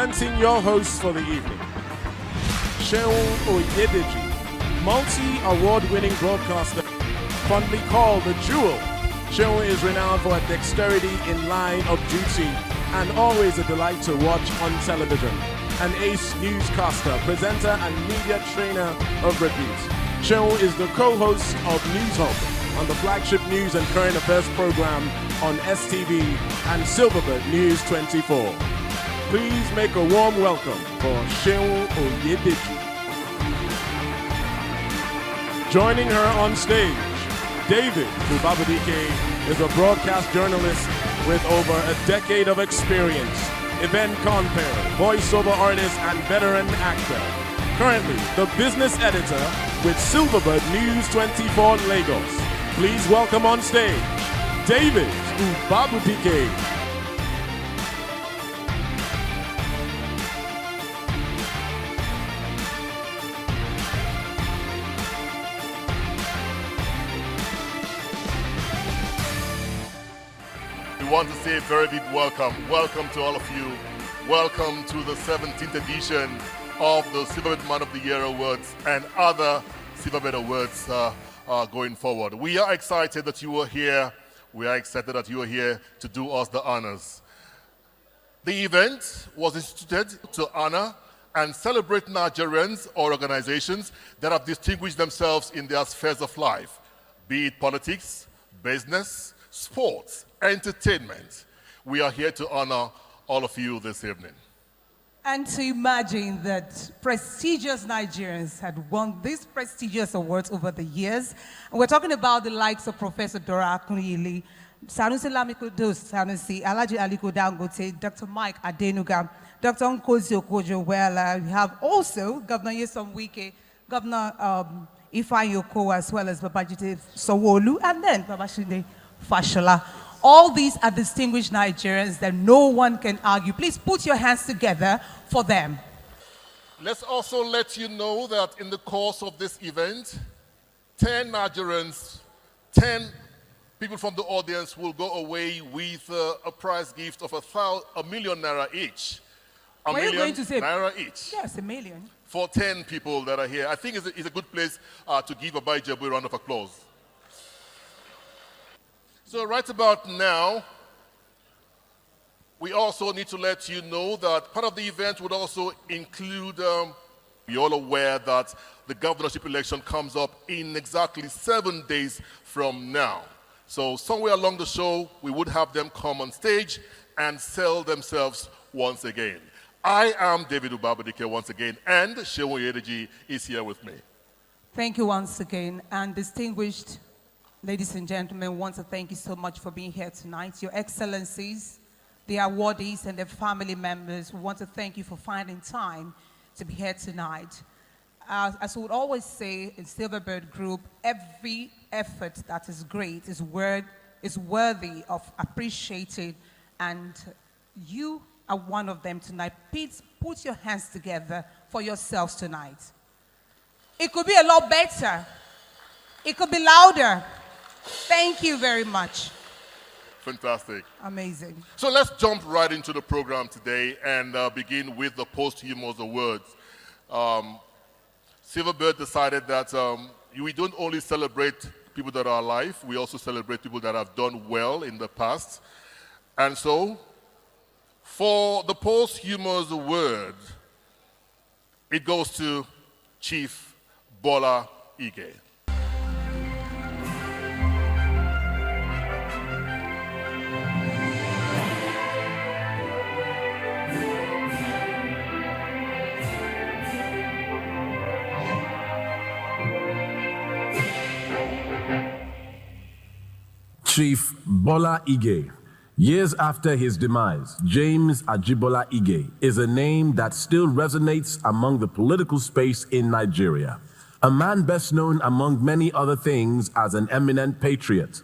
Presenting your hosts for the evening, Seun Oyedeji, multi-award-winning broadcaster, fondly called the Jewel. Seun is renowned for her dexterity in line of duty and always a delight to watch on television. An ace newscaster, presenter, and media trainer of repute. Seun is the co-host of News Hub on the flagship news and current affairs program on STV and Silverbird News 24. Please make a warm welcome for Seun Oyedeji. Joining her on stage, David Ubabudike is a broadcast journalist with over a decade of experience, event compere, voiceover artist, and veteran actor. Currently, the business editor with Silverbird News 24 Lagos. Please welcome on stage, David Ubabudike. We want to say a very big welcome. Welcome to all of you. Welcome to the 17th edition of the Silverbird Man of the Year Awards and other Silverbird Awards going forward. We are excited that you are here. We are excited that you are here to do us the honors. The event was instituted to honor and celebrate Nigerians or organizations that have distinguished themselves in their spheres of life, be it politics, business, sports, entertainment. We are here to honor all of you this evening. And to imagine that prestigious Nigerians had won these prestigious awards over the years. And we're talking about the likes of Professor Dora Akunyili, Sanusi Lamikudo Sanusi, Alhaji Aliko Dangote, Dr. Mike Adenuga, Dr. Nkosi Okojo-Iweala. We have also Governor Nyesom Wike, Governor Ifeanyi Okowa, as well as Babajide Sanwo-Olu, and then Babashide Fashola. All these are distinguished Nigerians that no one can argue. Please put your hands together for them. Let's also let you know that in the course of this event, 10 Nigerians, 10 people from the audience will go away with a prize gift of a million naira each. Were you going to say naira each. Yes, a million. For 10 people that are here. I think it's a good place to give Abai Jebu a round of applause. So right about now, we also need to let you know that part of the event would also include, you're all aware that the governorship election comes up in exactly 7 days from now. So somewhere along the show, we would have them come on stage and sell themselves once again. I am David Ubabudike once again, and Seun Oyedeji is here with me. Thank you once again, and distinguished ladies and gentlemen, I want to thank you so much for being here tonight. Your Excellencies, the awardees and their family members, we want to thank you for finding time to be here tonight. As we would always say in Silverbird Group, every effort that is great is worthy of appreciating, and you are one of them tonight. Please put your hands together for yourselves tonight. It could be a lot better. It could be louder. Thank you very much. Fantastic. Amazing. So let's jump right into the program today and begin with the posthumous awards. Silverbird decided that we don't only celebrate people that are alive, we also celebrate people that have done well in the past. And so, for the posthumous award, it goes to Chief Bola Ige. Chief Bola Ige. Years after his demise, James Ajibola Ige is a name that still resonates among the political space in Nigeria. A man best known among many other things as an eminent patriot.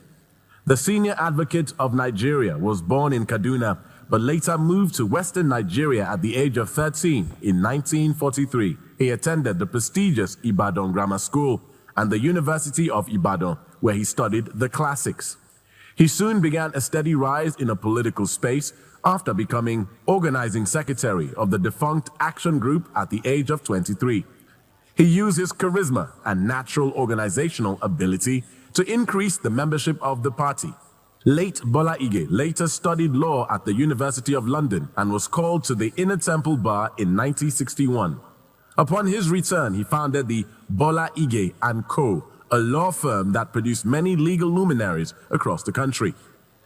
The senior advocate of Nigeria was born in Kaduna, but later moved to Western Nigeria at the age of 13 in 1943. He attended the prestigious Ibadan Grammar School and the University of Ibadan, where he studied the classics. He soon began a steady rise in a political space after becoming organizing secretary of the defunct Action Group at the age of 23. He used his charisma and natural organizational ability to increase the membership of the party. Late Bola Ige later studied law at the University of London and was called to the Inner Temple Bar in 1961. Upon his return, he founded the Bola Ige & Co., a law firm that produced many legal luminaries across the country.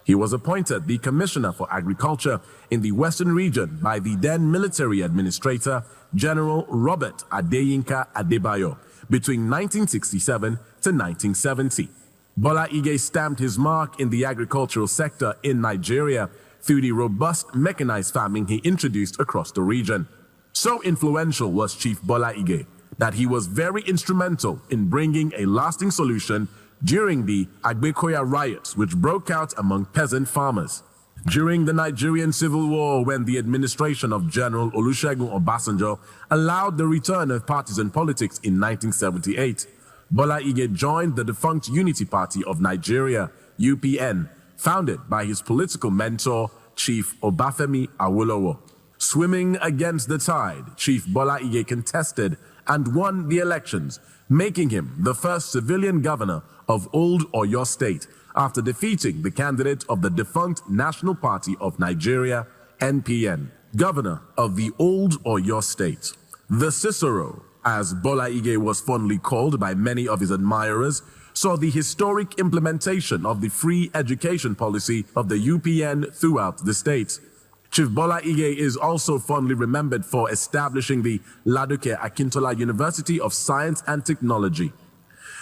He was appointed the Commissioner for Agriculture in the Western region by the then military administrator, General Robert Adeyinka Adebayo, between 1967 to 1970. Bola Ige stamped his mark in the agricultural sector in Nigeria through the robust mechanized farming he introduced across the region. So influential was Chief Bola Ige that he was very instrumental in bringing a lasting solution during the Agbekoya riots which broke out among peasant farmers. During the Nigerian Civil War, when the administration of General Olusegun Obasanjo allowed the return of partisan politics in 1978, Bola Ige joined the defunct Unity Party of Nigeria, UPN, founded by his political mentor, Chief Obafemi Awolowo. Swimming against the tide, Chief Bola Ige contested and won the elections, making him the first civilian governor of Old Oyo State after defeating the candidate of the defunct National Party of Nigeria, NPN, governor of the Old Oyo State. The Cicero, as Bola Ige was fondly called by many of his admirers, saw the historic implementation of the free education policy of the UPN throughout the state. Chief Bola Ige is also fondly remembered for establishing the Ladoke Akintola University of Science and Technology.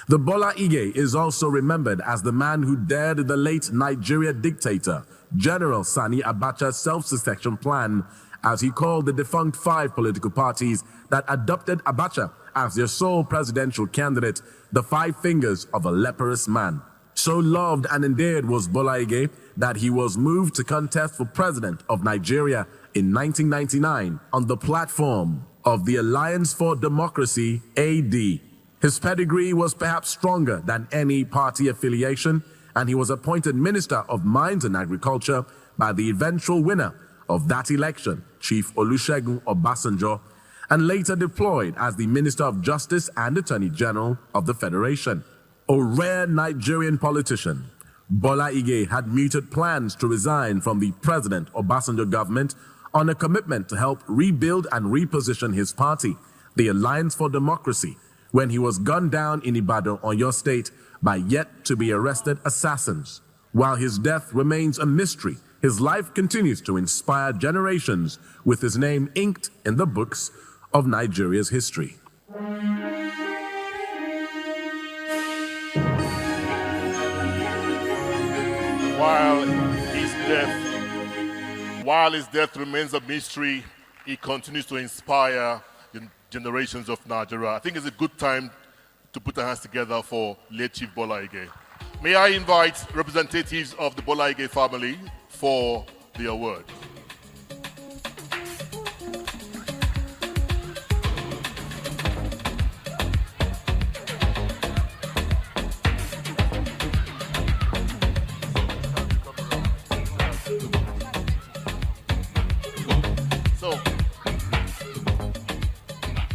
The Bola Ige is also remembered as the man who dared the late Nigeria dictator, General Sani Abacha's self-succession plan, as he called the defunct 5 political parties that adopted Abacha as their sole presidential candidate, the 5 fingers of a leprous man. So loved and endeared was Bola Ige that he was moved to contest for president of Nigeria in 1999 on the platform of the Alliance for Democracy, AD. His pedigree was perhaps stronger than any party affiliation, and he was appointed Minister of Mines and Agriculture by the eventual winner of that election, Chief Olusegun Obasanjo, and later deployed as the Minister of Justice and Attorney General of the Federation. A rare Nigerian politician, Bola Ige had mooted plans to resign from the President Obasanjo government on a commitment to help rebuild and reposition his party, the Alliance for Democracy, when he was gunned down in Ibadan, Oyo State, by yet-to-be-arrested assassins. While his death remains a mystery, his life continues to inspire generations with his name inked in the books of Nigeria's history. While his death remains a mystery, he continues to inspire generations of Nigeria. I think it's a good time to put our hands together for late Chief Bola Ige. May I invite representatives of the Bola Ige family for the award.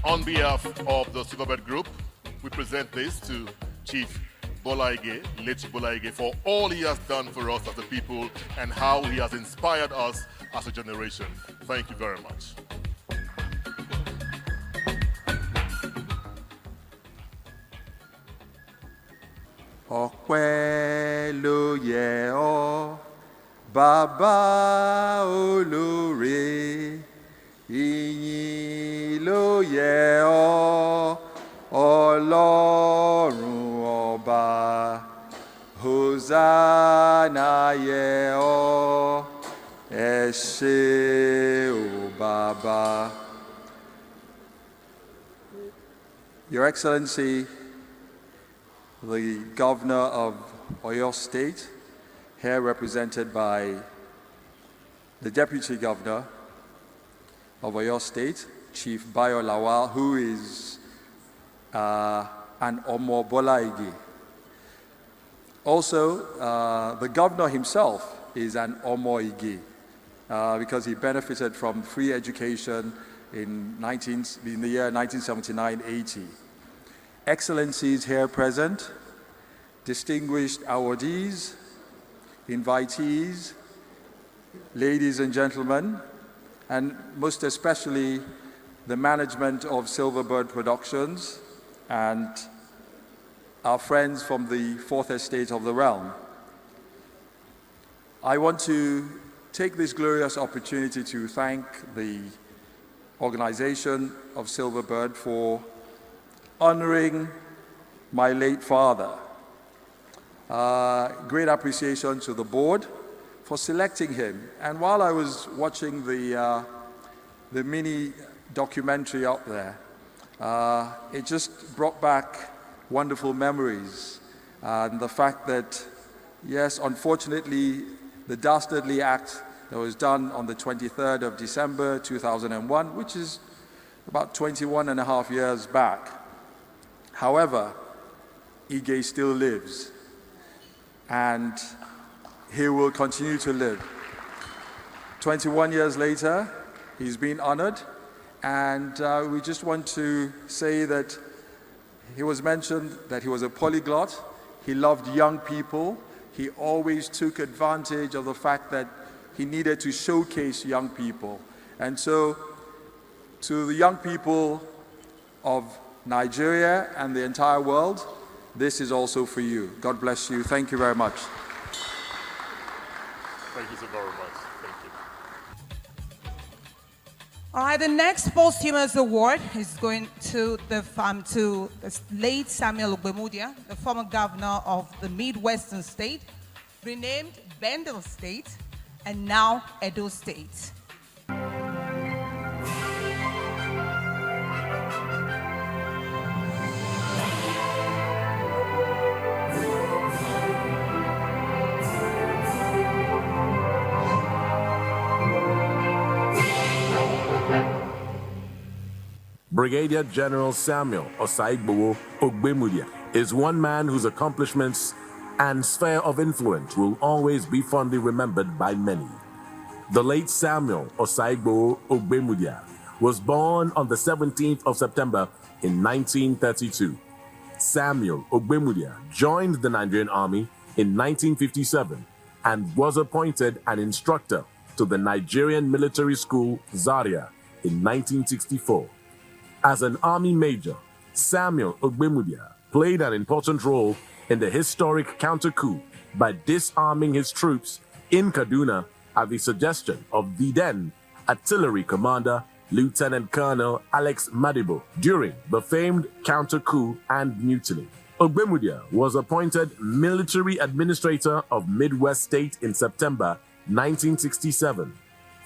On behalf of the Silverbird Group, we present this to Chief Bola Ige, late Chief Bola Ige, for all he has done for us as a people and how he has inspired us as a generation. Thank you very much. Ọpẹ́ ló yẹ ọ́, Bàbá olóore. Ìyìn ló yẹ ọ́, Ọlọ́run ọba. Hosanna yẹ ọ́, ẹ ṣé o Baba. Your Excellency, the Governor of Oyo State, here represented by the Deputy Governor of Oyo State, Chief Bayo Lawal, who is an Omo Bola Ige. Also, the governor himself is an Omo Ige because he benefited from free education in the year 1979-80. Excellencies here present, distinguished awardees, invitees, ladies and gentlemen, and most especially the management of Silverbird Productions and our friends from the Fourth Estate of the realm. I want to take this glorious opportunity to thank the organization of Silverbird for honoring my late father. Great appreciation to the board for selecting him. And while I was watching the mini documentary up there, it just brought back wonderful memories. And the fact that, yes, unfortunately, the dastardly act that was done on the 23rd of December 2001, which is about 21 and a half years back. However, Ige still lives, and he will continue to live. 21 years later, he's been honored, and we just want to say that he was mentioned that he was a polyglot. He loved young people. He always took advantage of the fact that he needed to showcase young people. And so, to the young people of Nigeria and the entire world, this is also for you. God bless you. Thank you very much. Thank you so very much. Thank you. All right, the next posthumous award is going to the late Samuel Ogbemudia, the former governor of the Midwestern state, renamed Bendel State, and now Edo State. Brigadier General Samuel Osaigbowo Ogbemudia is one man whose accomplishments and sphere of influence will always be fondly remembered by many. The late Samuel Osaigbowo Ogbemudia was born on the 17th of September in 1932. Samuel Ogbemudia joined the Nigerian Army in 1957 and was appointed an instructor to the Nigerian Military School, Zaria, in 1964. As an Army Major, Samuel Ogbemudia played an important role in the historic counter-coup by disarming his troops in Kaduna at the suggestion of the then Artillery Commander Lieutenant Colonel Alex Madibo during the famed counter-coup and mutiny. Ogbemudia was appointed Military Administrator of Midwest State in September 1967,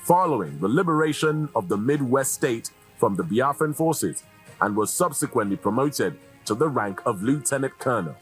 following the liberation of the Midwest State from the Biafran forces, and was subsequently promoted to the rank of Lieutenant Colonel.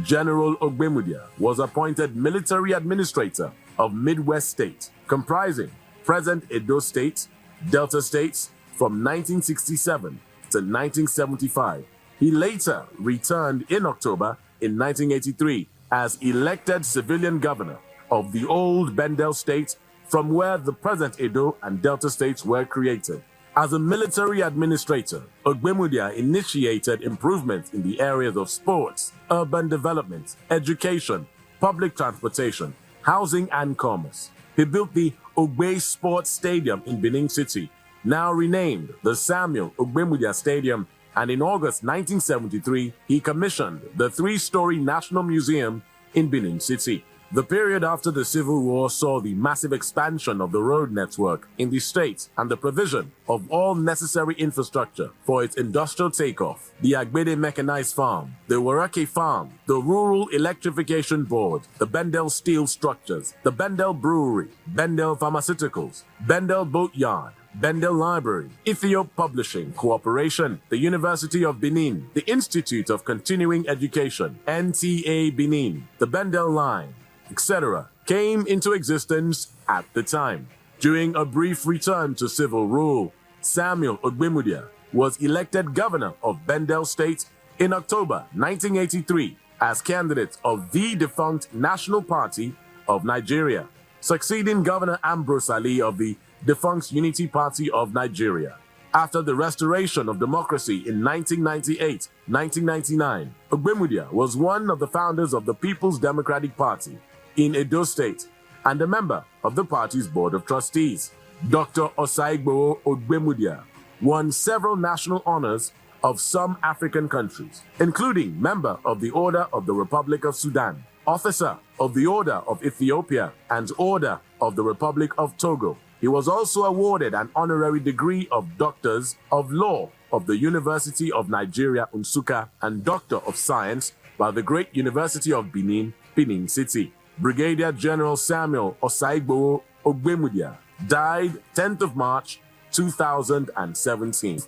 General Ogbemudia was appointed Military Administrator of Midwest State, comprising present Edo State, Delta States from 1967 to 1975. He later returned in October in 1983 as elected civilian governor of the old Bendel State, from where the present Edo and Delta States were created. As a military administrator, Ogbemudia initiated improvements in the areas of sports, urban development, education, public transportation, housing, and commerce. He built the Ogbe Sports Stadium in Benin City, now renamed the Samuel Ogbemudia Stadium, and in August 1973, he commissioned the three-story National Museum in Benin City. The period after the Civil War saw the massive expansion of the road network in the state and the provision of all necessary infrastructure for its industrial takeoff: the Agbede Mechanized Farm, the Warake Farm, the Rural Electrification Board, the Bendel Steel Structures, the Bendel Brewery, Bendel Pharmaceuticals, Bendel Boat Yard, Bendel Library, Ethiop Publishing Corporation, the University of Benin, the Institute of Continuing Education, NTA Benin, the Bendel Line, etc., came into existence at the time. During a brief return to civil rule, Samuel Ogbemudia was elected governor of Bendel State in October 1983 as candidate of the defunct National Party of Nigeria, succeeding Governor Ambrose Ali of the defunct Unity Party of Nigeria. After the restoration of democracy in 1998-1999, Ogbemudia was one of the founders of the People's Democratic Party in Edo State and a member of the party's board of trustees. Dr. Osaigbo Ogbemudia won several national honors of some African countries, including member of the Order of the Republic of Sudan, officer of the Order of Ethiopia, and Order of the Republic of Togo. He was also awarded an honorary degree of Doctors of Law of the University of Nigeria, Nsukka, and Doctor of Science by the Great University of Benin, Benin City. Brigadier General Samuel Osaigbo Ogbemudia died 10th of March, 2017.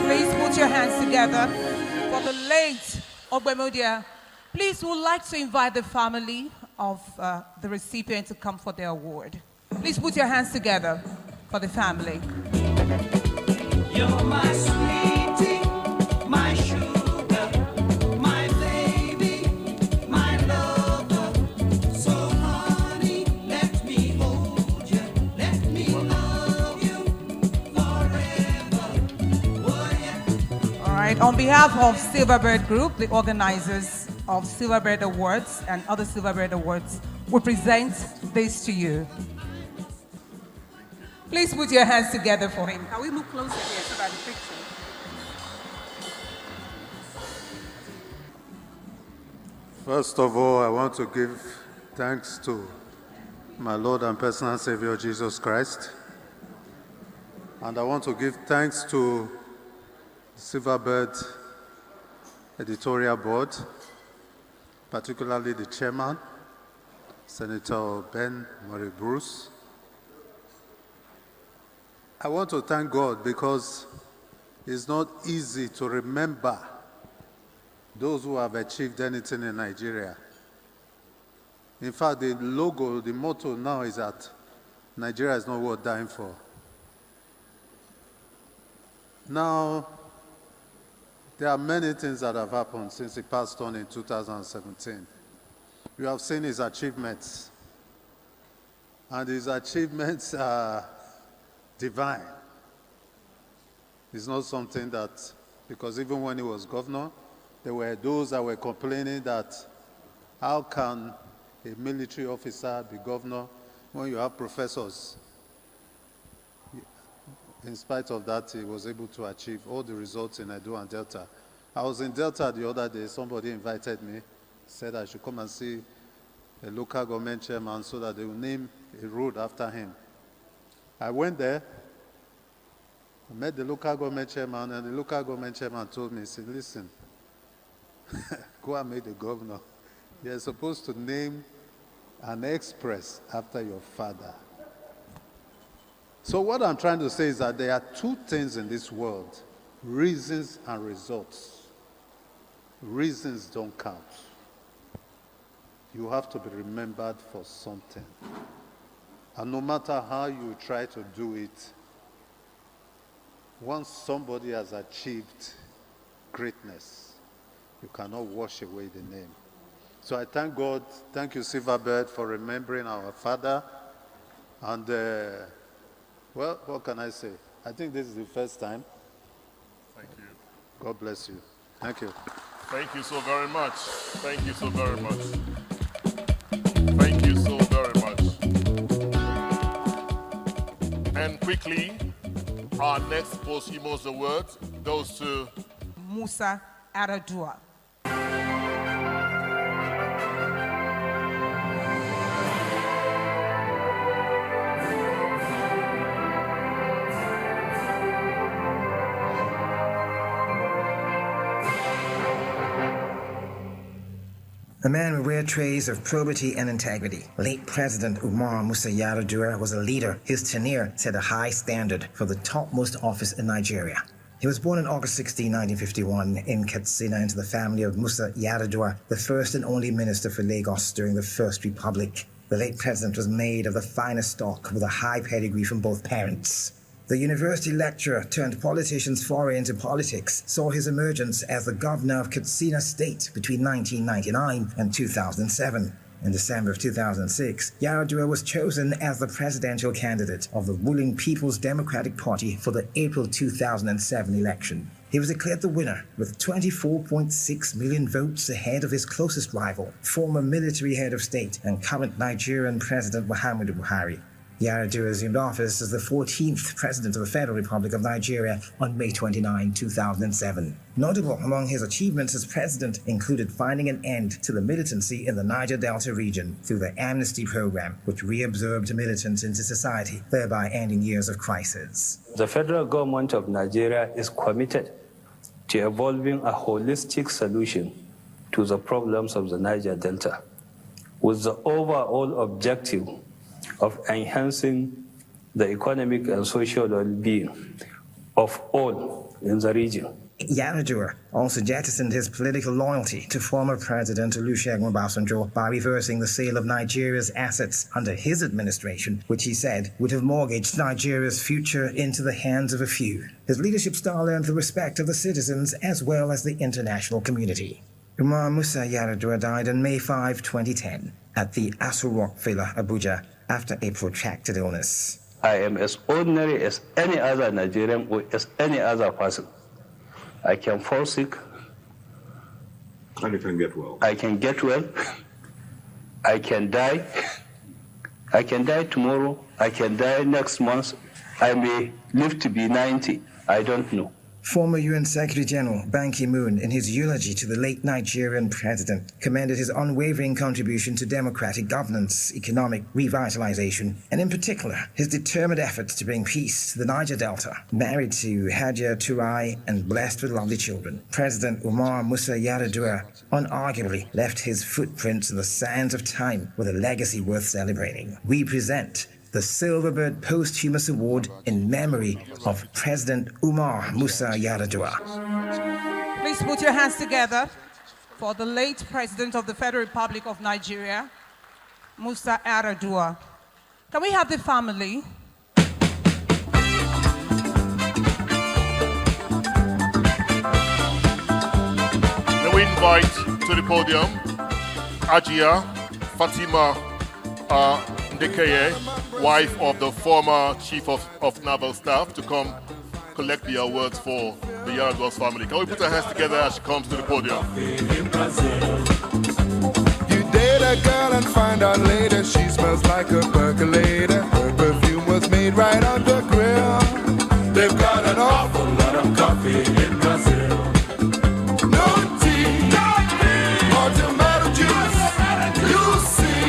Please put your hands together for the late Ogbemudia. Please, we would like to invite the family of the recipient to come for their award. Please put your hands together for the family. You're my sweetie, my sugar, my baby, my lover. So honey, let me hold you, let me love you forever. Oh, yeah. All right, on behalf of Silverbird Group, the organizers of Silverbird Awards and other Silverbird Awards, we present this to you. Please put your hands together for him. Can we move closer here so that the picture? First of all, I want to give thanks to my Lord and personal Savior, Jesus Christ. And I want to give thanks to Silverbird Editorial Board, particularly the chairman, Senator Ben Murray Bruce. I want to thank God because it's not easy to remember those who have achieved anything in Nigeria. In fact, the logo, the motto now is that Nigeria is not worth dying for. Now, there are many things that have happened since he passed on in 2017. You have seen his achievements, and his achievements are divine. It's not something that, because even when he was governor, there were those that were complaining that how can a military officer be governor when you have professors? In spite of that, he was able to achieve all the results in Edo and Delta. I was in Delta the other day. Somebody invited me, said I should come and see a local government chairman so that they will name a road after him. I went there, I met the local government chairman, and the local government chairman told me, he said, listen, go and meet the governor. You're supposed to name an express after your father. So what I'm trying to say is that there are two things in this world, reasons and results. Reasons don't count. You have to be remembered for something. And no matter how you try to do it, once somebody has achieved greatness, you cannot wash away the name. So I thank God, thank you Silverbird for remembering our father. And well, what can I say? I think this is the first time. Thank you. God bless you. Thank you. Thank you so very much. Thank you so very much. Thank you so very much. And quickly, our next posthumous award goes to Musa Aradua. A man with rare traits of probity and integrity. Late President Umar Musa Yar'Adua was a leader. His tenure set a high standard for the topmost office in Nigeria. He was born on August 16, 1951 in Katsina into the family of Musa Yar'Adua, the first and only minister for Lagos during the First Republic. The late president was made of the finest stock with a high pedigree from both parents. The university lecturer turned politician's foray into politics saw his emergence as the governor of Katsina State between 1999 and 2007. In December of 2006, Yaradua was chosen as the presidential candidate of the ruling People's Democratic Party for the April 2007 election. He was declared the winner with 24.6 million votes ahead of his closest rival, former military head of state and current Nigerian President Muhammadu Buhari. Yaradua assumed office as the 14th President of the Federal Republic of Nigeria on May 29, 2007. Notable among his achievements as president included finding an end to the militancy in the Niger Delta region through the amnesty program, which reabsorbed militants into society, thereby ending years of crisis. The federal government of Nigeria is committed to evolving a holistic solution to the problems of the Niger Delta, with the overall objective of enhancing the economic and social well-being of all in the region. Yaradua also jettisoned his political loyalty to former President Olusegun Obasanjo by reversing the sale of Nigeria's assets under his administration, which he said would have mortgaged Nigeria's future into the hands of a few. His leadership style earned the respect of the citizens as well as the international community. Umar Musa Yaradua died on May 5, 2010, at the Aso Rock Villa, Abuja, after a protracted illness. I am as ordinary as any other Nigerian or as any other person. I can fall sick. And you can get well. I can get well. I can die. I can die tomorrow. I can die next month. I may live to be 90. I don't know. Former UN Secretary General Ban Ki-moon, in his eulogy to the late Nigerian president, commended his unwavering contribution to democratic governance, economic revitalization, and in particular, his determined efforts to bring peace to the Niger Delta. Married to Hajia Turai and blessed with lovely children, President Umar Musa Yaradua unarguably left his footprints in the sands of time with a legacy worth celebrating. We present the Silverbird Posthumous Award in memory of President Umar Musa Yaradua. Please put your hands together for the late President of the Federal Republic of Nigeria, Musa Yaradua. Can we have the family? Now we invite to the podium Ajia Fatima Ndekeye, wife of the former Chief of Naval Staff, to come collect the awards for the Yaradua's family. Can we put our hands together as she comes to the podium? You date a girl and find out later she smells like a percolator. Her perfume was made right on the grill. They've got an awful lot of coffee in Brazil. No tea, or tomato juice. You see,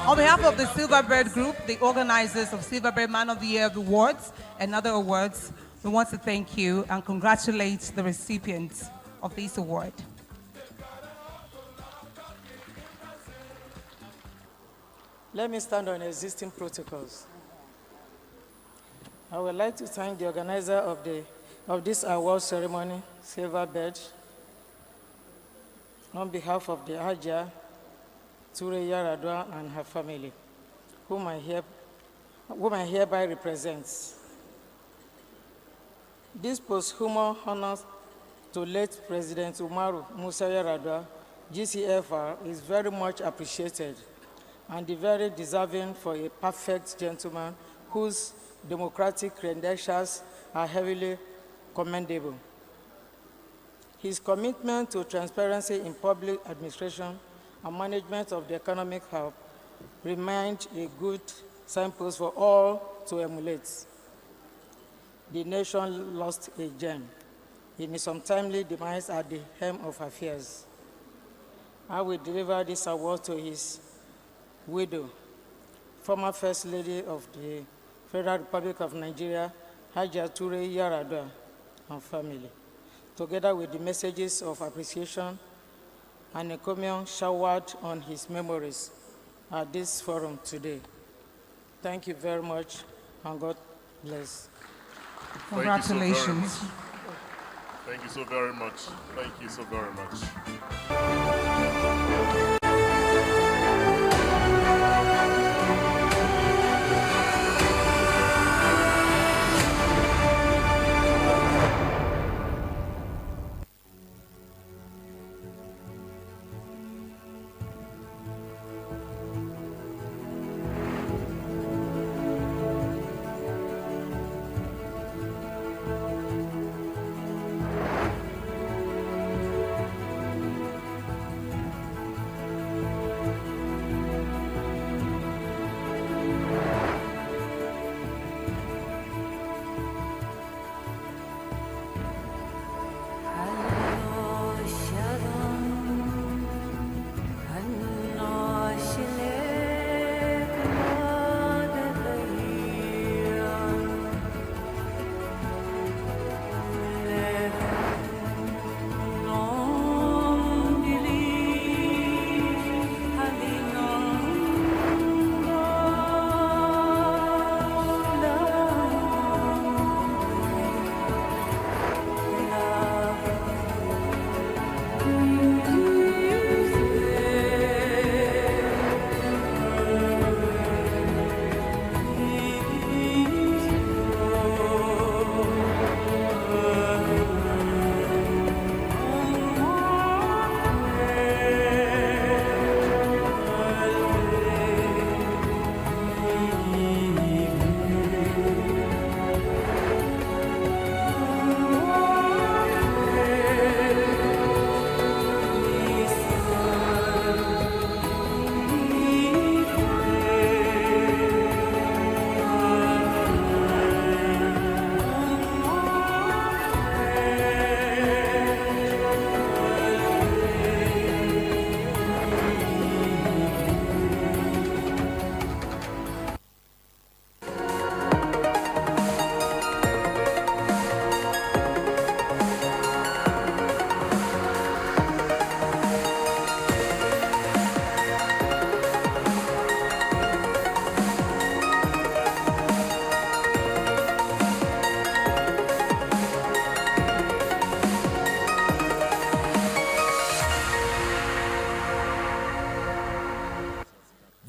On behalf of the Silverbird Group, the organizers of Silverbird Man of the Year Awards and other awards, we want to thank you and congratulate the recipients of this award. Let me stand on existing protocols. I would like to thank the organizer of this award ceremony, Silverbird, on behalf of the Hajia Turai Yaradua and her family, whom I hereby represent. This posthumous honor to late President Umaru Musa Yaradua, GCFR, is very much appreciated and very deserving for a perfect gentleman whose democratic credentials are heavily commendable. His commitment to transparency in public administration and management of the economic hub remained a good signpost for all to emulate. The nation lost a gem in his untimely demise at the helm of affairs. I will deliver this award to his widow, former First Lady of the Federal Republic of Nigeria, Hajia Turai Yaradua, and family, together with the messages of appreciation and encomium showered on his memories at this forum today. Thank you very much, and God bless. Congratulations. Thank you so very much. Thank you so very much.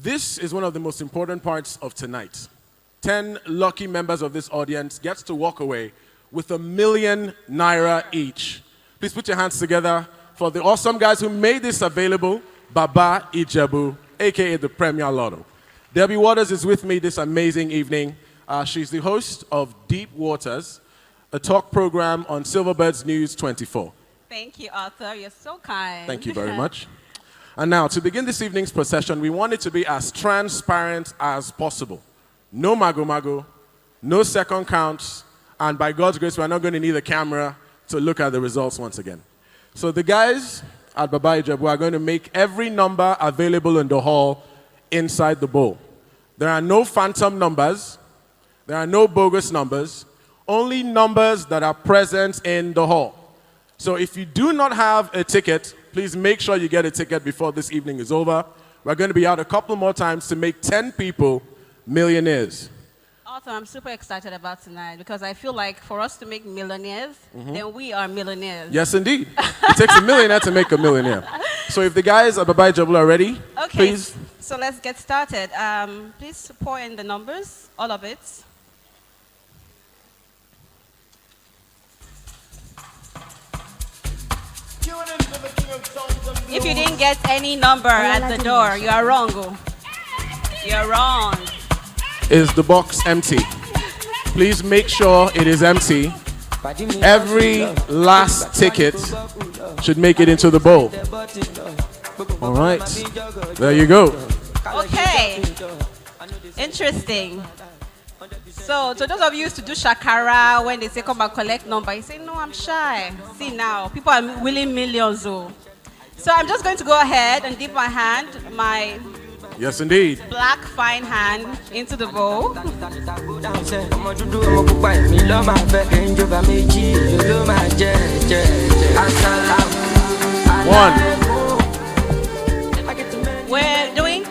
This is one of the most important parts of tonight. 10 lucky members of this audience gets to walk away with ₦1 million each. Please put your hands together for the awesome guys who made this available. Baba Ijebu, aka the Premier Lotto. Debbie Waters is with me this amazing evening. She's the host of Deep Waters, a talk program on Silverbird's News 24. Thank you, Arthur. You're so kind. Thank you very much. And now, to begin this evening's procession, we want it to be as transparent as possible. No mago-mago, no second counts, and by God's grace, we're not going to need a camera to look at the results once again. So the guys at Baba Ijebu are going to make every number available in the hall inside the bowl. There are no phantom numbers. There are no bogus numbers. Only numbers that are present in the hall. So if you do not have a ticket, please make sure you get a ticket before this evening is over. We're going to be out a couple more times to make 10 people millionaires. Arthur, I'm super excited about tonight because I feel like for us to make millionaires, then we are millionaires. Yes, indeed. It takes a millionaire to make a millionaire. So if the guys at Baba Ijebu are ready, Okay, please. so let's get started. Please pour in the numbers, all of it. If you didn't get any number at the door, you are wrong. You're wrong. Is the box empty? Please make sure it is empty. Every last ticket should make it into the bowl. All right. There you go. Okay. Interesting. So, to those of you who used to do shakara when they say come and collect number, you say, no, I'm shy. See now, people are winning millions. So I'm just going to go ahead and dip my hand, my Yes, indeed. black fine hand, into the bowl. We're doing,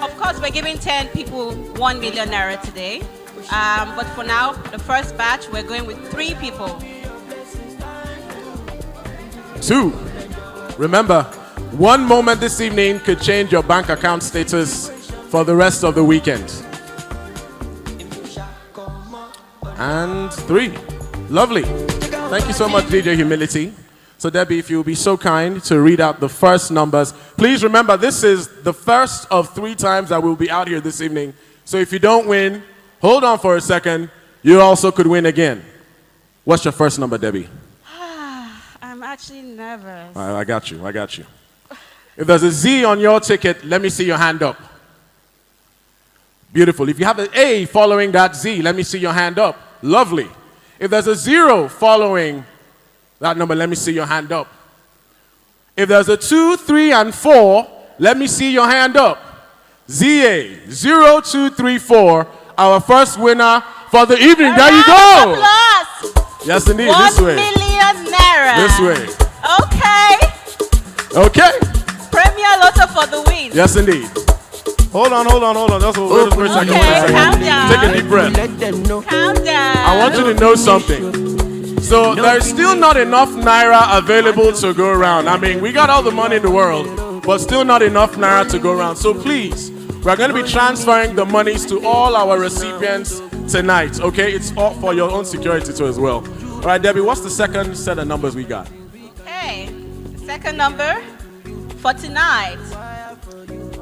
of course, we're giving 10 people 1 million naira today. But for now, the first batch, we're going with 3 people. 2. Remember, one moment this evening could change your bank account status for the rest of the weekend. And 3. Lovely. Thank you so much, DJ Humility. So Debbie, if you'll be so kind to read out the first numbers. Please remember, this is the first of 3 times that we'll be out here this evening. So if you don't win, hold on for a second. You also could win again. What's your first number, Debbie? I'm actually nervous. I got you. I got you. If there's a Z on your ticket, let me see your hand up. Beautiful. If you have an A following that Z, let me see your hand up. Lovely. If there's a 0 following that number, let me see your hand up. If there's a 2, 3, and 4, let me see your hand up. ZA 0234, our first winner for the evening. There you go. Yes, indeed. 1 million naira. This way. Okay. Okay. Premier Lotto for the win. Yes, indeed. Hold on. Just wait a second. Calm down. Take a deep breath. Calm down. I want you to know something. So there's still not enough naira available to go around. I mean, we got all the money in the world, but still not enough naira to go around. So please, we're going to be transferring the monies to all our recipients tonight, okay? It's all for your own security too as well. All right, Debbie, what's the second set of numbers we got? Okay, the second number for tonight,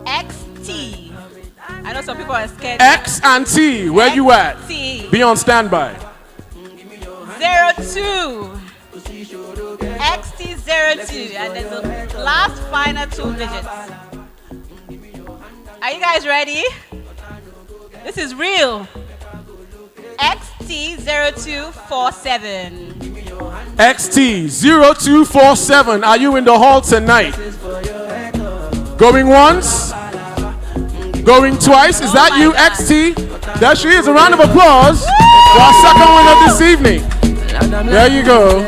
XT. I know some people are scared. X and T, where you at? T. Be on standby. 02. XT02, and then the last final 2 digits. Are you guys ready? This is real. XT0247. XT0247, are you in the hall tonight? Going once? Going twice? Is that you, XT? There she is. A round of applause for our second winner this evening. There you go.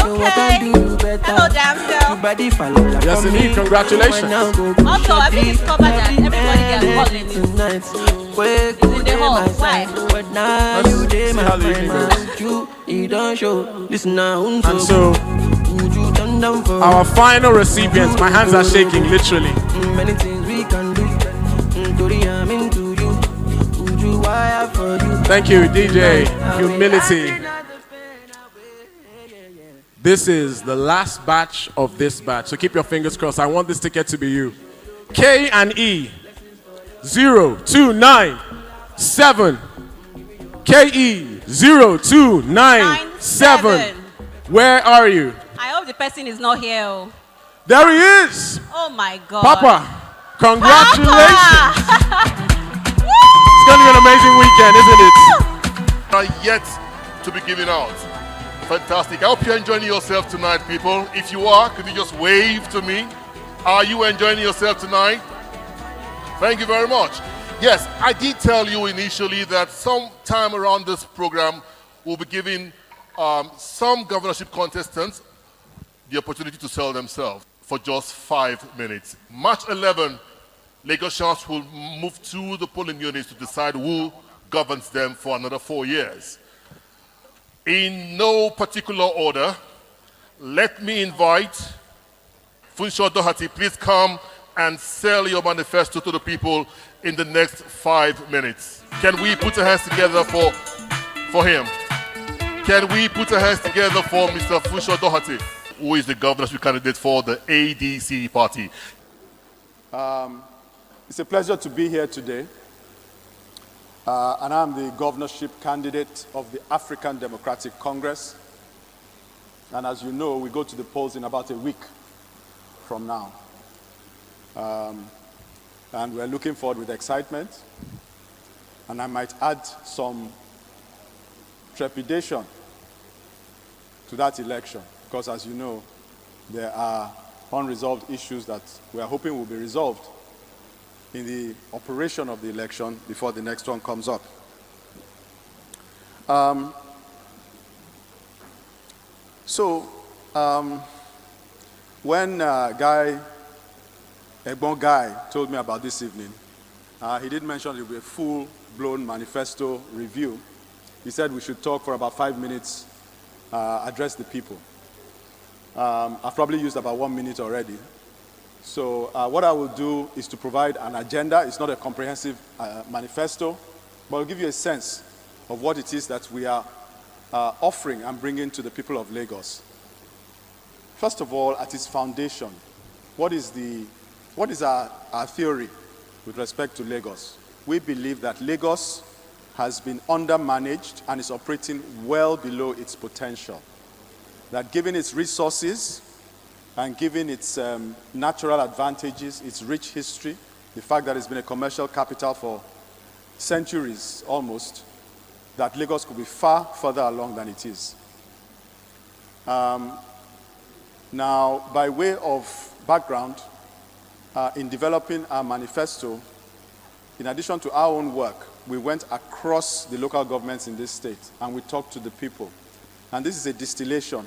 Okay. Hello, damsel. Yes, indeed. Congratulations. Also, I think it's covered that everybody gets calling it. It's in the hall. Why? Let's see how the evening goes. And so, our final recipients, my hands are shaking, literally. Thank you, DJ. Humility. This is the last batch of this batch, so keep your fingers crossed. I want this ticket to be you. K and E 0297. KE 0297. Where are you? I hope the person is not here. Oh. There he is. Oh my God. Papa, congratulations. It's going to be an amazing weekend, isn't it? Are yet to be given out. Fantastic. I hope you're enjoying yourself tonight, people. If you are, could you just wave to me? Are you enjoying yourself tonight? Thank you very much. Yes, I did tell you initially that sometime around this program, we'll be giving some governorship contestants the opportunity to sell themselves for just 5 minutes. March 11, Lagosians will move to the polling units to decide who governs them for another 4 years. In no particular order, let me invite Funsho Doherty, please come and sell your manifesto to the people in the next 5 minutes. Can we put our hands together for him? Can we put our hands together for Mr. Funsho Doherty, who is the governorship candidate for the ADC party? It's a pleasure to be here today. And I'm the governorship candidate of the African Democratic Congress. And as you know, we go to the polls in about a week from now. And we're looking forward with excitement. And I might add some trepidation to that election, because as you know, there are unresolved issues that we are hoping will be resolved in the operation of the election before the next one comes up. When Egbon Guy told me about this evening, he did mention it would be a full-blown manifesto review. He said we should talk for about 5 minutes, address the people. I've probably used about 1 minute already. So what I will do is to provide an agenda. It's not a comprehensive manifesto, but I'll give you a sense of what it is that we are offering and bringing to the people of Lagos. First of all, at its foundation, what is our theory with respect to Lagos? We believe that Lagos has been undermanaged and is operating well below its potential. That given its resources, and given its natural advantages, its rich history, the fact that it's been a commercial capital for centuries almost, that Lagos could be far further along than it is. Now, by way of background, in developing our manifesto, in addition to our own work, we went across the local governments in this state and we talked to the people. And this is a distillation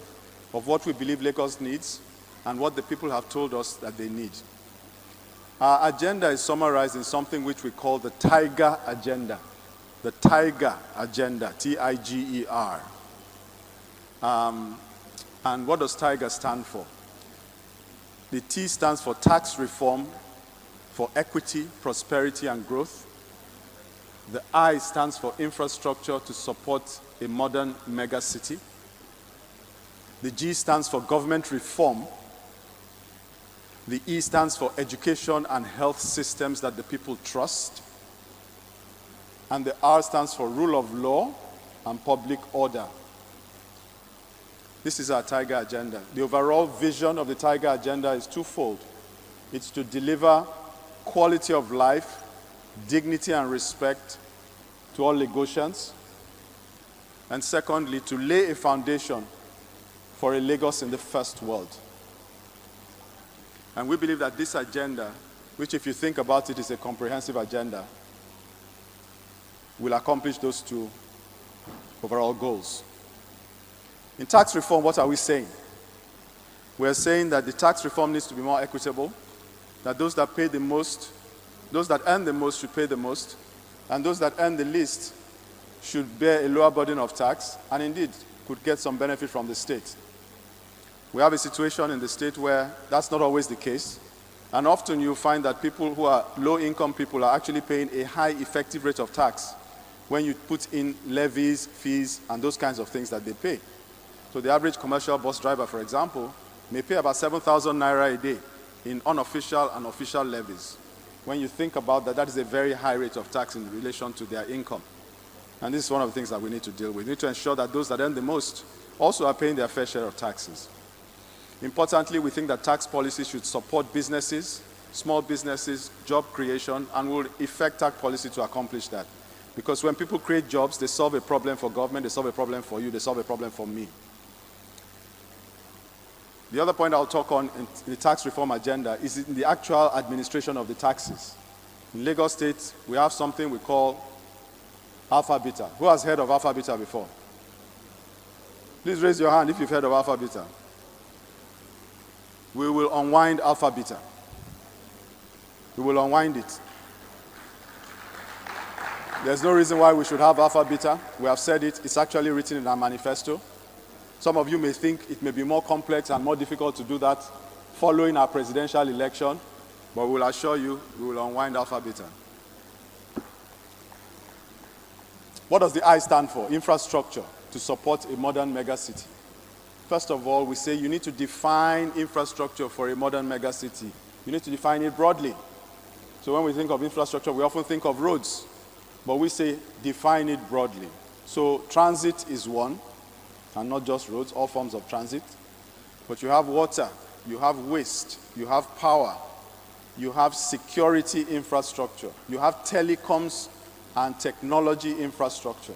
of what we believe Lagos needs and what the people have told us that they need. Our agenda is summarized in something which we call the Tiger Agenda. The Tiger Agenda, T-I-G-E-R. And what does Tiger stand for? The T stands for tax reform, for equity, prosperity, and growth. The I stands for infrastructure to support a modern mega city. The G stands for government reform. The E stands for education and health systems that the people trust. And the R stands for rule of law and public order. This is our Tiger Agenda. The overall vision of the Tiger Agenda is twofold. It's to deliver quality of life, dignity and respect to all Lagosians. And secondly, to lay a foundation for a Lagos in the first world. And we believe that this agenda, which if you think about it is a comprehensive agenda, will accomplish those two overall goals. In tax reform, what are we saying? We're saying that the tax reform needs to be more equitable, that those that pay the most, those that earn the most should pay the most, and those that earn the least should bear a lower burden of tax, and indeed could get some benefit from the state. We have a situation in the state where that's not always the case, and often you find that people who are low-income people are actually paying a high effective rate of tax when you put in levies, fees, and those kinds of things that they pay. So the average commercial bus driver, for example, may pay about 7,000 naira a day in unofficial and official levies. When you think about that, that is a very high rate of tax in relation to their income. And this is one of the things that we need to deal with. We need to ensure that those that earn the most also are paying their fair share of taxes. Importantly, we think that tax policy should support businesses, small businesses, job creation, and will effect tax policy to accomplish that. Because when people create jobs, they solve a problem for government, they solve a problem for you, they solve a problem for me. The other point I'll talk on in the tax reform agenda is in the actual administration of the taxes. In Lagos State, we have something we call Alpha Beta. Who has heard of Alpha Beta before? Please raise your hand if you've heard of Alpha Beta. We will unwind Alpha Beta. We will unwind it. There's no reason why we should have Alpha Beta. We have said it. It's actually written in our manifesto. Some of you may think it may be more complex and more difficult to do that following our presidential election, but we will assure you we will unwind Alpha Beta. What does the I stand for? Infrastructure, to support a modern megacity. First of all, we say you need to define infrastructure for a modern megacity. You need to define it broadly. So when we think of infrastructure, we often think of roads, but we say define it broadly. So transit is one, and not just roads, all forms of transit. But you have water, you have waste, you have power, you have security infrastructure, you have telecoms and technology infrastructure,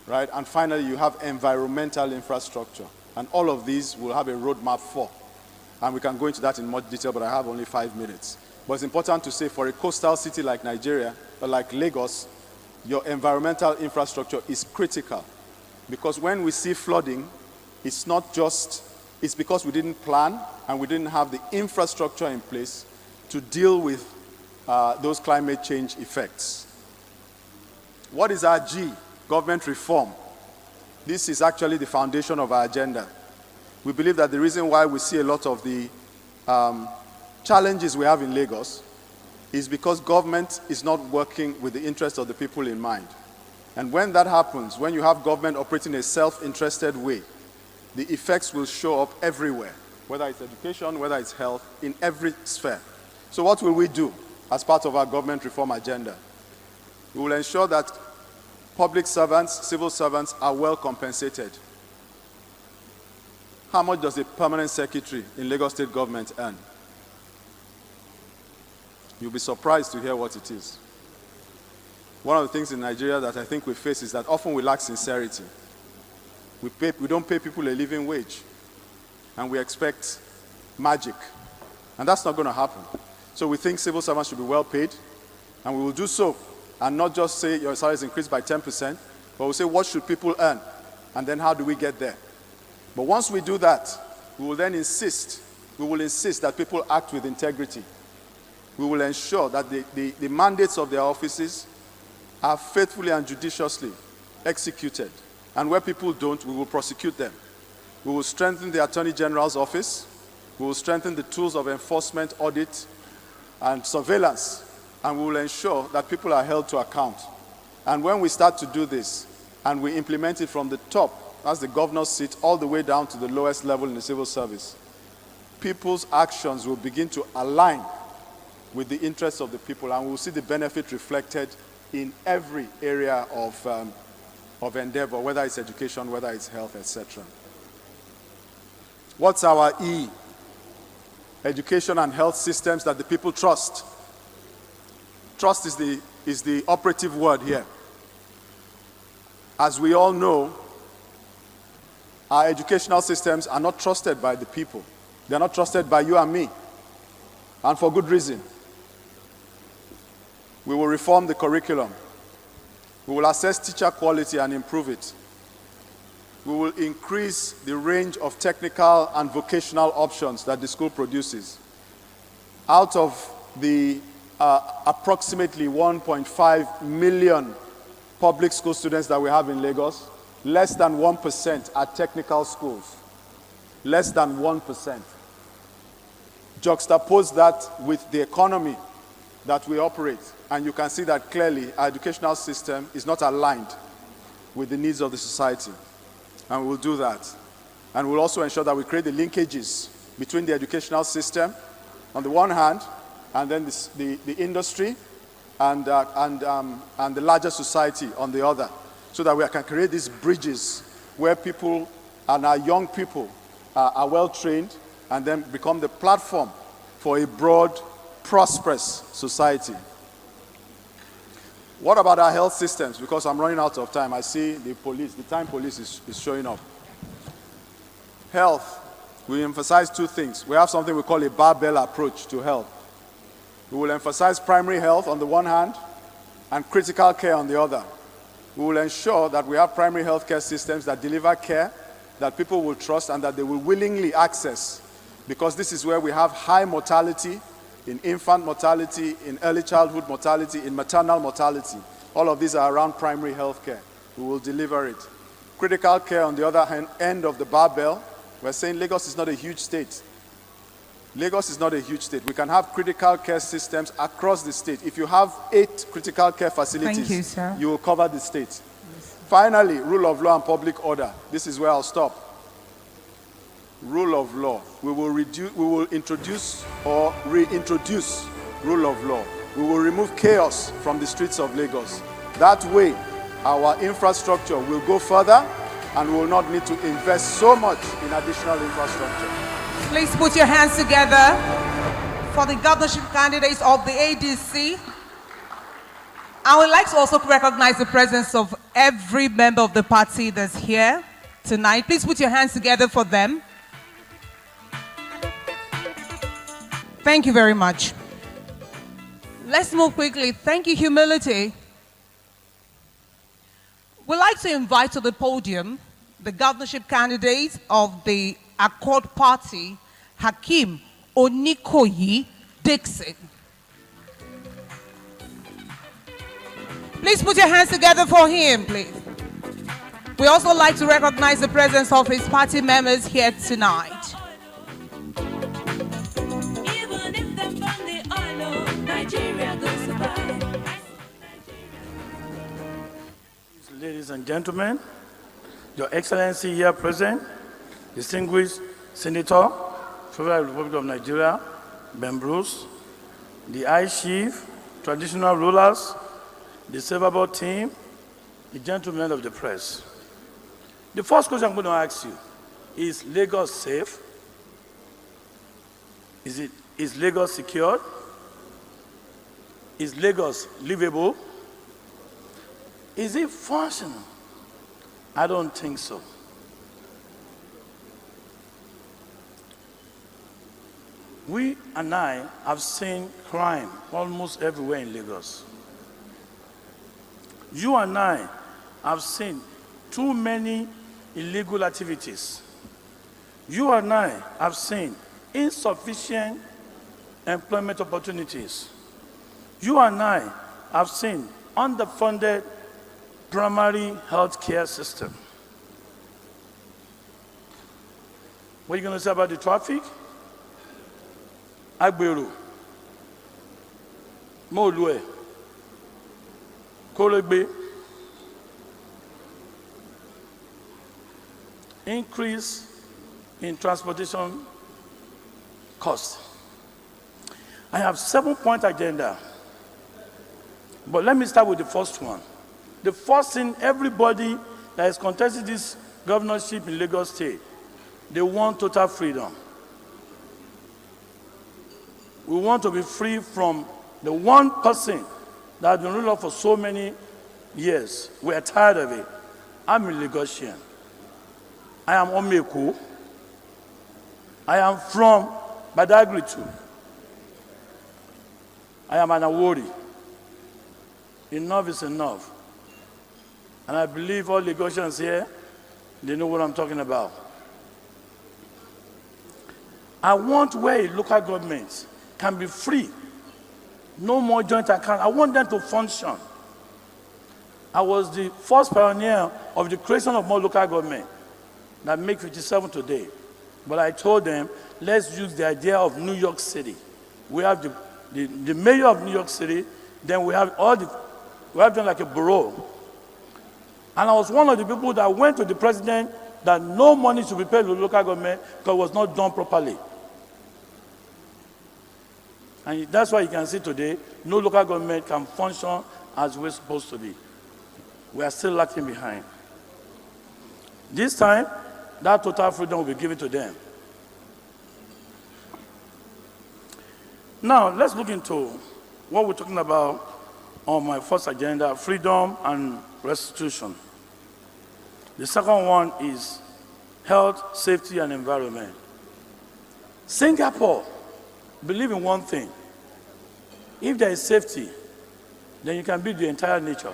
right? And finally, you have environmental infrastructure. And all of these will have a roadmap for. And we can go into that in more detail, but I have only 5 minutes. But it's important to say for a coastal city like Nigeria, or like Lagos, your environmental infrastructure is critical. Because when we see flooding, it's not just, it's because we didn't plan and we didn't have the infrastructure in place to deal with those climate change effects. What is our G? Government reform. This is actually the foundation of our agenda. We believe that the reason why we see a lot of the challenges we have in Lagos is because government is not working with the interests of the people in mind. And when that happens, when you have government operating in a self-interested way, the effects will show up everywhere, whether it's education, whether it's health, in every sphere. So what will we do as part of our government reform agenda? We will ensure that public servants, civil servants are well compensated. How much does a permanent secretary in Lagos State government earn? You'll be surprised to hear what it is. One of the things in Nigeria that I think we face is that often we lack sincerity. We don't pay people a living wage, and we expect magic. And that's not going to happen. So we think civil servants should be well paid, and we will do so. And not just say your salary is increased by 10%, but we'll say what should people earn, and then how do we get there? But once we do that, we will then insist that people act with integrity. We will ensure that the mandates of their offices are faithfully and judiciously executed. And where people don't, we will prosecute them. We will strengthen the Attorney General's office. We will strengthen the tools of enforcement, audit, and surveillance. And we will ensure that people are held to account. And when we start to do this, and we implement it from the top, as the governor's seat, all the way down to the lowest level in the civil service, people's actions will begin to align with the interests of the people, and we will see the benefit reflected in every area of endeavor, whether it's education, whether it's health, etc. What's our E? Education and health systems that the people trust. Trust is the operative word here. As we all know, our educational systems are not trusted by the people. They're not trusted by you and me, and for good reason. We will reform the curriculum. We will assess teacher quality and improve it. We will increase the range of technical and vocational options that the school produces. Out of the approximately 1.5 million public school students that we have in Lagos, less than 1% are technical schools. Less than 1%. Juxtapose that with the economy that we operate. and you can see that clearly our educational system is not aligned with the needs of the society. And we'll do that. And we'll also ensure that we create the linkages between the educational system on the one hand, and then the industry and the larger society on the other, so that we can create these bridges where people and our young people are well trained and then become the platform for a broad, prosperous society. What about our health systems? Because I'm running out of time. I see the time police is showing up. Health, we emphasize two things. We have something we call a barbell approach to health. We will emphasize primary health on the one hand and critical care on the other. We will ensure that we have primary health care systems that deliver care that people will trust and that they will willingly access, because this is where we have high mortality, in infant mortality, in early childhood mortality, in maternal mortality. All of these are around primary health care. We will deliver it. Critical care on the other end of the barbell, we're saying Lagos is not a huge state. Lagos is not a huge state. We can have critical care systems across the state. If you have 8 critical care facilities, thank you, sir, you will cover the state. Yes. Finally, rule of law and public order. This is where I'll stop. Rule of law. We will introduce or reintroduce rule of law. We will remove chaos from the streets of Lagos. That way, our infrastructure will go further and we will not need to invest so much in additional infrastructure. Please put your hands together for the governorship candidates of the ADC. I would like to also recognize the presence of every member of the party that's here tonight. Please put your hands together for them. Thank you very much. Let's move quickly. Thank you, humility. We'd like to invite to the podium the governorship candidate of the Accord Party, Hakeem Onikoyi Dixon. Please put your hands together for him, please. We also like to recognize the presence of his party members here tonight. Ladies and gentlemen, Your Excellency here present, distinguished Senator, Federal Republic of Nigeria, Ben Bruce, the High Chief, traditional rulers, the Silverbird team, the gentlemen of the press. The first question I'm going to ask you, is Lagos safe? Is Lagos secured? Is Lagos livable? Is it functional? I don't think so. We and I have seen crime almost everywhere in Lagos. You and I have seen too many illegal activities. You and I have seen insufficient employment opportunities. You and I have seen underfunded primary health care system. What are you going to say about the traffic? Agbero, Molue, Kolegbe, increase in transportation costs. I have 7-point agenda, but let me start with the first one. The first thing, everybody that has contested this governorship in Lagos State, they want total freedom. We want to be free from the one person that has been ruler for so many years. We are tired of it. I'm a Lagosian. I am Omeku. I am from Badagry too. I am an Awori. Enough is enough. And I believe all Lagosians here, they know what I'm talking about. I want where a local government can be free. No more joint account. I want them to function. I was the first pioneer of the creation of more local government that make 57 today. But I told them, let's use the idea of New York City. We have the mayor of New York City Then we have them like a bureau. And I was one of the people that went to the president that no money should be paid to the local government because it was not done properly. And that's why you can see today, no local government can function as we're supposed to be. We are still lacking behind. This time, that total freedom will be given to them. Now, let's look into what we're talking about on my first agenda, freedom and restitution. The second one is health, safety, and environment. Singapore believe in one thing. If there is safety, then you can build the entire nature.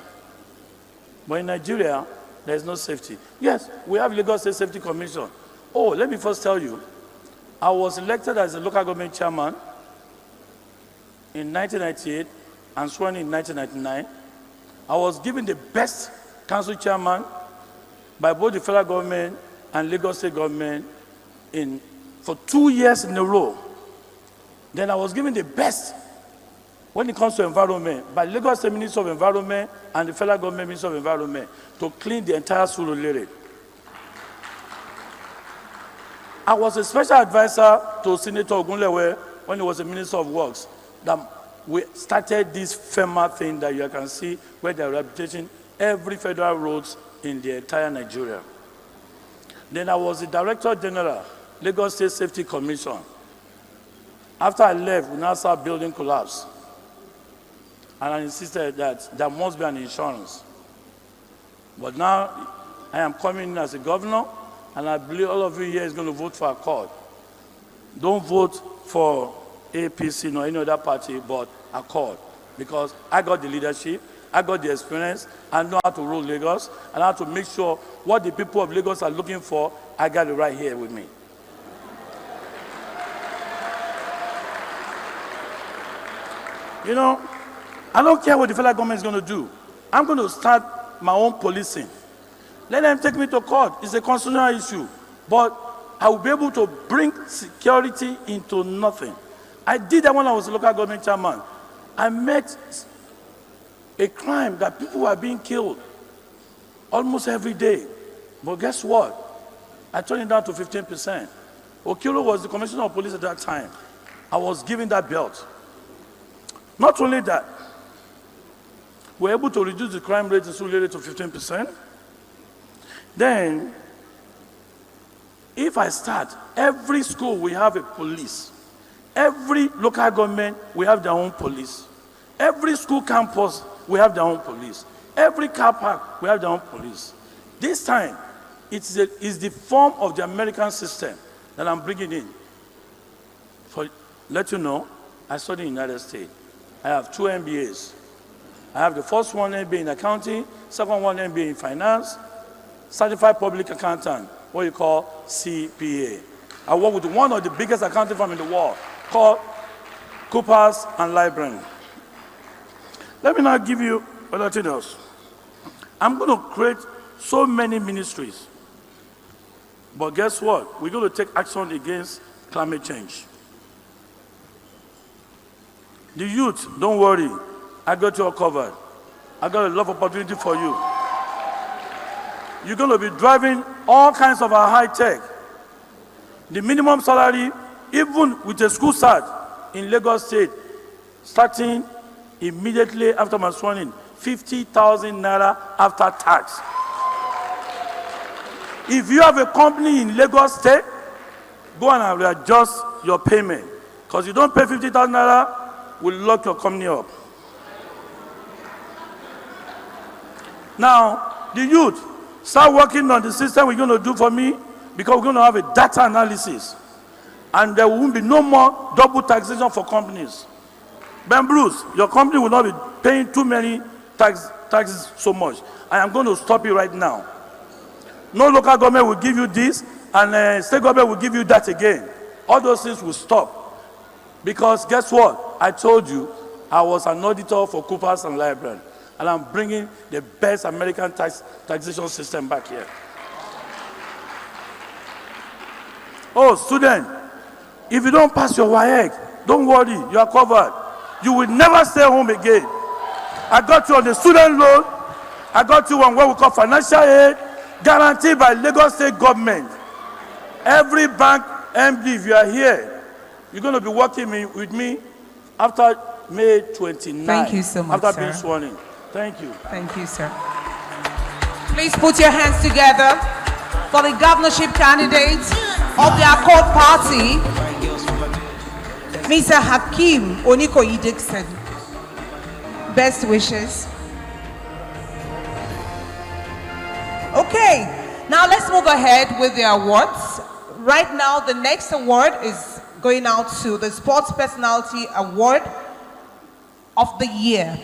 But in Nigeria, there is no safety. Yes, we have Lagos State Safety Commission. Oh, let me first tell you, I was elected as a local government chairman in 1998 and sworn in 1999. I was given the best council chairman by both the federal government and Lagos State government for 2 years in a row. Then I was given the best when it comes to environment by Lagos State Minister of Environment and the federal government Minister of Environment to clean the entire Surulere. I was a special advisor to Senator Ogunlewe when he was a Minister of Works. That we started this FEMA thing that you can see where they are rehabilitating every federal roads in the entire Nigeria. Then I was the Director General, Lagos State Safety Commission. After I left, we now saw building collapse. And I insisted that there must be an insurance. But now I am coming in as a governor, and I believe all of you here is going to vote for Accord. Don't vote for APC nor any other party, but Accord. Because I got the leadership, I got the experience, I know how to rule Lagos, and how to make sure what the people of Lagos are looking for, I got it right here with me. You know, I don't care what the federal government is going to do. I'm going to start my own policing. Let them take me to court. It's a constitutional issue. But I will be able to bring security into nothing. I did that when I was a local government chairman. I met a crime that people were being killed almost every day. But guess what? I turned it down to 15%. Okilo was the commissioner of police at that time. I was given that belt. Not only that, we're able to reduce the crime rate in Surulere to 15%. Then, if I start, every school we have a police. Every local government, we have their own police. Every school campus, we have their own police. Every car park, we have their own police. This time, it's the form of the American system that I'm bringing in. For let you know, I studied in the United States. I have 2 MBAs. I have the first one MBA in accounting, second one MBA in finance, certified public accountant, what you call CPA. I work with one of the biggest accounting firms in the world called Coopers and Library. Let me now give you other thing else. I'm going to create so many ministries. But guess what? We're going to take action against climate change. The youth, don't worry. I got you all covered. I got a lot of opportunity for you. You're going to be driving all kinds of our high tech. The minimum salary, even with a school start in Lagos State, starting immediately after my sworn in, 50,000 naira after tax. If you have a company in Lagos State, go and readjust your payment. Because you don't pay 50,000 naira, we'll lock your company up. Now, the youth, start working on the system we're going to do for me, because we're going to have a data analysis. And there won't be no more double taxation for companies. Ben Bruce, your company will not be paying too many taxes so much. I am going to stop it right now. No local government will give you this, and state government will give you that again. All those things will stop. Because guess what? I told you, I was an auditor for Coopers and Library. And I'm bringing the best American taxation system back here. Oh, student, if you don't pass your WAEC, don't worry, you are covered. You will never stay home again. I got you on the student loan. I got you on what we call financial aid, guaranteed by Lagos State government. Every bank MD, if you are here, you're going to be working with me after May 29. Thank you so much, after sir. being sworn in. Thank you. Thank you, sir. Please put your hands together for the governorship candidate of the Accord Party, Mr. Hakeem Onikoyi Dixon. Best wishes. Okay, now let's move ahead with the awards. Right now, the next award is going out to the Sports Personality Award of the Year.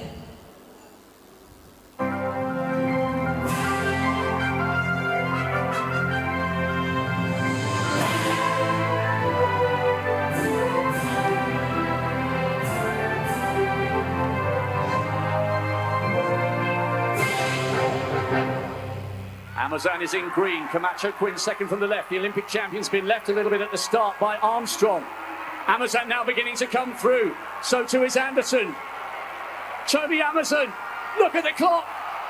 Amazon is in green. Camacho Quinn second from the left. The Olympic champion's been left a little bit at the start by Armstrong. Amazon now beginning to come through. So too is Anderson. Toby Amazon, look at the clock.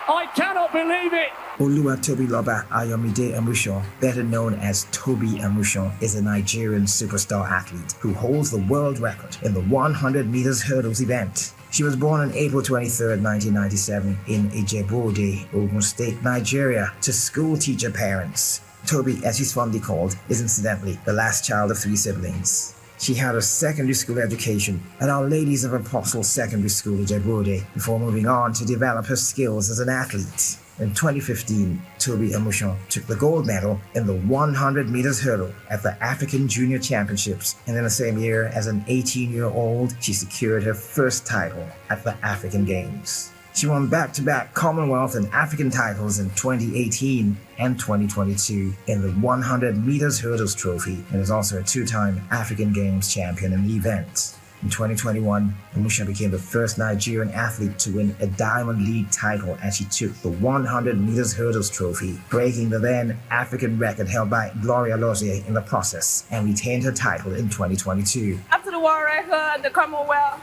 I cannot believe it. Oluwatobiloba Ayomide Amushon, better known as Toby Amushon, is a Nigerian superstar athlete who holds the world record in the 100 meters hurdles event. She was born on April 23, 1997 in Ijebu-Ode, Ogun State, Nigeria, to school teacher parents. Toby, as she's fondly called, is incidentally the last child of 3 siblings. She had her secondary school education at Our Ladies of Apostles Secondary School, Ijebu-Ode, before moving on to develop her skills as an athlete. In 2015, Toby Amushon took the gold medal in the 100 meters hurdle at the African Junior Championships, and in the same year, as an 18-year-old, she secured her first title at the African Games. She won back-to-back Commonwealth and African titles in 2018 and 2022 in the 100 meters hurdles trophy, and is also a 2-time African Games champion in the event. In 2021, Amusha became the first Nigerian athlete to win a Diamond League title as she took the 100 meters hurdles trophy, breaking the then African record held by Gloria Lozier in the process, and retained her title in 2022. After the world record, the Commonwealth,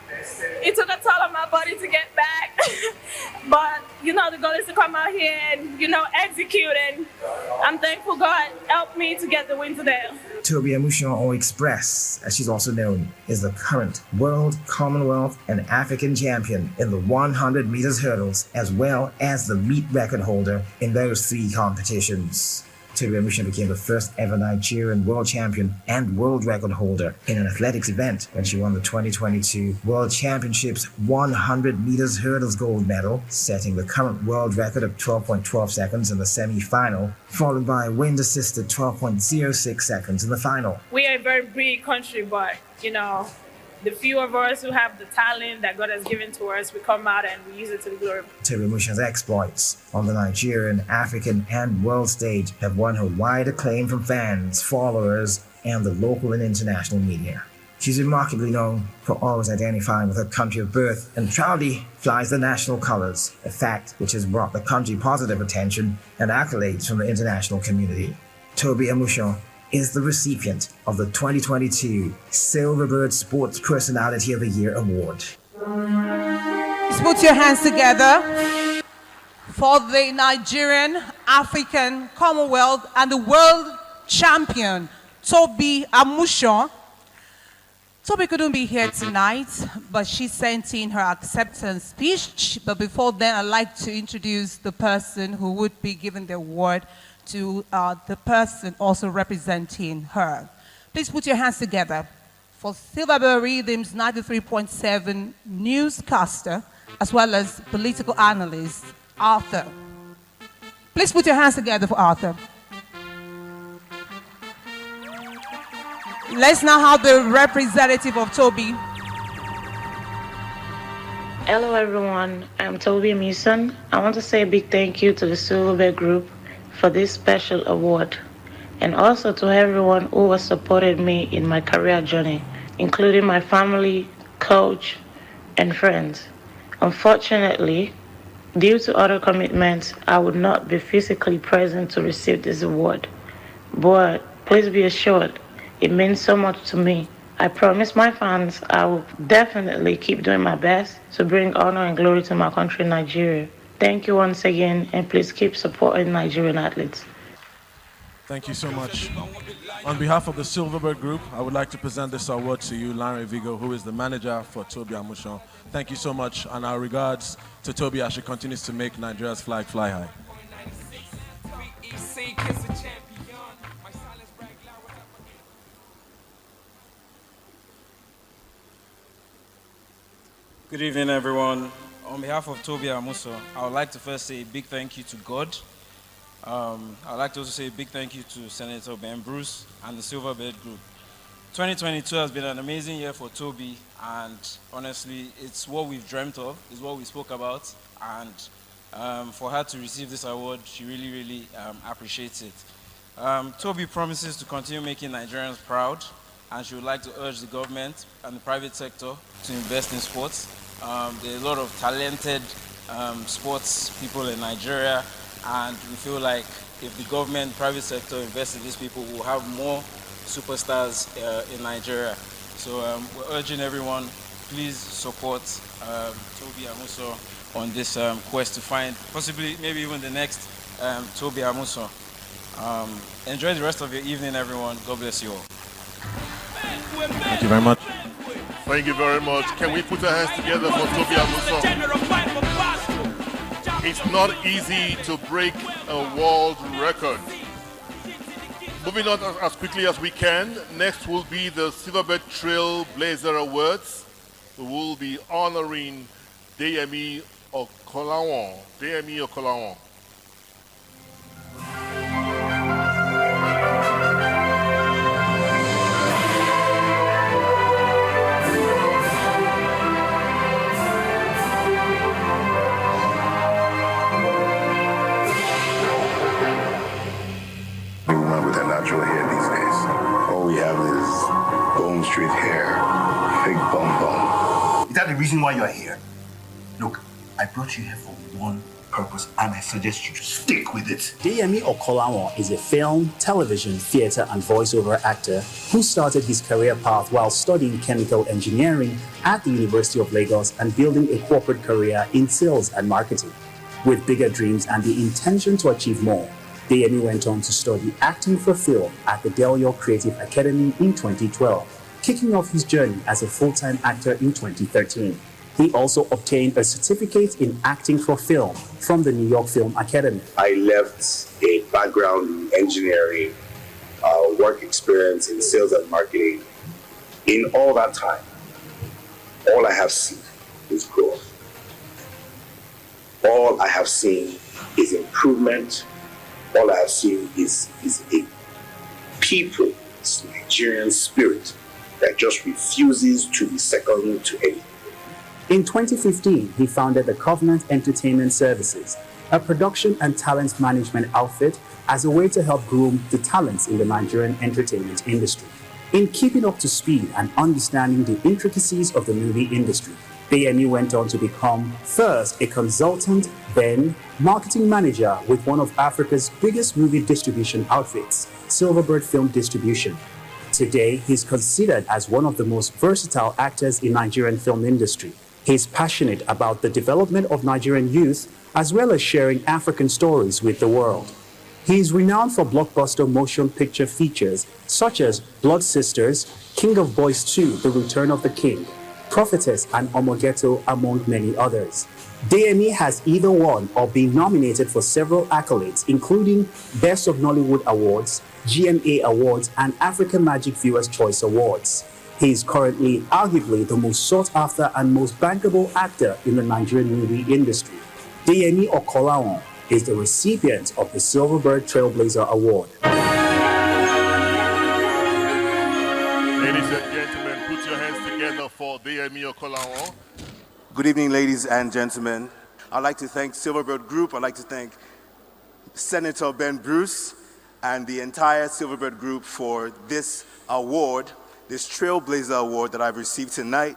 it took a toll on my body to get back. But, the goal is to come out here and, execute. And I'm thankful God helped me to get the win today. Toby Amushon, or Express, as she's also known, is the current World, Commonwealth, and African champion in the 100 meters hurdles, as well as the meet record holder in those 3 competitions. Toby Amushon became the first ever Nigerian world champion and world record holder in an athletics event when she won the 2022 World Championships 100 meters hurdles gold medal, setting the current world record of 12.12 seconds in the semi-final, followed by a wind-assisted 12.06 seconds in the final. We are a very big country, but, the few of us who have the talent that God has given to us, we come out and we use it to the glory. Toby Amushon's exploits on the Nigerian, African, and world stage have won her wide acclaim from fans, followers, and the local and international media. She's remarkably known for always identifying with her country of birth and proudly flies the national colors, a fact which has brought the country positive attention and accolades from the international community. Toby Amushon is the recipient of the 2022 Silverbird Sports Personality of the Year Award. Let's put your hands together for the Nigerian, African, Commonwealth, and the world champion, Toby Amushon. Toby couldn't be here tonight, but she sent in her acceptance speech. But before then, I'd like to introduce the person who would be given the award to the person also representing her. Please put your hands together for Silverbird Rhythm's 93.7 newscaster, as well as political analyst, Arthur. Please put your hands together for Arthur. Let's now have the representative of Toby. Hello everyone, I'm Toby Amushon. I want to say a big thank you to the Silverbird Group for this special award, and also to everyone who has supported me in my career journey, including my family, coach, and friends. Unfortunately, due to other commitments, I would not be physically present to receive this award. But please be assured, it means so much to me I promise my fans I will definitely keep doing my best to bring honor and glory to my country, Nigeria. Thank you once again, and please keep supporting Nigerian athletes. Thank you so much. On behalf of the Silverbird Group, I would like to present this award to you, Larry Vigo, who is the manager for Toby Amusan. Thank you so much, and our regards to Toby as she continues to make Nigeria's flag fly high. Good evening, everyone. On behalf of Toby Amusan, I would like to first say a big thank you to God. I'd like to also say a big thank you to Senator Ben Bruce and the Silverbird Group. 2022 has been an amazing year for Toby, and honestly, it's what we've dreamt of, it's what we spoke about, and for her to receive this award, she really appreciates it. Toby promises to continue making Nigerians proud, and she would like to urge the government and the private sector to invest in sports. There are a lot of talented sports people in Nigeria, and we feel like if the government, private sector invest in these people, we'll have more superstars in Nigeria. So we're urging everyone, please support Toby Amusan on this quest to find possibly maybe even the next Toby Amusan. Enjoy the rest of your evening, everyone. God bless you all. Thank you very much. Thank you very much. Can we put our hands together for Toby Amusan? It's not easy to break a world record. Moving on as quickly as we can, next will be the Silverbird Trailblazer Awards. We will be honoring Deyemi Okolawon. Deyemi Okolawon. Woman with a natural hair these days. All we have is bone straight hair, fake bum bum. Is that the reason why you're here? Look, I brought you here for one purpose, and I suggest you stick with it. Deyemi Okolawon is a film, television, theater, and voiceover actor who started his career path while studying chemical engineering at the University of Lagos and building a corporate career in sales and marketing. With bigger dreams and the intention to achieve more, Deyemi went on to study acting for film at the Del York Creative Academy in 2012, kicking off his journey as a full-time actor in 2013. He also obtained a certificate in acting for film from the New York Film Academy. I left a background in engineering, work experience in sales and marketing. In all that time, all I have seen is growth. All I have seen is improvement. All I have seen is a people's Nigerian spirit that just refuses to be second to anything. In 2015, he founded the Covenant Entertainment Services, a production and talent management outfit, as a way to help groom the talents in the Nigerian entertainment industry. In keeping up to speed and understanding the intricacies of the movie industry, Deyemi went on to become first a consultant, then marketing manager with one of Africa's biggest movie distribution outfits, Silverbird Film Distribution. Today, he's considered as one of the most versatile actors in Nigerian film industry. He's passionate about the development of Nigerian youth, as well as sharing African stories with the world. He is renowned for blockbuster motion picture features such as Blood Sisters, King of Boys 2, The Return of the King, Prophetess, and Omogeto, among many others. Deyemi has either won or been nominated for several accolades, including Best of Nollywood Awards, GMA Awards, and African Magic Viewers' Choice Awards. He is currently arguably the most sought-after and most bankable actor in the Nigerian movie industry. Deyemi Okolawon is the recipient of the Silverbird Trailblazer Award. Ladies and gentlemen, put your hands together for Deyemi Okolawon. Good evening, ladies and gentlemen. I'd like to thank Silverbird Group. I'd like to thank Senator Ben Bruce and the entire Silverbird Group for this award, this Trailblazer Award that I've received tonight.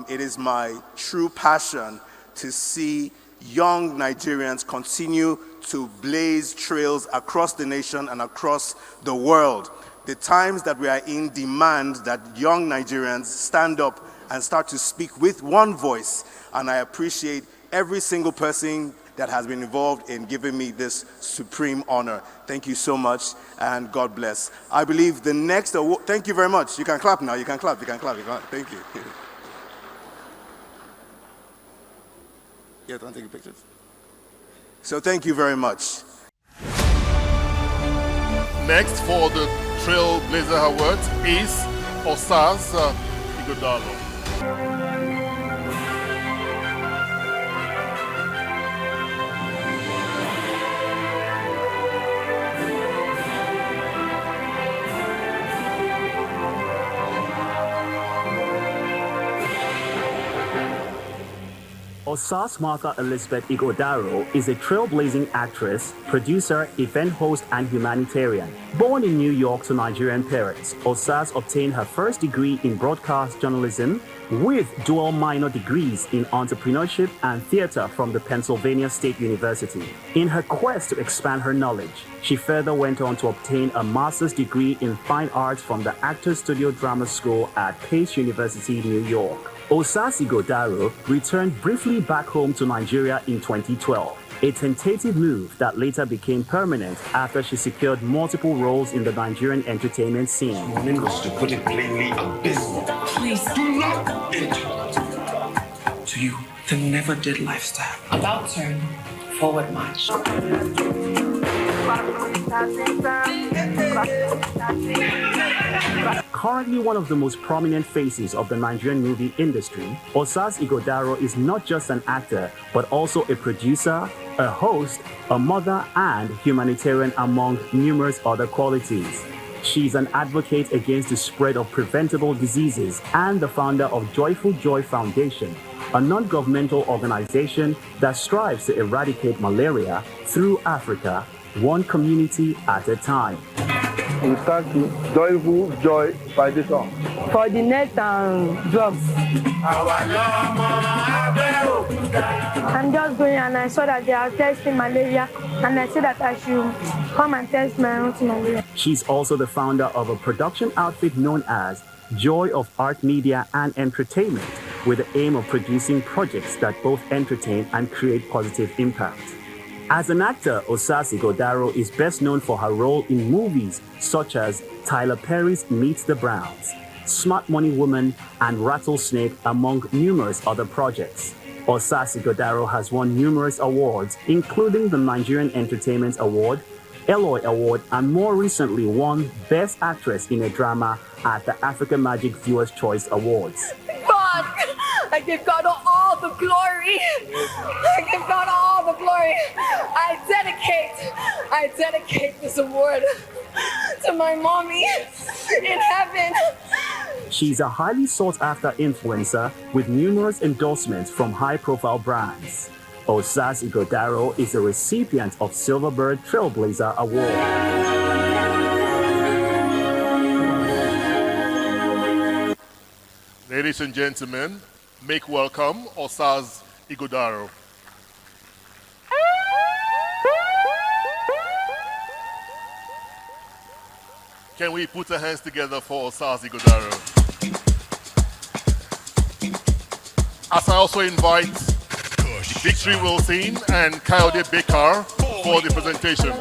It is my true passion to see young Nigerians continue to blaze trails across the nation and across the world. the times that we are in demand that young Nigerians stand up and start to speak with one voice. And I appreciate every single person that has been involved in giving me this supreme honor. Thank you so much, and God bless. I believe the next award, thank you very much. You can clap now, you can clap, you can clap, you can clap. Thank you. Yeah, don't take your pictures. So thank you very much. Next for the Trailblazer Award is Osaz Ighodaro. Osas Martha Elizabeth Ighodaro is a trailblazing actress, producer, event host, and humanitarian. Born in New York to Nigerian parents, Osas obtained her first degree in broadcast journalism with dual minor degrees in entrepreneurship and theater from the Pennsylvania State University. In her quest to expand her knowledge, she further went on to obtain a master's degree in fine arts from the Actors Studio Drama School at Pace University, New York. Osas Ighodaro returned briefly back home to Nigeria in 2012, a tentative move that later became permanent after she secured multiple roles in the Nigerian entertainment scene. Morning was, to put it plainly, abysmal. Please do not enter to you the never did lifestyle. About turn, forward march. Currently one of the most prominent faces of the Nigerian movie industry, Osas Ighodaro is not just an actor, but also a producer, a host, a mother, and humanitarian, among numerous other qualities. She's an advocate against the spread of preventable diseases and the founder of Joyful Joy Foundation, a non-governmental organization that strives to eradicate malaria through Africa, one community at a time. We thank you, Joyful Joy Foundation, for the net and drugs. I'm just going and I saw that they are testing malaria, and I said that I should come and test my own malaria. She's also the founder of a production outfit known as Joy of Art Media and Entertainment, with the aim of producing projects that both entertain and create positive impact. As an actor, Osas Ighodaro is best known for her role in movies such as Tyler Perry's Meet the Browns, Smart Money Woman, and Rattlesnake, among numerous other projects. Osas Ighodaro has won numerous awards, including the Nigerian Entertainment Award, Eloy Award, and more recently won Best Actress in a Drama at the Africa Magic Viewers' Choice Awards. God, I give God all the glory. I give God all the glory. I dedicate this award to my mommy in heaven. She's a highly sought-after influencer with numerous endorsements from high-profile brands. Osas Ighodaro is a recipient of Silverbird Trailblazer Award. Ladies and gentlemen, make welcome Osas Ighodaro. Can we put our hands together for Osas Ighodaro? As I also invite Victory Wilson and Kayode Baker for the presentation.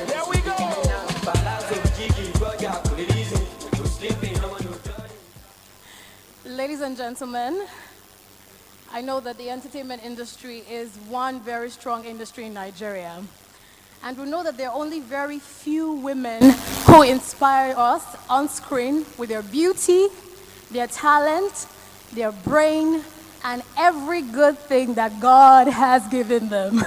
There we go. Ladies and gentlemen, I know that the entertainment industry is one very strong industry in Nigeria. And we know that there are only very few women who inspire us on screen with their beauty, their talent, their brain, and every good thing that God has given them.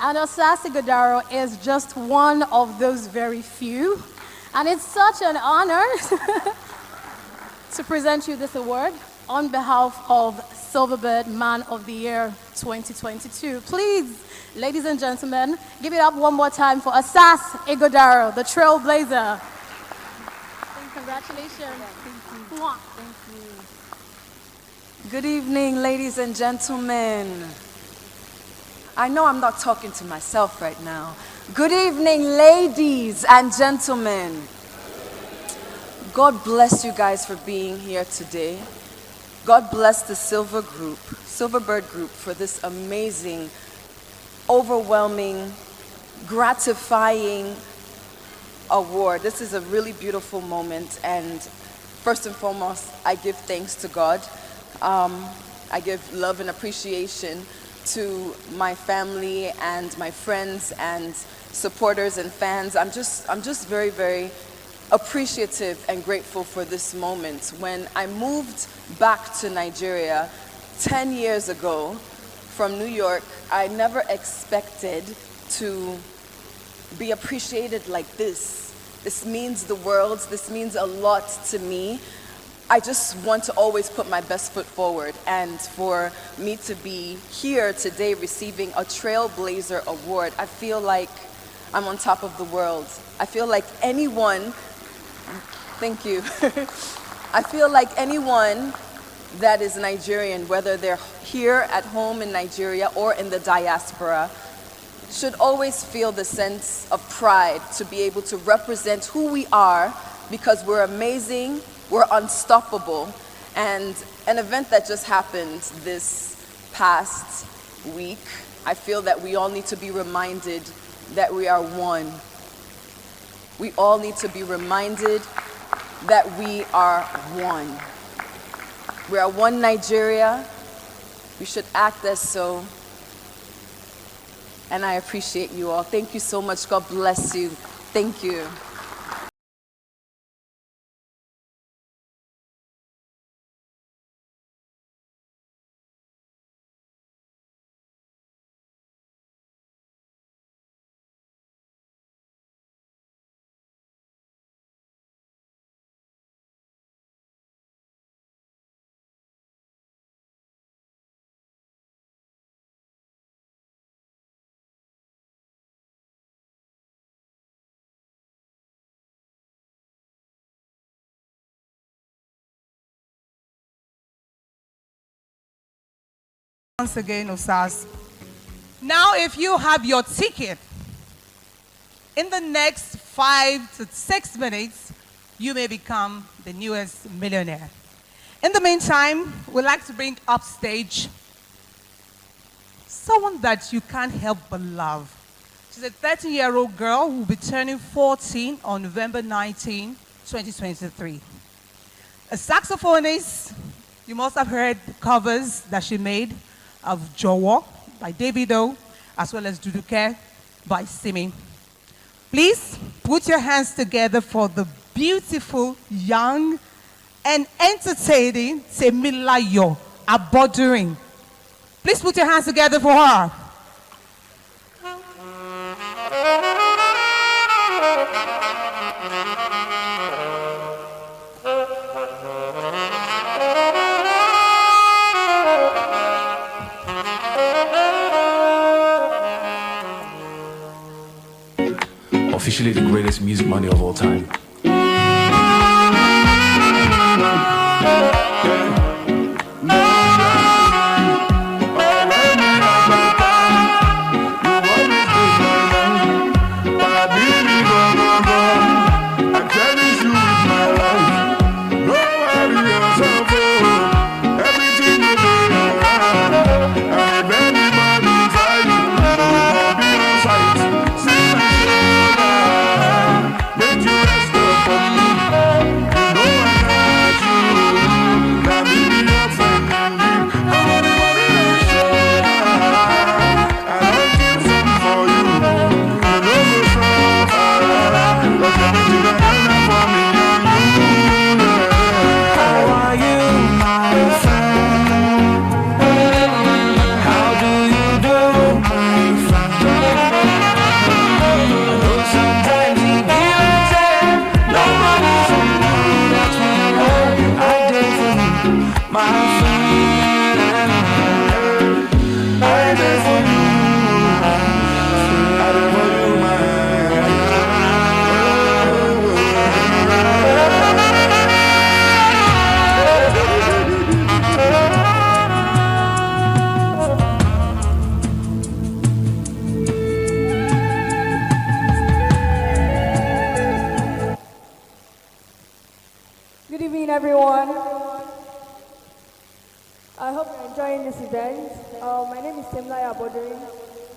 And Osas Ighodaro is just one of those very few. And it's such an honor to present you this award on behalf of Silverbird Man of the Year 2022. Please, ladies and gentlemen, give it up one more time for Asas Igodaro, the trailblazer. Congratulations. Thank you. Thank you. Good evening, ladies and gentlemen. I know I'm not talking to myself right now. Good evening, ladies and gentlemen. God bless you guys for being here today. God bless the Silverbird Group for this amazing, overwhelming, gratifying award. This is a really beautiful moment, and first and foremost, I give thanks to God. I give love and appreciation to my family and my friends and supporters and fans. I'm just very, very appreciative and grateful for this moment. When I moved back to Nigeria 10 years ago from New York, I never expected to be appreciated like this. This means the world. This means a lot to me. I just want to always put my best foot forward, and for me to be here today receiving a Trailblazer Award, I feel like I'm on top of the world. I feel like anyone, thank you. I feel like anyone that is Nigerian, whether they're here at home in Nigeria or in the diaspora, should always feel the sense of pride to be able to represent who we are, because we're amazing, we're unstoppable. And an event that just happened this past week, I feel that we all need to be reminded that we are one. We all need to be reminded that we are one. We are one Nigeria. We should act as so. And I appreciate you all. Thank you so much. God bless you. Thank you. Once again, Osas. Now, if you have your ticket, in the next 5 to 6 minutes, you may become the newest millionaire. In the meantime, we'd like to bring upstage someone that you can't help but love. She's a 13-year-old girl who will be turning 14 on November 19, 2023. A saxophonist, you must have heard the covers that she made of Jowo by Davido, as well as Duduke by Simi. Please put your hands together for the beautiful, young, and entertaining Temilayo Abodurin. Please put your hands together for her. Officially the greatest music money of all time. Make you rest Good evening, everyone. I hope you're enjoying this event. My name is Temlaya Bodorin.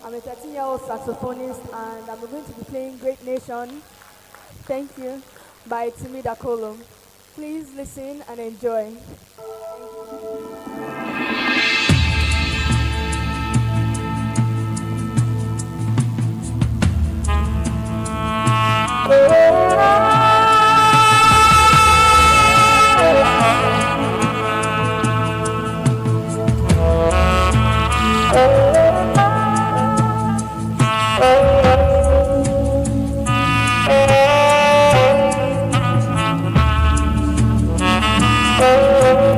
I'm a 13-year-old saxophonist, and I'm going to be playing Great Nation, Thank You, by Timi Dakolo. Please listen and enjoy. Thank you.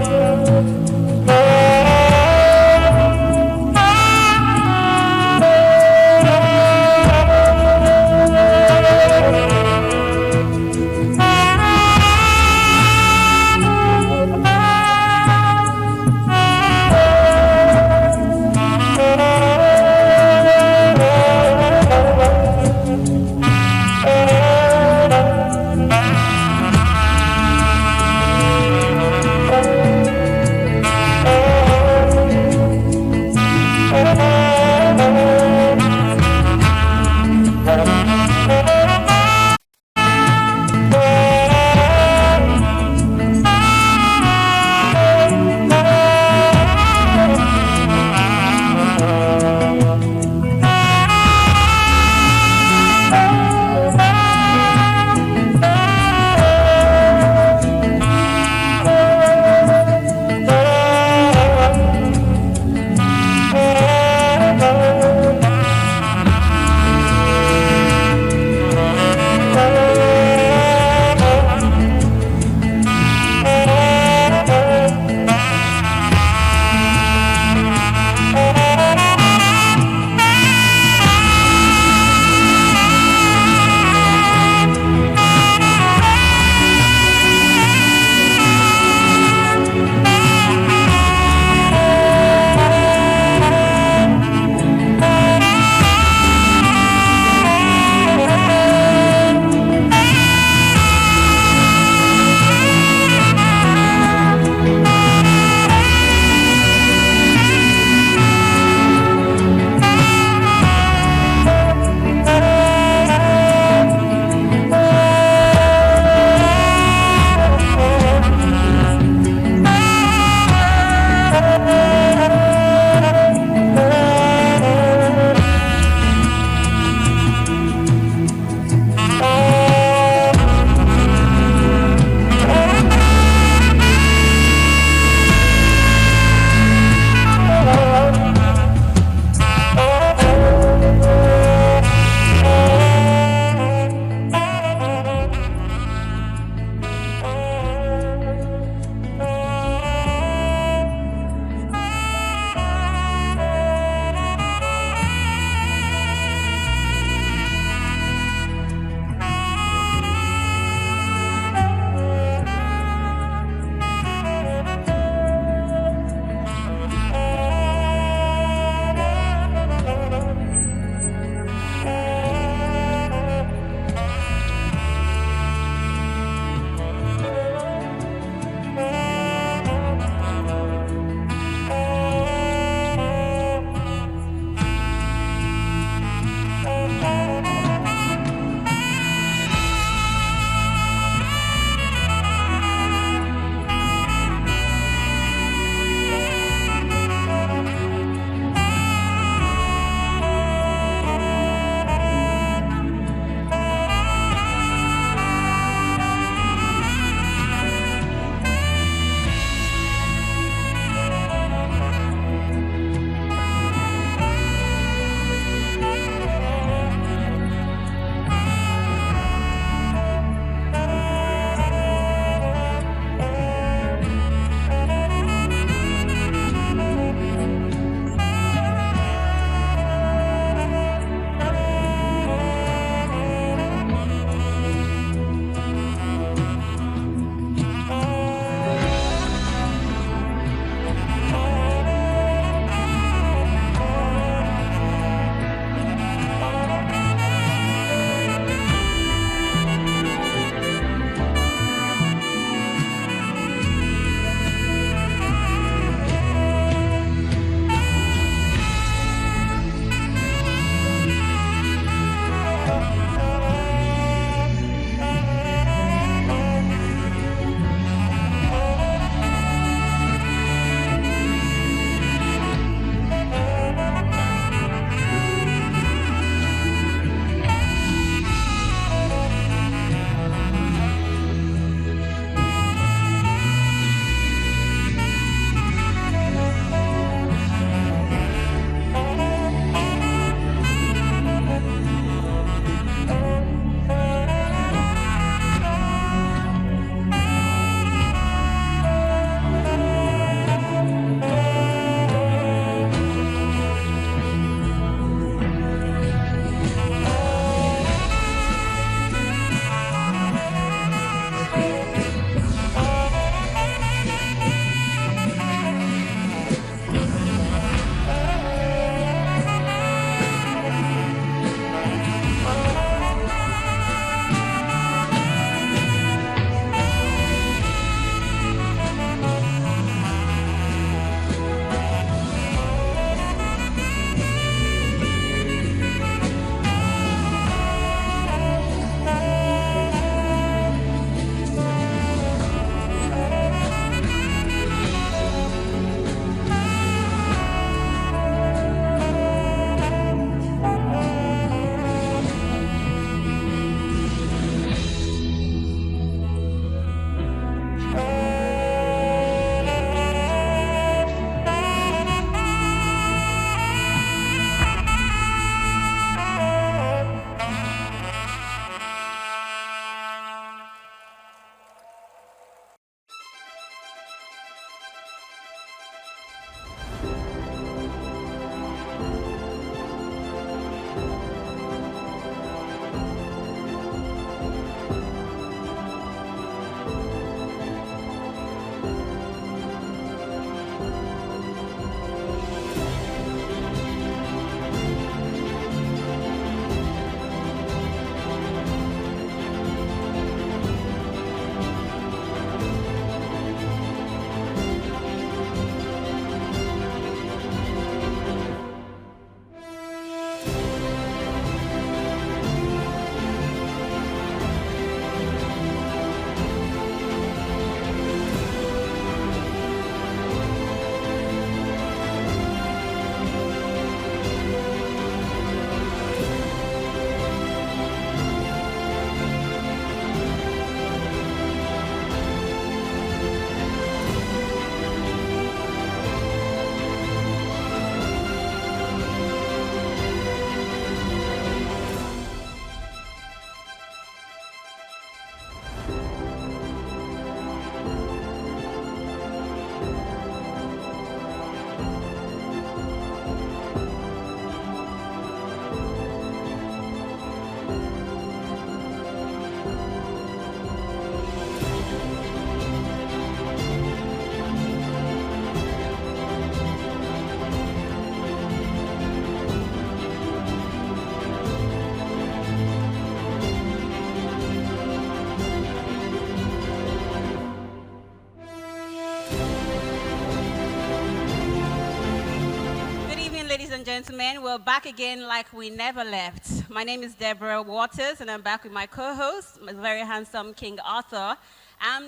and gentlemen. We're back again like we never left. My name is Deborah Waters, and I'm back with my co-host, my very handsome King Arthur.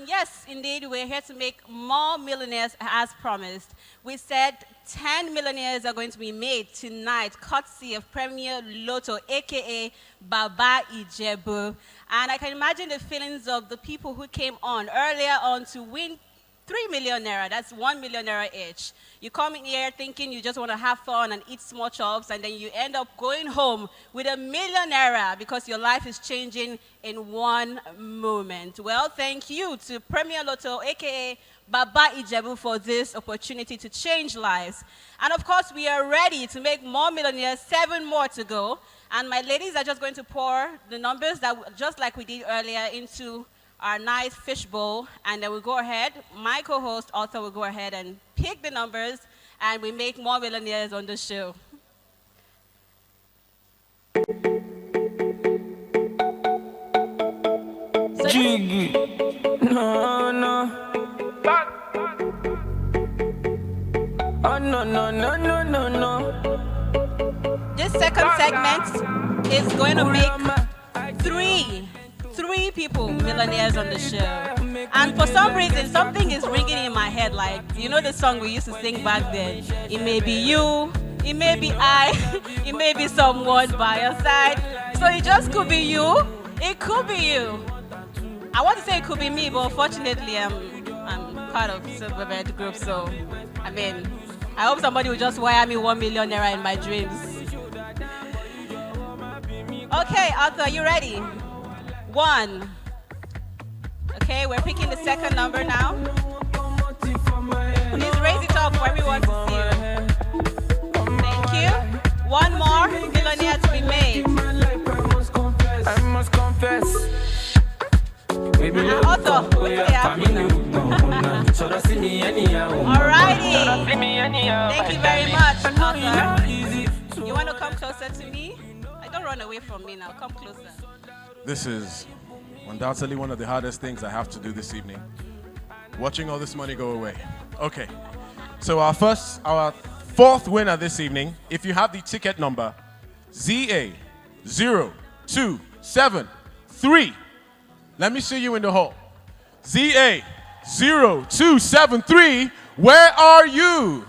Yes, indeed, we're here to make more millionaires as promised. We said 10 millionaires are going to be made tonight, courtesy of Premier Lotto, a.k.a. Baba Ijebu. And I can imagine the feelings of the people who came on earlier on to win 3 million naira, that's 1 million naira each. You come in here thinking you just want to have fun and eat small chops, and then you end up going home with 1 million naira because your life is changing in one moment. Well, thank you to Premier Lotto, aka Baba Ijebu, for this opportunity to change lives. And of course, we are ready to make more millionaires, 7 more to go. And my ladies are just going to pour the numbers that, just like we did earlier, into our nice fishbowl, and then we'll go ahead, my co-host Arthur will go ahead and pick the numbers, and we make more millionaires on the show. Jiggy, no, no. Oh, no, no, no, no, no, no. This second segment is going to make three people millionaires on the show. And for some reason, something is ringing in my head, like, you know the song we used to sing back then? It may be you, it may be I, it may be someone by your side. So it just could be you, it could be you. I want to say it could be me, but unfortunately, I'm part of Silverbird group, so, I mean, I hope somebody will just wire me 1 million naira in my dreams. Okay, Arthur, you ready? 1. Okay, we're picking the second number now. Please raise it up for everyone to see you. Thank you. 1 more millionaire to be made. I must confess. Arthur, what's the happening now? Alrighty. Thank you very much, Arthur. You want to come closer to me? Don't run away from me now. Come closer. This is undoubtedly one of the hardest things I have to do this evening. Watching all this money go away. Okay. So our fourth winner this evening, if you have the ticket number ZA0273. Let me see you in the hall. ZA0273, where are you?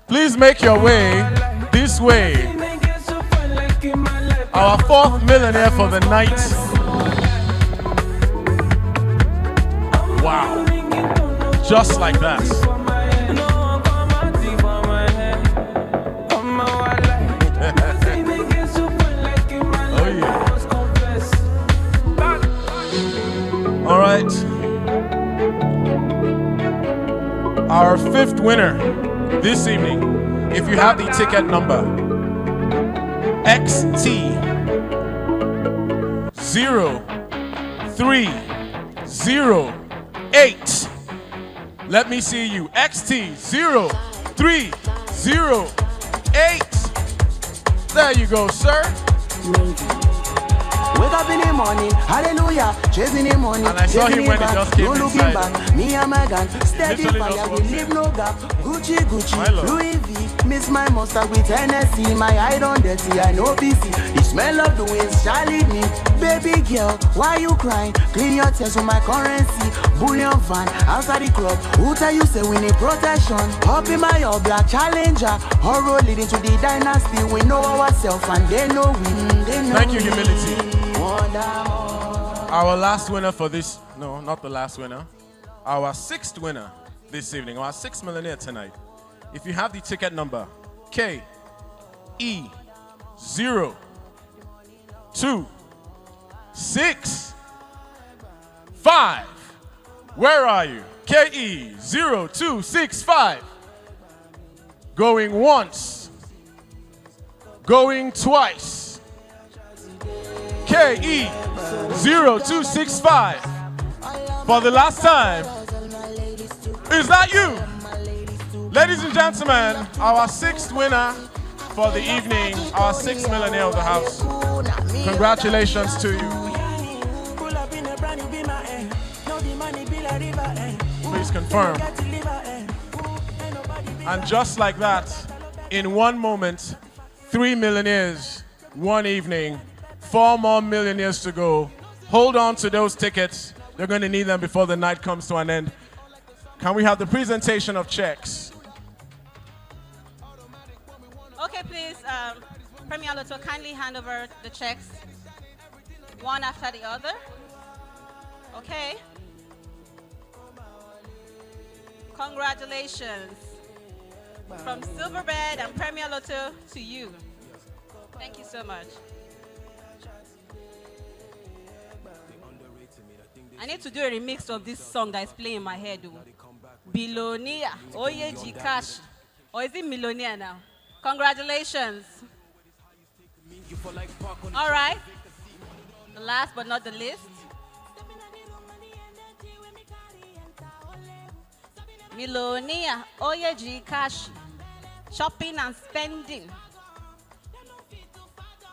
Please make your way this way. Our 4th millionaire for the night. Wow. Just like that. Oh yeah. All right. Our 5th winner this evening, if you have the ticket number XT0308. Let me see you. XT0308. There you go, sir. Wake up in the morning, hallelujah, chasing the money, and I saw him when he just came no looking inside. back, me and my gang, steady fire, we leave no gap, Gucci, Louis V, miss my monster with Hennessy, my eye on dirty, I know busy, the smell of the wings, Charlie me, baby girl, why you crying, clean your tears with my currency, bullion van, outside the club, who tell you say we need protection, up in my all black challenger, horror leading to the dynasty, we know ourselves and they know we, Thank you, humility. Our last winner for this, no, not the last winner. Our 6th winner this evening, our 6th millionaire tonight. If you have the ticket number KE0265. Where are you? KE0265. Going once. Going twice. KE0265. For the last time. Is that you? Ladies and gentlemen, our 6th winner for the evening, our 6th millionaire of the house. Congratulations to you. Please confirm. And just like that, in one moment, 3 millionaires, one evening, 4 more millionaires to go. Hold on to those tickets. They're going to need them before the night comes to an end. Can we have the presentation of checks? Okay, please, Premier Lotto, kindly hand over the checks, one after the other. Okay. Congratulations. From Silverbird and Premier Lotto to you. Thank you so much. I need to do a remix of this song that is playing in my head. Bilonia, Oye Jikash. Or is it Millionaire now? Congratulations. All right. The last but not the least. Millionaire, Oye Jikash. Shopping and spending.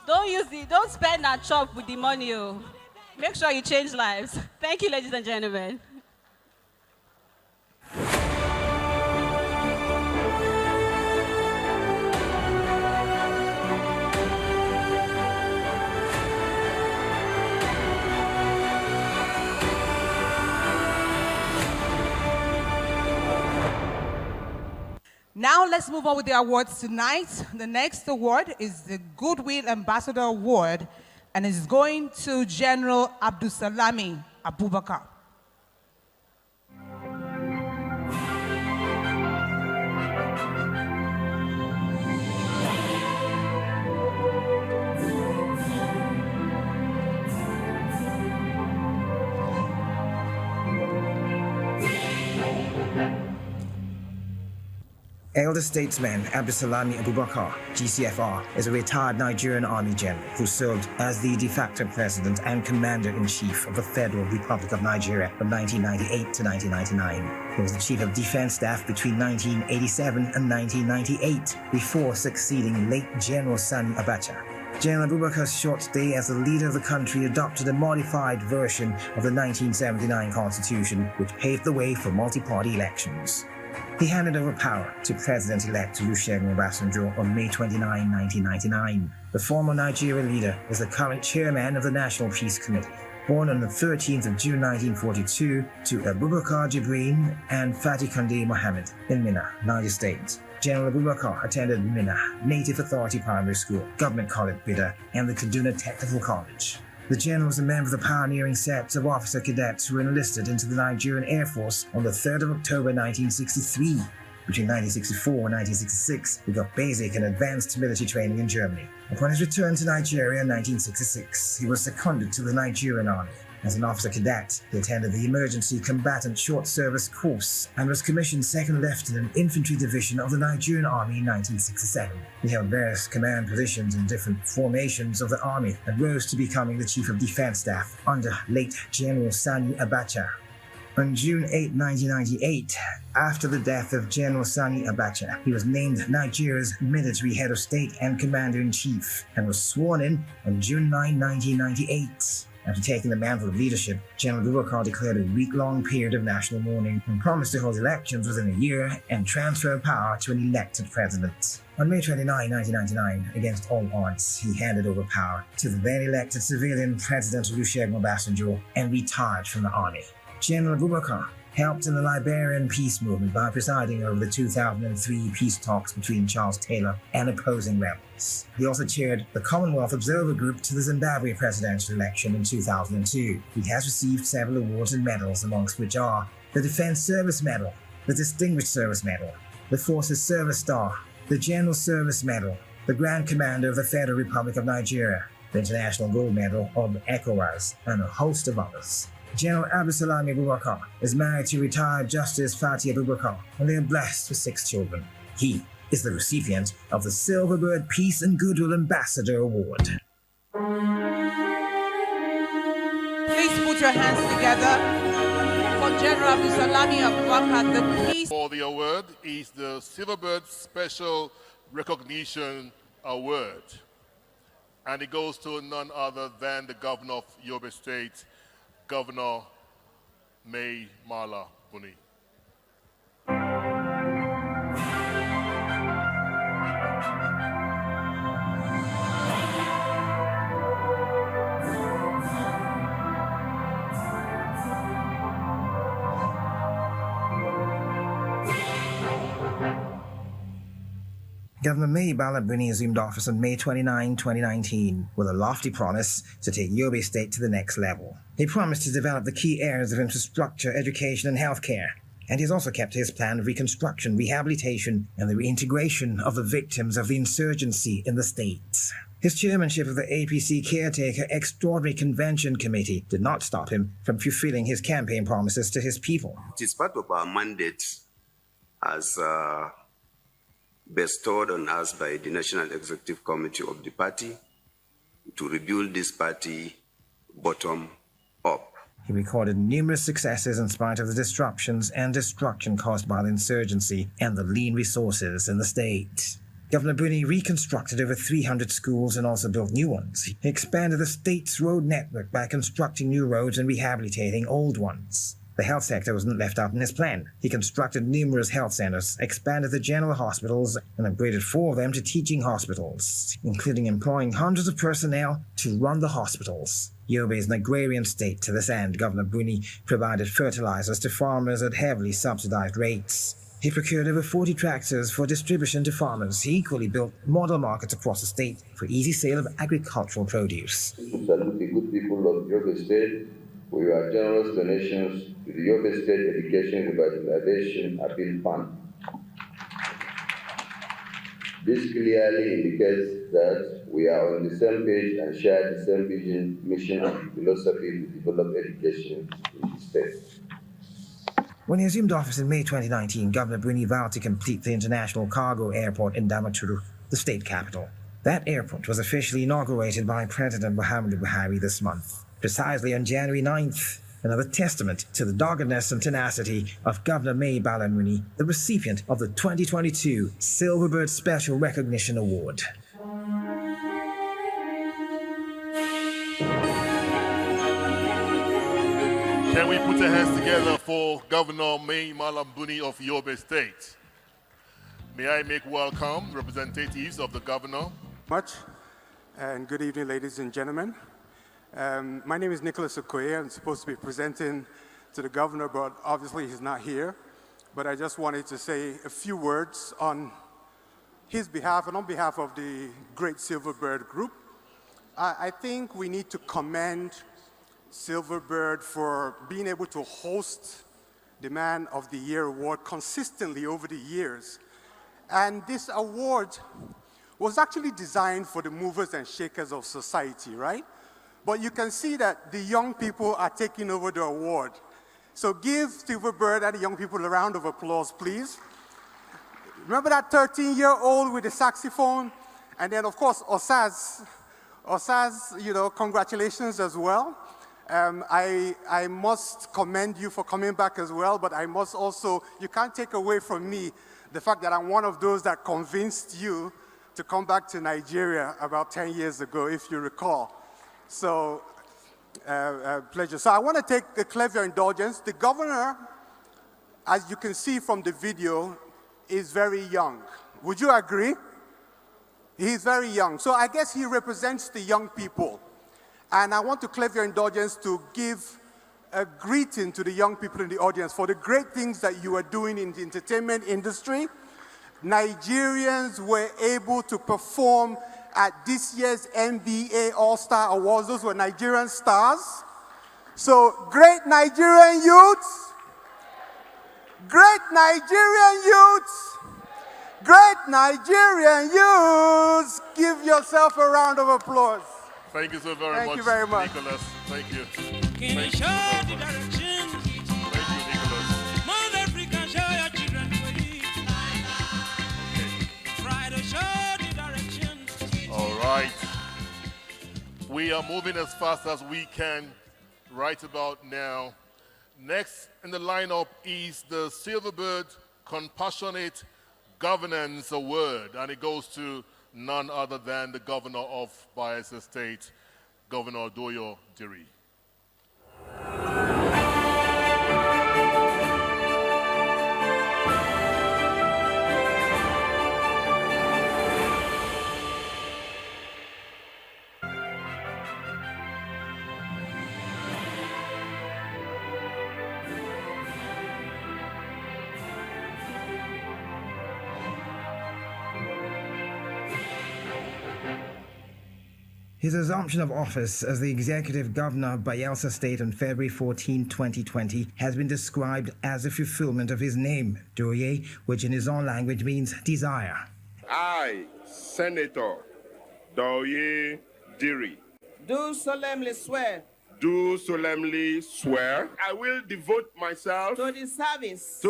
Don't spend and shop with the money. Oh. Make sure you change lives. Thank you, ladies and gentlemen. Now let's move on with the awards tonight. The next award is the Goodwill Ambassador Award, and it's going to General Abdusalami Abubakar. Elder statesman Abdusalami Abubakar, GCFR, is a retired Nigerian Army general who served as the de facto president and commander-in-chief of the Federal Republic of Nigeria from 1998 to 1999. He was the chief of defense staff between 1987 and 1998, before succeeding late General Sani Abacha. General Abubakar's short stay as the leader of the country adopted a modified version of the 1979 Constitution, which paved the way for multi-party elections. He handed over power to President-elect Olusegun Obasanjo on May 29, 1999. The former Nigerian leader is the current chairman of the National Peace Committee. Born on the 13th of June 1942 to Abubakar Jibrin and Fatih Kande Mohammed in Minna, Niger State. General Abubakar attended Minna Native Authority Primary School, Government College Bida, and the Kaduna Technical College. The general was a member of the pioneering set of officer cadets who enlisted into the Nigerian Air Force on the 3rd of October 1963. Between 1964 and 1966, he got basic and advanced military training in Germany. Upon his return to Nigeria in 1966, he was seconded to the Nigerian Army. As an officer cadet, he attended the Emergency Combatant Short Service Course and was commissioned second lieutenant infantry division of the Nigerian Army in 1967. He held various command positions in different formations of the army and rose to becoming the chief of defense staff under late General Sani Abacha. On June 8, 1998, after the death of General Sani Abacha, he was named Nigeria's military head of state and commander-in-chief and was sworn in on June 9, 1998. After taking the mantle of leadership, General Abubakar declared a week-long period of national mourning and promised to hold elections within a year and transfer power to an elected president. On May 29, 1999, against all odds, he handed over power to the then-elected civilian President Olusegun Obasanjo and retired from the army. General Abubakar helped in the Liberian peace movement by presiding over the 2003 peace talks between Charles Taylor and opposing rebels. He also chaired the Commonwealth Observer Group to the Zimbabwe presidential election in 2002. He has received several awards and medals, amongst which are the Defense Service Medal, the Distinguished Service Medal, the Forces Service Star, the General Service Medal, the Grand Commander of the Federal Republic of Nigeria, the International Gold Medal of ECOWAS, and a host of others. General Abdusalami Abubakar is married to retired Justice Fatih Abubakar, and they are blessed with 6 children. He is the recipient of the Silverbird Peace and Goodwill Ambassador Award. Please put your hands together for General Abdusalami Abubakar. The peace for the award is the Silverbird Special Recognition Award. And it goes to none other than the Governor of Yobe State, Governor May Mala Buni. Governor May Balabrini assumed office on May 29, 2019, with a lofty promise to take Yobe State to the next level. He promised to develop the key areas of infrastructure, education, and healthcare. And he has also kept his plan of reconstruction, rehabilitation, and the reintegration of the victims of the insurgency in the state. His chairmanship of the APC Caretaker Extraordinary Convention Committee did not stop him from fulfilling his campaign promises to his people. It is part of our mandate as bestowed on us by the National Executive Committee of the party to rebuild this party bottom up. He recorded numerous successes in spite of the disruptions and destruction caused by the insurgency and the lean resources in the state. Governor Bruni reconstructed over 300 schools and also built new ones. He expanded the state's road network by constructing new roads and rehabilitating old ones. The health sector wasn't left out in his plan. He constructed numerous health centers, expanded the general hospitals, and upgraded 4 of them to teaching hospitals, including employing hundreds of personnel to run the hospitals. Yobe is an agrarian state. To this end, Governor Bruni provided fertilizers to farmers at heavily subsidized rates. He procured over 40 tractors for distribution to farmers. He equally built model markets across the state for easy sale of agricultural produce. To salute the good people of Yobe State for your generous donations to the Yobe State Education Revitalization Appeal Fund. This clearly indicates that we are on the same page and share the same vision, mission, and philosophy to develop education in the state. When he assumed office in May 2019, Governor Bruni vowed to complete the international cargo airport in Damaturu, the state capital. That airport was officially inaugurated by President Muhammadu Buhari this month, precisely on January 9th. Another testament to the doggedness and tenacity of Governor May Balabrini, the recipient of the 2022 Silverbird Special Recognition Award. Can we put our hands together for Governor May Malambuni of Yobe State? May I make welcome representatives of the governor. Much, and good evening, ladies and gentlemen. My name is Nicholas Okoye. I'm supposed to be presenting to the governor, but obviously he's not here. But I just wanted to say a few words on his behalf and on behalf of the great Silverbird group. I think we need to commend Silverbird for being able to host the Man of the Year award consistently over the years. And this award was actually designed for the movers and shakers of society, right? But you can see that the young people are taking over the award. So give Silverbird and the young people a round of applause, please. Remember that 13-year-old with the saxophone? And then, of course, Osaz, congratulations as well. I must commend you for coming back as well, but I must also, you can't take away from me the fact that I'm one of those that convinced you to come back to Nigeria about 10 years ago, if you recall. So, pleasure. So I want to take a clever indulgence. The governor, as you can see from the video, is very young. Would you agree? He's very young. So I guess he represents the young people. And I want to claim your indulgence to give a greeting to the young people in the audience for the great things that you are doing in the entertainment industry. Nigerians were able to perform at this year's NBA All-Star Awards. Those were Nigerian stars. So great Nigerian youths, great Nigerian youths, great Nigerian youths. Give yourself a round of applause. Thank you so very much. Thank you very much. Nicholas. Thank you. Can you show the direction? Thank you, Nicholas. Mother Africa, show your children the way. Try to show the direction. All right. We are moving as fast as we can right about now. Next in the lineup is the Silverbird Compassionate Governance Award, and it goes to none other than the governor of Bayelsa State, Governor Doyo Diri. His assumption of office as the executive governor of Bayelsa State on February 14, 2020, has been described as a fulfillment of his name, Doye, which in his own language means desire. I, Senator Doye Diri, do solemnly swear I will devote myself to the service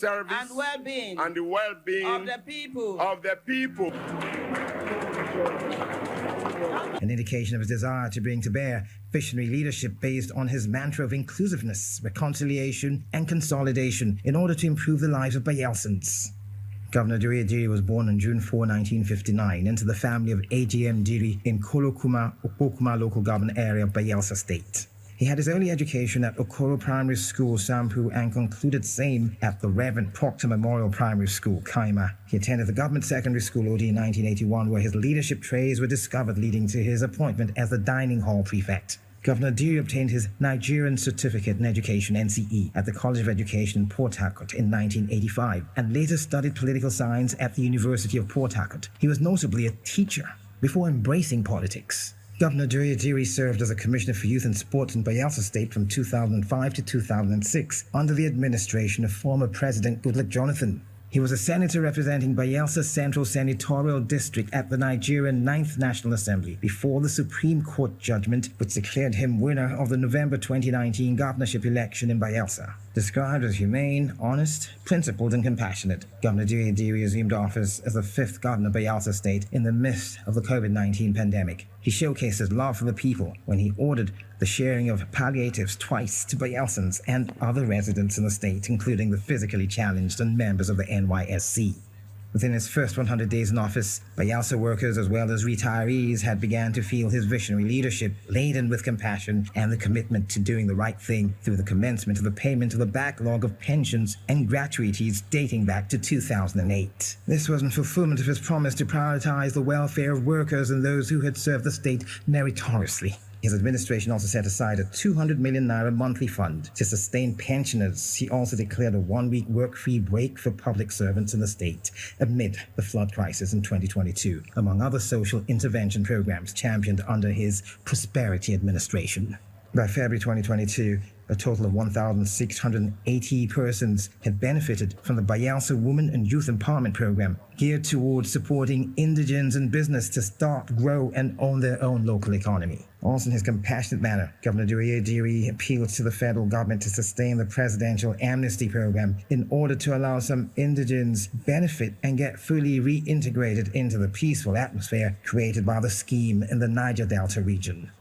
and well-being and the well-being of the people. An indication of his desire to bring to bear visionary leadership based on his mantra of inclusiveness, reconciliation, and consolidation in order to improve the lives of Bayelsans. Governor Doye Diri was born on June 4, 1959, into the family of AGM Diri in Kolokuma, Okpokuma local government area of Bayelsa State. He had his early education at Okoro Primary School, Sampu, and concluded same at the Reverend Proctor Memorial Primary School, Kaima. He attended the government secondary school OD in 1981, where his leadership traits were discovered, leading to his appointment as the dining hall prefect. Governor Diri obtained his Nigerian Certificate in Education, NCE, at the College of Education in Port Harcourt in 1985, and later studied political science at the University of Port Harcourt. He was notably a teacher before embracing politics. Governor Doye Diri served as a Commissioner for Youth and Sports in Bayelsa State from 2005 to 2006, under the administration of former President Goodluck Jonathan. He was a senator representing Bayelsa Central Senatorial District at the Nigerian 9th National Assembly before the Supreme Court judgment which declared him winner of the November 2019 governorship election in Bayelsa. Described as humane, honest, principled, and compassionate, Governor Doye Diri assumed office as the 5th governor of Bayelsa State in the midst of the COVID-19 pandemic. He showcased his love for the people when he ordered the sharing of palliatives twice to Bayelsans and other residents in the state, including the physically challenged and members of the NYSC. Within his first 100 days in office, Bayelsa workers as well as retirees had begun to feel his visionary leadership, laden with compassion and the commitment to doing the right thing through the commencement of the payment of the backlog of pensions and gratuities dating back to 2008. This was in fulfillment of his promise to prioritize the welfare of workers and those who had served the state meritoriously. His administration also set aside a 200 million naira monthly fund to sustain pensioners. He also declared a 1-week work-free break for public servants in the state amid the flood crisis in 2022, among other social intervention programs championed under his prosperity administration. By February 2022, a total of 1,680 persons had benefited from the Bayelsa Women and Youth Empowerment Program, geared towards supporting indigents in business to start, grow, and own their own local economy. Also in his compassionate manner, Governor Doye Diri appealed to the federal government to sustain the presidential amnesty program in order to allow some indigents benefit and get fully reintegrated into the peaceful atmosphere created by the scheme in the Niger Delta region.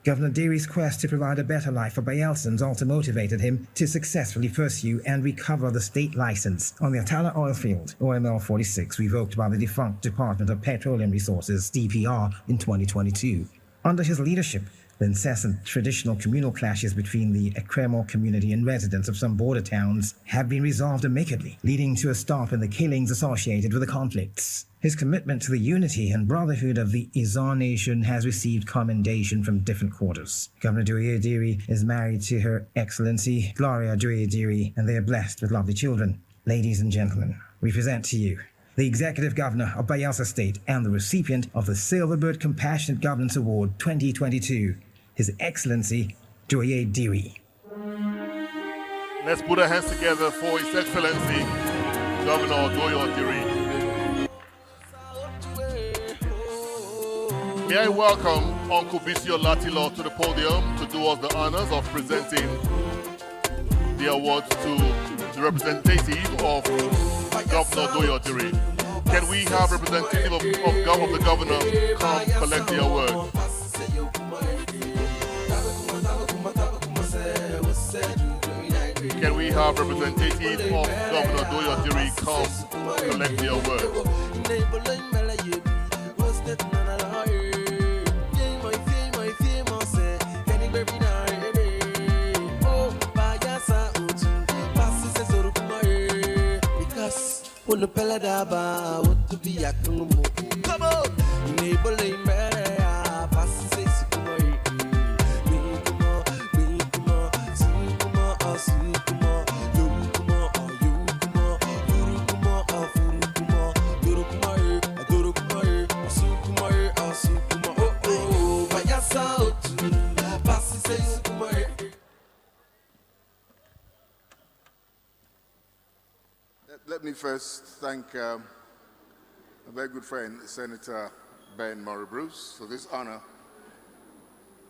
Governor Diri's quest to provide a better life for Bayelsans also motivated him to successfully pursue and recover the state license on the Atala oil field, OML 46, revoked by the defunct Department of Petroleum Resources, DPR, in 2022. Under his leadership, the incessant traditional communal clashes between the Ekremo community and residents of some border towns have been resolved amicably, leading to a stop in the killings associated with the conflicts. His commitment to the unity and brotherhood of the Izar nation has received commendation from different quarters. Governor Doye Diri is married to Her Excellency Gloria Doye Diri, and they are blessed with lovely children. Ladies and gentlemen, we present to you the Executive Governor of Bayelsa State and the recipient of the Silverbird Compassionate Governance Award 2022, His Excellency Doye Diri. Let's put our hands together for His Excellency Governor Doye Diri. May I welcome Uncle Bisio Latilo to the podium to do us the honors of presenting the awards to the representative of Governor Doye Diri. Can we have representative of the governor come collect the award? Can we have representative of Governor Doye Diri come collect the award? Uno pela daba, outro biaco no mundo. Come on! Neighbor lembra, passa sem se comer. Let me first thank a very good friend, Senator Ben Murray-Bruce, for this honor.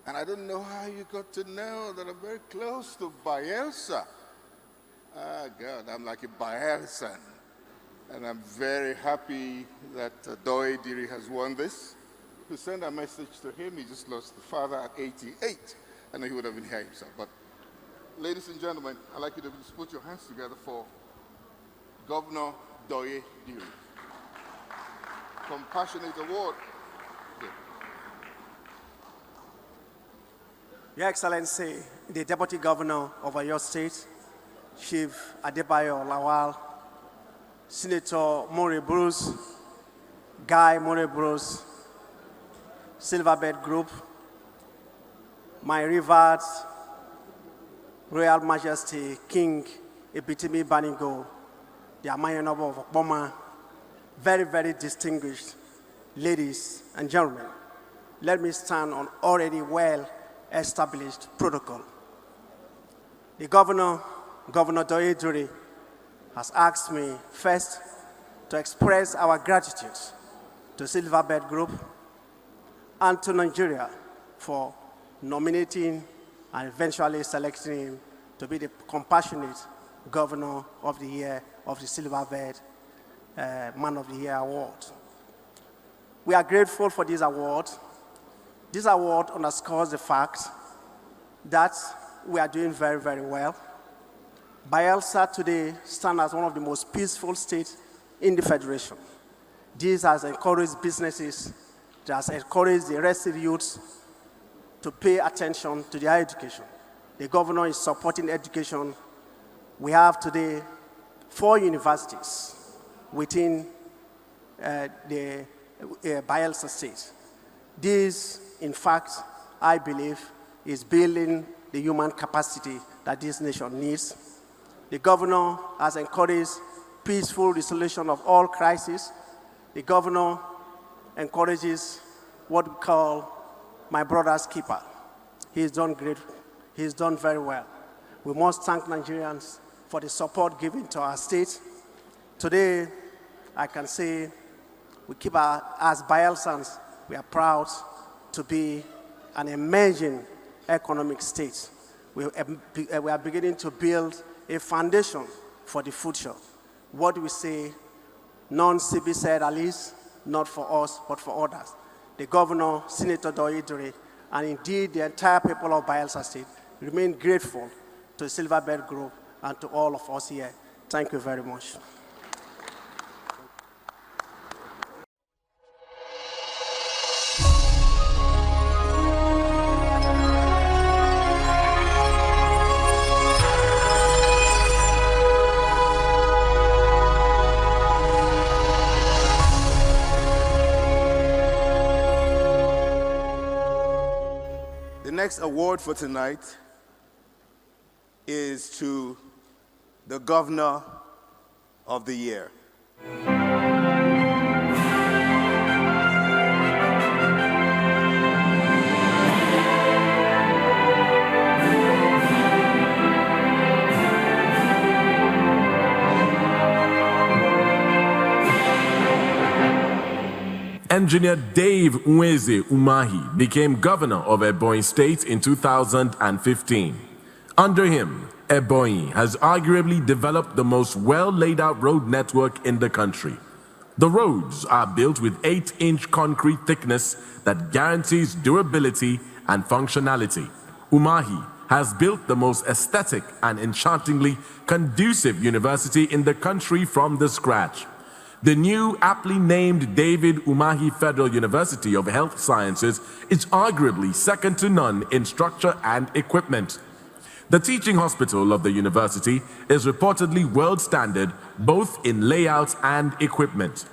And I don't know how you got to know that I'm very close to Bielsa. Ah, God, I'm like a Bielsan. And I'm very happy that Doye Diri has won this. To send a message to him, he just lost the father at 88. I know he would have been here himself. But ladies and gentlemen, I'd like you to just put your hands together for Governor Doye Diri. Compassionate Award. Okay. Your Excellency, the Deputy Governor of Oyo State, Chief Adebayo Lawal, Senator Murray-Bruce, Guy Murray-Bruce, Silverbird Group, my revered Royal Majesty King Epitimi Banigo, the Amayanobo of Okpoma, very, very distinguished ladies and gentlemen, let me stand on already well-established protocol. The Governor Doye Diri, has asked me first to express our gratitude to Silverbird Group and to Nigeria for nominating and eventually selecting him to be the compassionate Governor of the Year of the Silverbird Man of the Year Award. We are grateful for this award. This award underscores the fact that we are doing very, very well. Bielsa today stands as one of the most peaceful states in the Federation. This has encouraged businesses, it has encouraged the rest of the youths to pay attention to their education. The governor is supporting education. We have today 4 universities within the Bielsa state. This, in fact, I believe, is building the human capacity that this nation needs. The governor has encouraged peaceful resolution of all crises. The governor encourages what we call my brother's keeper. He's done great. He's done very well. We must thank Nigerians for the support given to our state. Today, I can say we keep as Bielsans, we are proud to be an emerging economic state. We are beginning to build a foundation for the future. What we say, non-CB said at least, not for us, but for others. The governor, Senator Doye Diri, and indeed the entire people of Bielsa State remain grateful to Silverbird Group and to all of us here. Thank you very much. The next award for tonight is to the Governor of the Year. Engineer Dave Nweze Umahi became governor of Ebonyi State in 2015. Under him, Ebonyi has arguably developed the most well-laid-out road network in the country. The roads are built with 8-inch concrete thickness that guarantees durability and functionality. Umahi has built the most aesthetic and enchantingly conducive university in the country from the scratch. The new, aptly named David Umahi Federal University of Health Sciences is arguably second to none in structure and equipment. The teaching hospital of the university is reportedly world standard both in layout and equipment.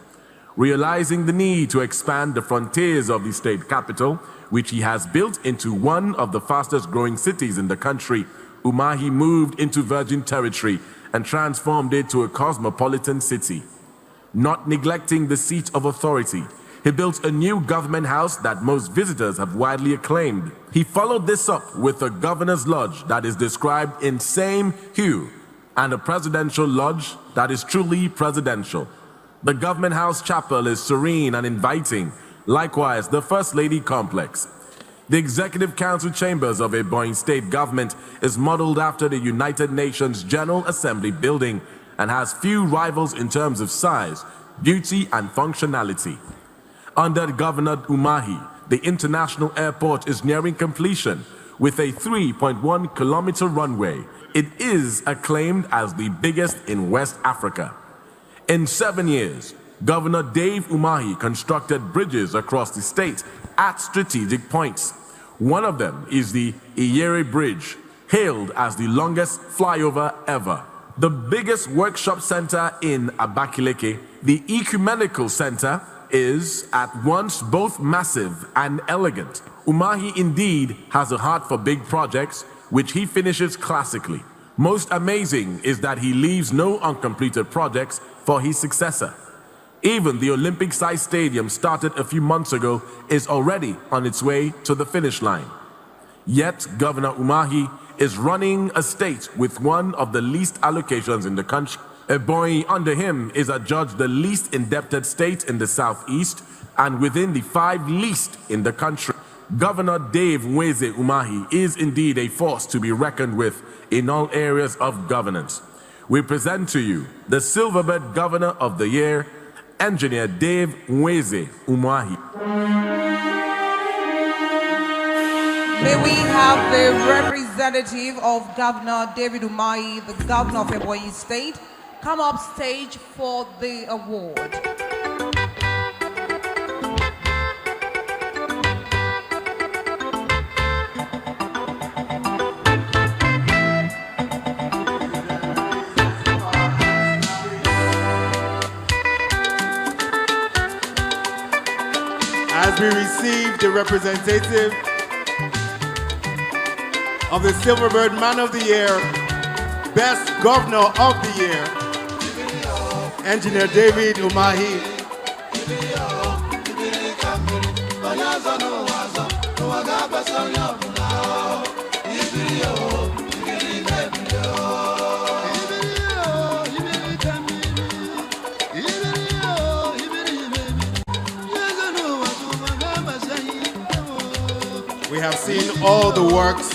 Realizing the need to expand the frontiers of the state capital, which he has built into one of the fastest growing cities in the country, Umahi moved into Virgin Territory and transformed it to a cosmopolitan city. Not neglecting the seat of authority, he built a new government house that most visitors have widely acclaimed. He followed this up with a governor's lodge that is described in same hue and a presidential lodge that is truly presidential. The Government House Chapel is serene and inviting, likewise the First Lady Complex. The Executive Council Chambers of Ebonyi State Government is modeled after the United Nations General Assembly building and has few rivals in terms of size, beauty, and functionality. Under Governor Umahi, the international airport is nearing completion with a 3.1-kilometer runway. It is acclaimed as the biggest in West Africa. In 7 years, Governor Dave Umahi constructed bridges across the state at strategic points. One of them is the Iyere Bridge, hailed as the longest flyover ever. The biggest workshop center in Abakaliki, the Ecumenical Center, is at once both massive and elegant. Umahi indeed has a heart for big projects, which he finishes classically. Most amazing is that he leaves no uncompleted projects for his successor. Even the Olympic-sized stadium started a few months ago is already on its way to the finish line. Yet Governor Umahi is running a state with one of the least allocations in the country. Ebonyi under him is adjudged the least indebted state in the southeast and within the 5 least in the country. Governor Dave Nweze Umahi is indeed a force to be reckoned with in all areas of governance. We present to you the Silverbird Governor of the Year, Engineer Dave Nweze Umahi. May we have the representative of Governor David Umahi, the Governor of Ebonyi State, come up stage for the award. As we receive the representative of the Silverbird Man of the Year, Best Governor of the Year, Engineer David Umahi. We have seen all the works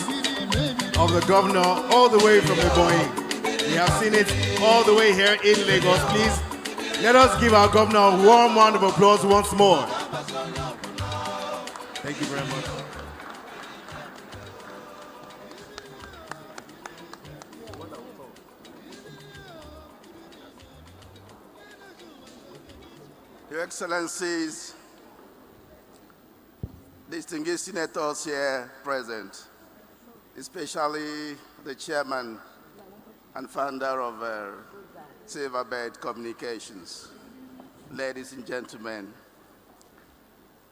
of the governor all the way from Ebonyi. We have seen it all the way here in Lagos. Please, let us give our governor a warm round of applause once more. Thank you very much. Your Excellencies, distinguished senators here present, especially the chairman and founder of Silverbird Communications, ladies and gentlemen,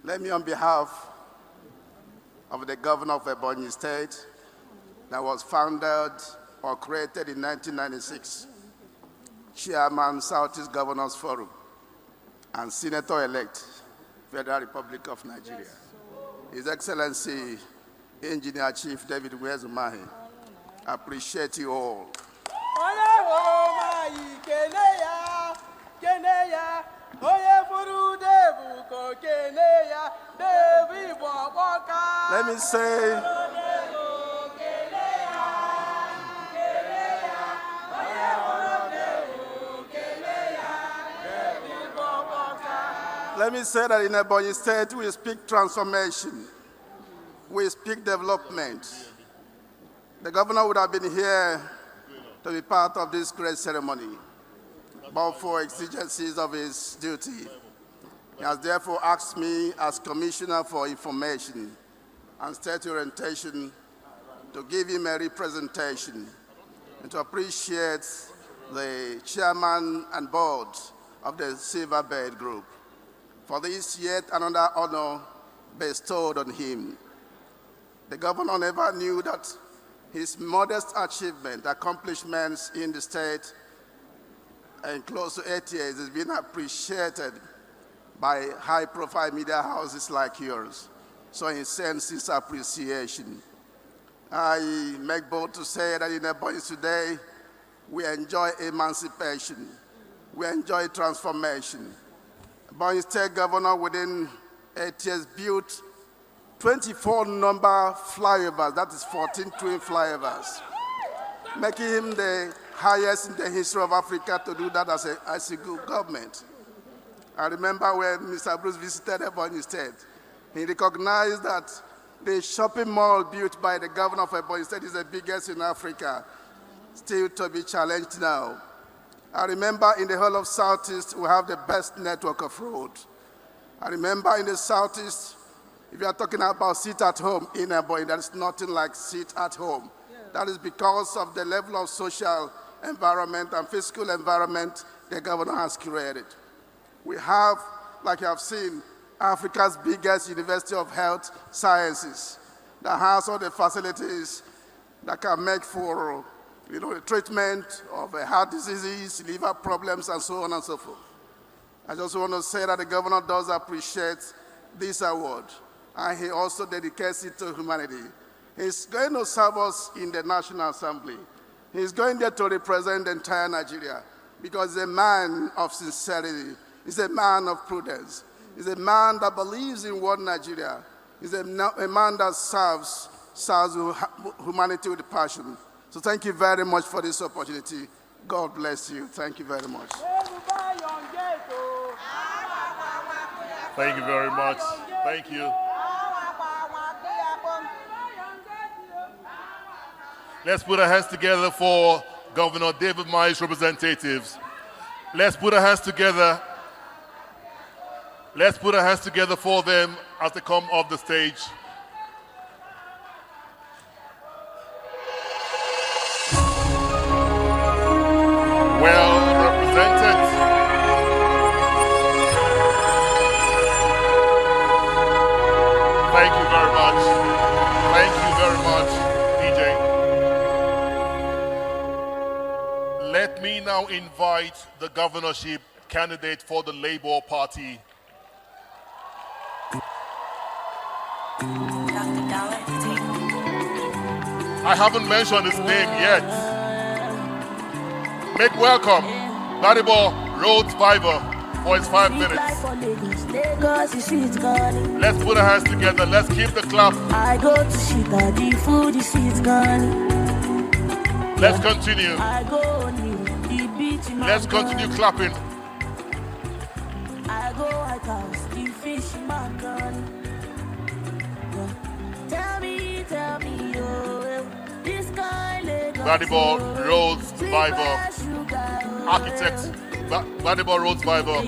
let me on behalf of the governor of Ebonyi State that was founded or created in 1996, chairman Southeast Governors Forum, and senator-elect, Federal Republic of Nigeria, His Excellency Engineer Chief David Nweze Umahi, I appreciate you all. Let me say, that in Ebonyi State we speak transformation, we speak development. The governor would have been here to be part of this great ceremony, but for exigencies of his duty, he has therefore asked me as Commissioner for Information and State Orientation to give him a representation and to appreciate the chairman and board of the Silverbird Group for this yet another honor bestowed on him. The governor never knew that his modest achievement, accomplishments in the state in close to 8 years has been appreciated by high-profile media houses like yours. So he sends his appreciation. I make bold to say that in Ebonyi today, we enjoy emancipation, we enjoy transformation. Ebonyi State Governor within 8 years built 24 number flyovers, that is 14 twin flyovers, making him the highest in the history of Africa to do that as a good government. I remember when Mr. Bruce visited Ebonyi State, he recognized that the shopping mall built by the governor of Ebonyi State is the biggest in Africa, still to be challenged now. I remember in the whole of Southeast, we have the best network of roads. I remember in the Southeast, if you are talking about sit at home in Ebonyi, there is nothing like sit at home. That is because of the level of social environment and physical environment the governor has created. We have, like you have seen, Africa's biggest University of Health Sciences that has all the facilities that can make for the treatment of heart diseases, liver problems, and so on and so forth. I just want to say that the governor does appreciate this award, and he also dedicates it to humanity. He's going to serve us in the National Assembly. He's going there to represent the entire Nigeria because he's a man of sincerity. He's a man of prudence. He's a man that believes in one Nigeria. He's a man that serves humanity with passion. So thank you very much for this opportunity. God bless you. Thank you very much. Thank you very much. Thank you. Let's put our hands together for Governor David Marsh's representatives. Let's put our hands together. Let's put our hands together for them as they come off the stage. Well represented. Thank you very much. Thank you very much, DJ. Let me now invite the governorship candidate for the Labour Party. I haven't mentioned his name yet. Make welcome Gbadebo Road Survivor for his 5 minutes. Let's put our hands together. Let's keep the clap. I go to shit at the food, the sweet gone. Let's continue. Let's continue clapping. I go White House, the fish macaroni. Tell me, oh, this guy Gbadebo Road Survivor, architect, Gbadebo Road Survivor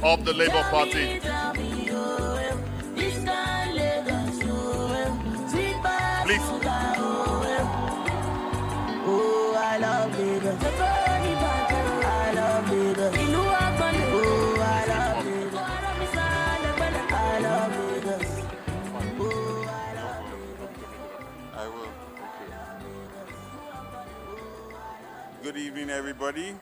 of the Labour Party. Please. Oh, I love Lagos. I love Lagos. Oh, I love Lagos. I love Lagos. I will. Good evening, everybody.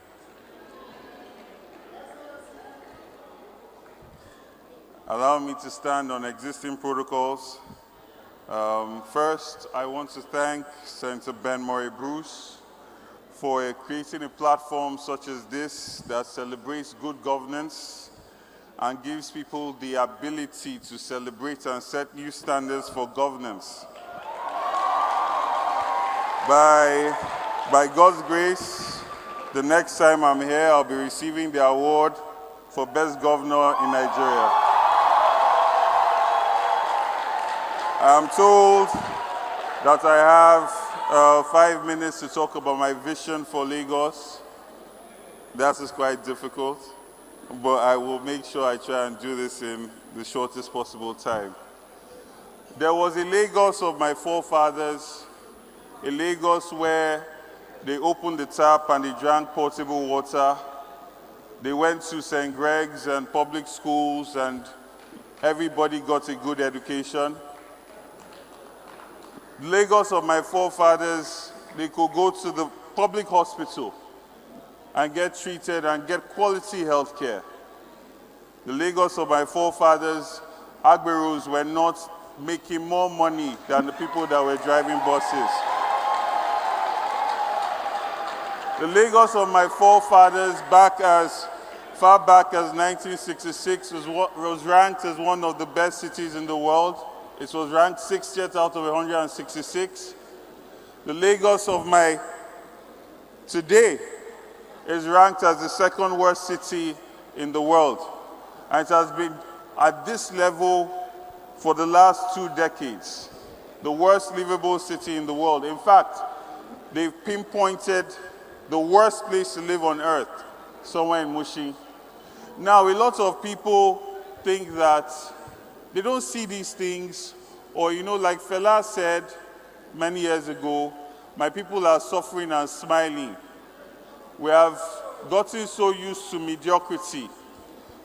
Allow me to stand on existing protocols. First, I want to thank Senator Ben Bruce for creating a platform such as this that celebrates good governance and gives people the ability to celebrate and set new standards for governance. By God's grace, the next time I'm here, I'll be receiving the award for Best Governor in Nigeria. I'm told that I have 5 minutes to talk about my vision for Lagos. That is quite difficult, but I will make sure I try and do this in the shortest possible time. There was a Lagos of my forefathers, a Lagos where they opened the tap and they drank portable water. They went to St. Greg's and public schools and everybody got a good education. The Lagos of my forefathers, they could go to the public hospital and get treated and get quality health care. The Lagos of my forefathers, Agberos were not making more money than the people that were driving buses. The Lagos of my forefathers, far back as 1966, was ranked as one of the best cities in the world. It was ranked 60th out of 166. The Lagos of my today is ranked as the second worst city in the world. And it has been at this level for the last 2 decades, the worst livable city in the world. In fact, they've pinpointed the worst place to live on earth, somewhere in Mushi. Now, a lot of people think that they don't see these things, or, like Fela said many years ago, my people are suffering and smiling. We have gotten so used to mediocrity.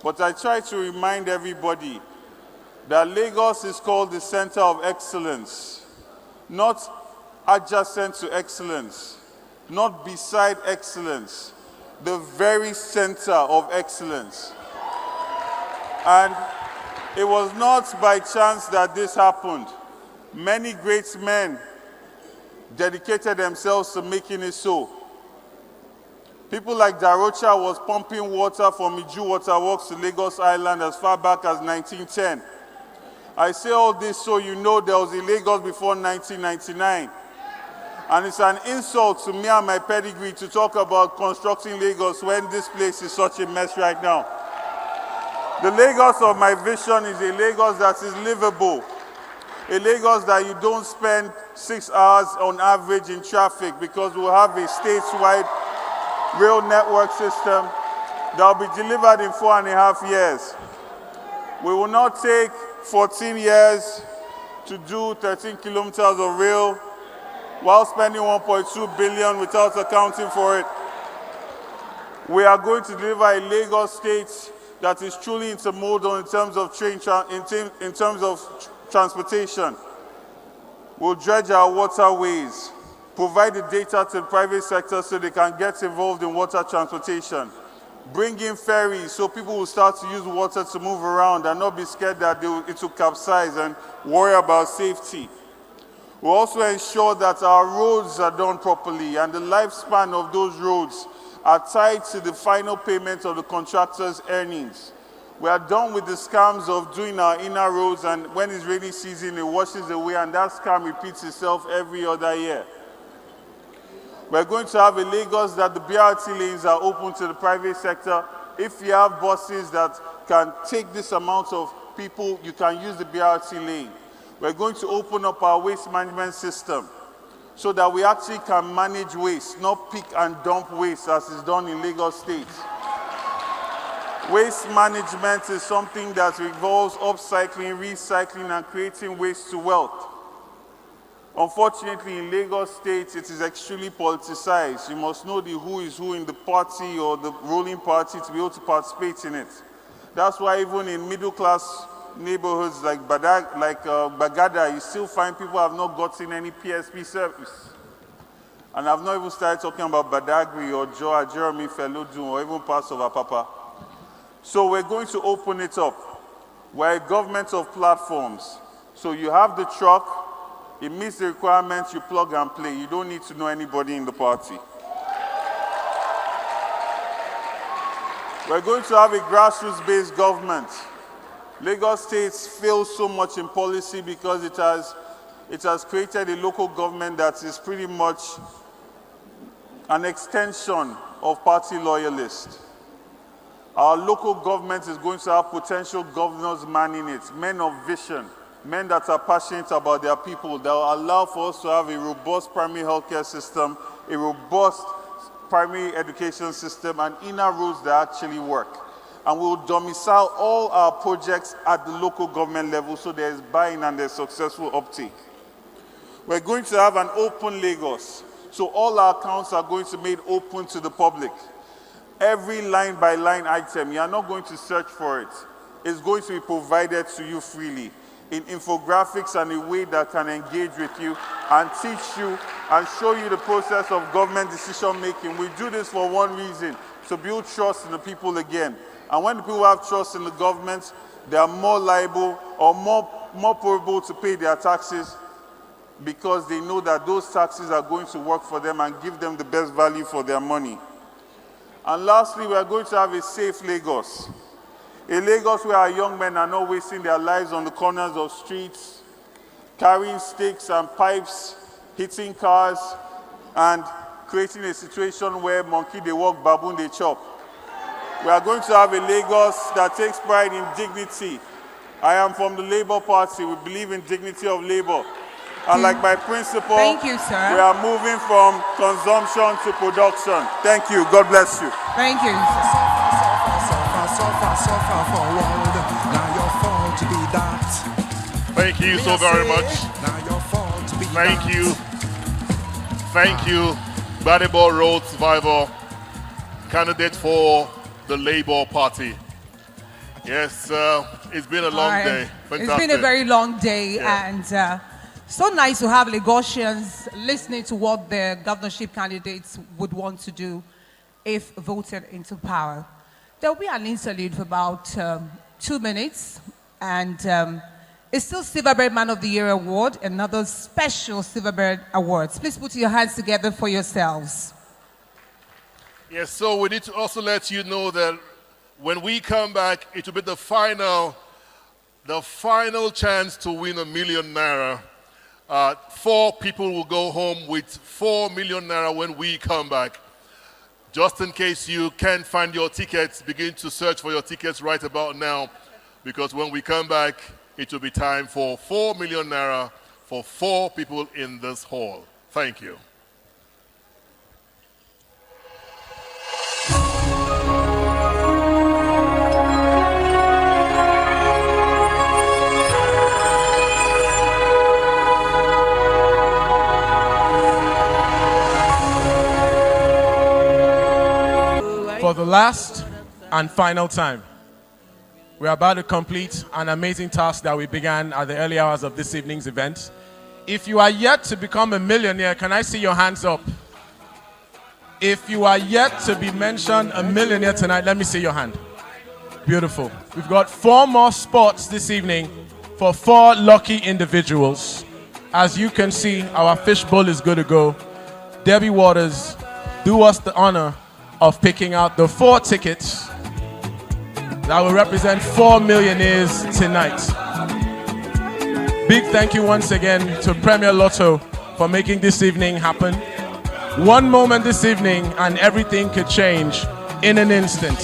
But I try to remind everybody that Lagos is called the center of excellence, not adjacent to excellence, not beside excellence, the very center of excellence. And it was not by chance that this happened. Many great men dedicated themselves to making it so. People like Darocha was pumping water from Iju Water Works to Lagos Island as far back as 1910. I say all this so you know there was a Lagos before 1999. And it's an insult to me and my pedigree to talk about constructing Lagos when this place is such a mess right now. The Lagos of my vision is a Lagos that is livable. A Lagos that you don't spend 6 hours on average in traffic, because we'll have a statewide rail network system that will be delivered in 4.5 years. We will not take 14 years to do 13 kilometers of rail while spending 1.2 billion without accounting for it. We are going to deliver a Lagos state that is truly intermodal in terms of in terms of transportation. We'll dredge our waterways, provide the data to the private sector so they can get involved in water transportation, bring in ferries so people will start to use water to move around and not be scared that it will capsize and worry about safety. We'll also ensure that our roads are done properly and the lifespan of those roads are tied to the final payment of the contractor's earnings. We are done with the scams of doing our inner roads, and when it's rainy season, it washes away, and that scam repeats itself every other year. We're going to have a Lagos that the BRT lanes are open to the private sector. If you have buses that can take this amount of people, you can use the BRT lane. We're going to open up our waste management system so that we actually can manage waste, not pick and dump waste as is done in Lagos State. Waste management is something that involves upcycling, recycling, and creating waste to wealth. Unfortunately, in Lagos State, it is extremely politicized. You must know the who is who in the party or the ruling party to be able to participate in it. That's why even in middle-class neighborhoods like Bagada, you still find people have not gotten any PSP service. And I've not even started talking about Badagry or Joa, Jeremy, Felodun, or even parts of Apapa. So we're going to open it up. We're a government of platforms. So you have the truck, it meets the requirements, you plug and play. You don't need to know anybody in the party. We're going to have a grassroots-based government. Lagos State fails so much in policy because it has created a local government that is pretty much an extension of party loyalists. Our local government is going to have potential governors manning it, men of vision, men that are passionate about their people, that will allow for us to have a robust primary healthcare system, a robust primary education system, and inner roads that actually work. And we will domicile all our projects at the local government level so there is buy-in and there's successful uptake. We're going to have an open Lagos. So all our accounts are going to be made open to the public. Every line-by-line item, you are not going to search for it. It's going to be provided to you freely in infographics and a way that can engage with you and teach you and show you the process of government decision-making. We do this for one reason, to build trust in the people again. And when the people have trust in the government, they are more liable or more probable to pay their taxes because they know that those taxes are going to work for them and give them the best value for their money. And lastly, we are going to have a safe Lagos. A Lagos where our young men are not wasting their lives on the corners of streets, carrying sticks and pipes, hitting cars, and creating a situation where monkey they walk, baboon they chop. We are going to have a Lagos that takes pride in dignity. I am from the Labour Party. We believe in dignity of labor. And like my principle, Thank you, sir. We are moving from consumption to production. Thank you. God bless you. Thank you. Thank you so very much. Thank you. Thank you, Badibo Road Survivor, candidate for the Labour Party. Yes, it's been a long day. Fantastic. It's been a very long day, Yeah. and so nice to have Lagosians listening to what the governorship candidates would want to do if voted into power. There will be an interlude for about 2 minutes, and it's still Silverbird Man of the Year Award, another special Silverbird Awards. Please put your hands together for yourselves. Yes, so we need to also let you know that when we come back, it will be the final chance to win ₦1 million. 4 people will go home with ₦4 million when we come back. Just in case you can't find your tickets, begin to search for your tickets right about now, because when we come back, it will be time for ₦4 million for 4 people in this hall. Thank you. For the last and final time, we're about to complete an amazing task that we began at the early hours of this evening's event. If you are yet to become a millionaire, can I see your hands up? If you are yet to be mentioned a millionaire tonight, let me see your hand. Beautiful. We've got 4 more spots this evening for 4 lucky individuals. As you can see, our fishbowl is good to go. Debbie Waters, do us the honor of picking out the 4 tickets that will represent 4 millionaires tonight. Big thank you once again to Premier Lotto for making this evening happen. One moment this evening and everything could change in an instant.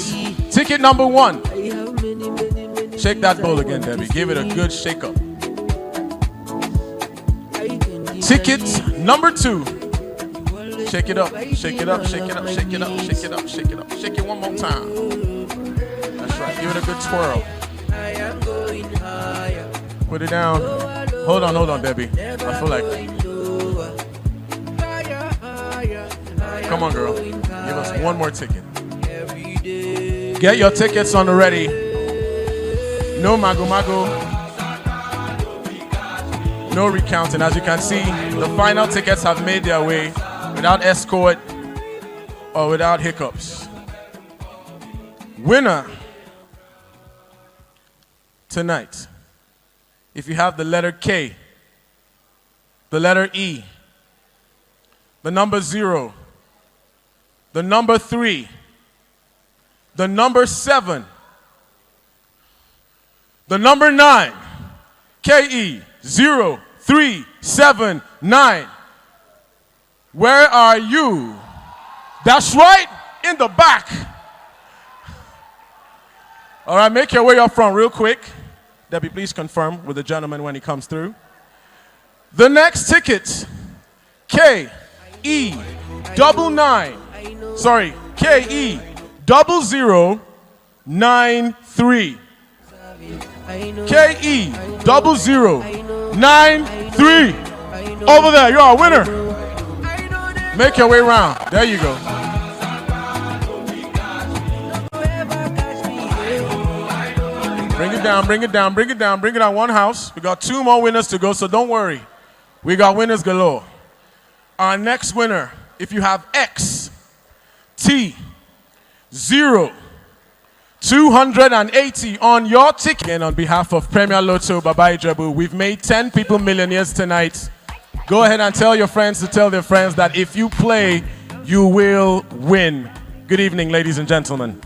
Ticket number 1. Shake that bowl again, Debbie. Give it a good shake up. Ticket number 2. Shake it up, shake it up, shake it up, shake it up, shake it up, shake it up. Shake it one more time. That's right, give it a good twirl. Put it down. Hold on, Debbie. I feel like... Come on, girl. Give us one more ticket. Get your tickets on the ready. No mago. No recounting. As you can see, the final tickets have made their way without escort or without hiccups. Winner tonight, if you have the letter K, the letter E, the number 0, the number 3, the number 7, the number 9, KE0379. Where are you? That's right, in the back. All right, make your way up front real quick. Debbie, please confirm with the gentleman when he comes through. The next ticket, KE0093. KE0093. Over there, you're a winner. Make your way around. There you go. Bring it down, bring it down, bring it down, bring it down. One house. We got 2 more winners to go, so don't worry. We got winners galore. Our next winner, if you have X, T, 0, 280 on your ticket. And on behalf of Premier Lotto, Baba Ijebu, we've made 10 people millionaires tonight. Go ahead and tell your friends to tell their friends that if you play, you will win. Good evening, ladies and gentlemen.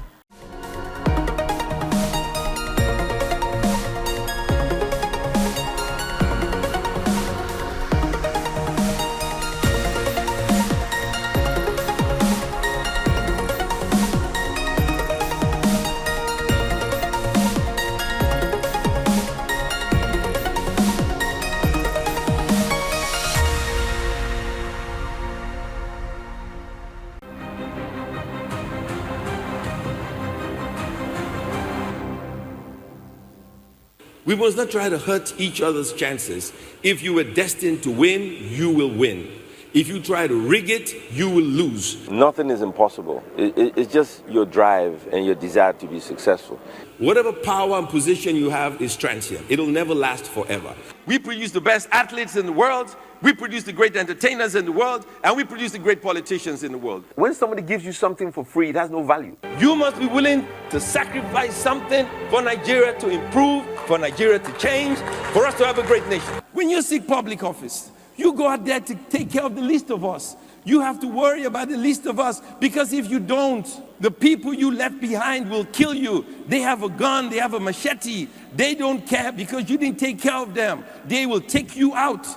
We must not try to hurt each other's chances. If you were destined to win, you will win. If you try to rig it, you will lose. Nothing is impossible. It's just your drive and your desire to be successful. Whatever power and position you have is transient. It'll never last forever. We produce the best athletes in the world, we produce the great entertainers in the world, and we produce the great politicians in the world. When somebody gives you something for free, it has no value. You must be willing to sacrifice something for Nigeria to improve, for Nigeria to change, for us to have a great nation. When you seek public office, you go out there to take care of the least of us. You have to worry about the least of us, because if you don't, the people you left behind will kill you. They have a gun, they have a machete. They don't care because you didn't take care of them. They will take you out.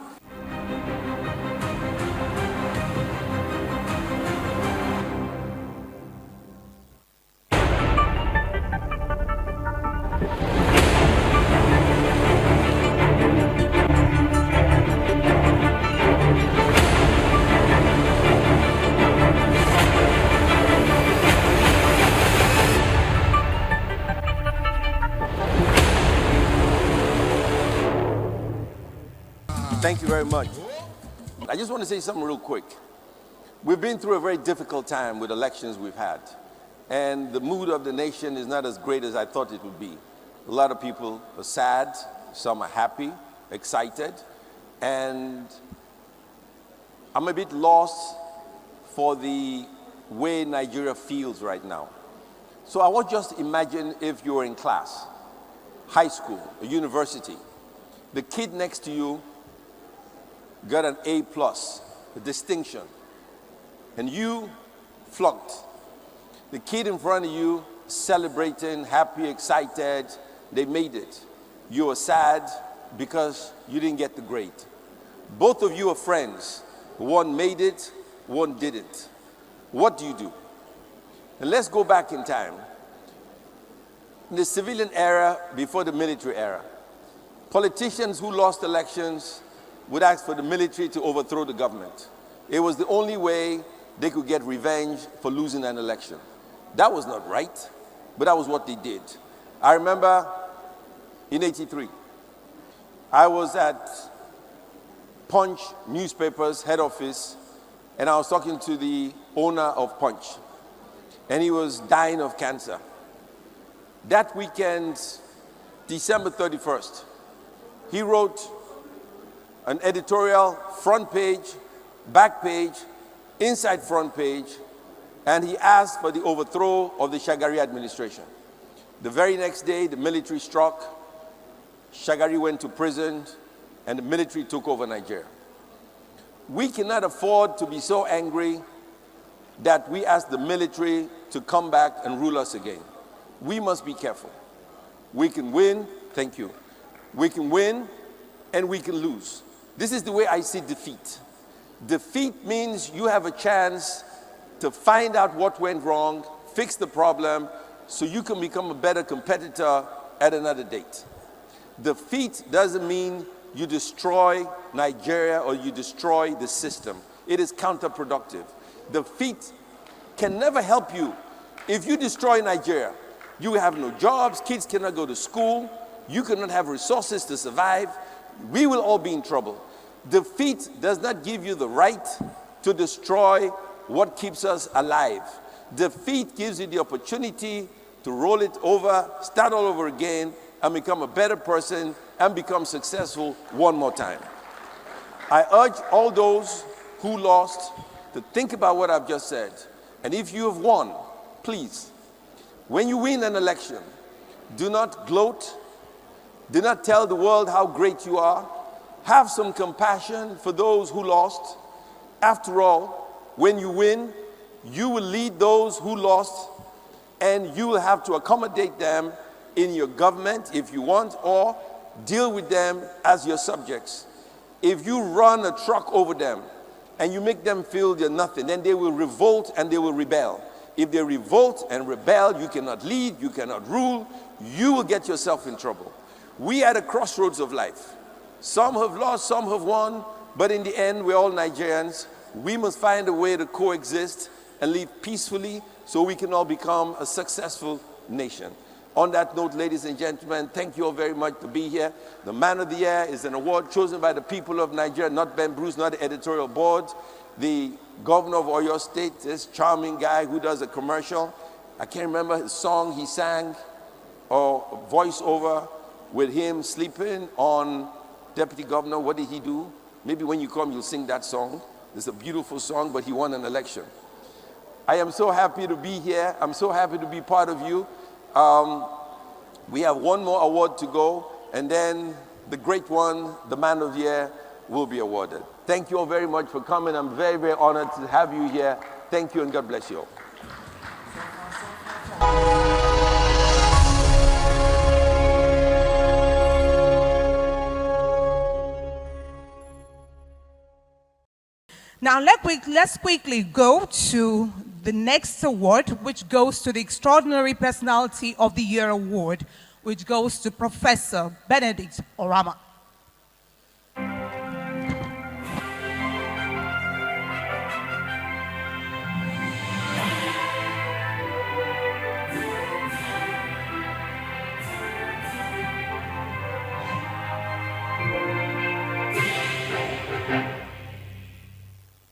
Thank you very much. I just want to say something real quick. We've been through a very difficult time with elections we've had. And the mood of the nation is not as great as I thought it would be. A lot of people are sad, some are happy, excited, and I'm a bit lost for the way Nigeria feels right now. So I want you just to imagine if you were in class, high school, a university. The kid next to you got an A+, a distinction, and you flunked. The kid in front of you celebrating, happy, excited, they made it. You were sad because you didn't get the grade. Both of you are friends. One made it, one didn't. What do you do? And let's go back in time. In the civilian era, before the military era, politicians who lost elections would ask for the military to overthrow the government. It was the only way they could get revenge for losing an election. That was not right, but that was what they did. I remember in '83, I was at Punch newspapers head office, and I was talking to the owner of Punch, and he was dying of cancer. That weekend, December 31st, he wrote an editorial, front page, back page, inside front page, and he asked for the overthrow of the Shagari administration. The very next day, the military struck, Shagari went to prison, and the military took over Nigeria. We cannot afford to be so angry that we ask the military to come back and rule us again. We must be careful. We can win, thank you. We can win and we can lose. This is the way I see defeat. Defeat means you have a chance to find out what went wrong, fix the problem, so you can become a better competitor at another date. Defeat doesn't mean you destroy Nigeria or you destroy the system. It is counterproductive. Defeat can never help you. If you destroy Nigeria, you will have no jobs, kids cannot go to school, you cannot have resources to survive, we will all be in trouble. Defeat does not give you the right to destroy what keeps us alive. Defeat gives you the opportunity to roll it over, start all over again, and become a better person and become successful one more time. I urge all those who lost to think about what I've just said. And if you have won, please, when you win an election, do not gloat, do not tell the world how great you are, Have some compassion for those who lost. After all, when you win, you will lead those who lost, and you will have to accommodate them in your government if you want, or deal with them as your subjects. If you run a truck over them and you make them feel they're nothing, then they will revolt and they will rebel. If they revolt and rebel, you cannot lead, you cannot rule, you will get yourself in trouble. We are at a crossroads of life. Some have lost, some have won, but in the end, we're all Nigerians. We must find a way to coexist and live peacefully so we can all become a successful nation. On that note, ladies and gentlemen, thank you all very much to be here. The Man of the Year is an award chosen by the people of Nigeria, not Ben Bruce, not the editorial board. The governor of Oyo State, this charming guy who does a commercial. I can't remember his song he sang or voiceover with him sleeping on Deputy Governor. What did he do? Maybe when you come, you'll sing that song. It's a beautiful song, but he won an election. I am so happy to be here. I'm so happy to be part of you. We have one more award to go, and then the great one, the Man of the Year, will be awarded. Thank you all very much for coming. I'm very, very honored to have you here. Thank you, and God bless you all. Now let's quickly go to the next award, which goes to the Extraordinary Personality of the Year Award, which goes to Professor Benedict Orama.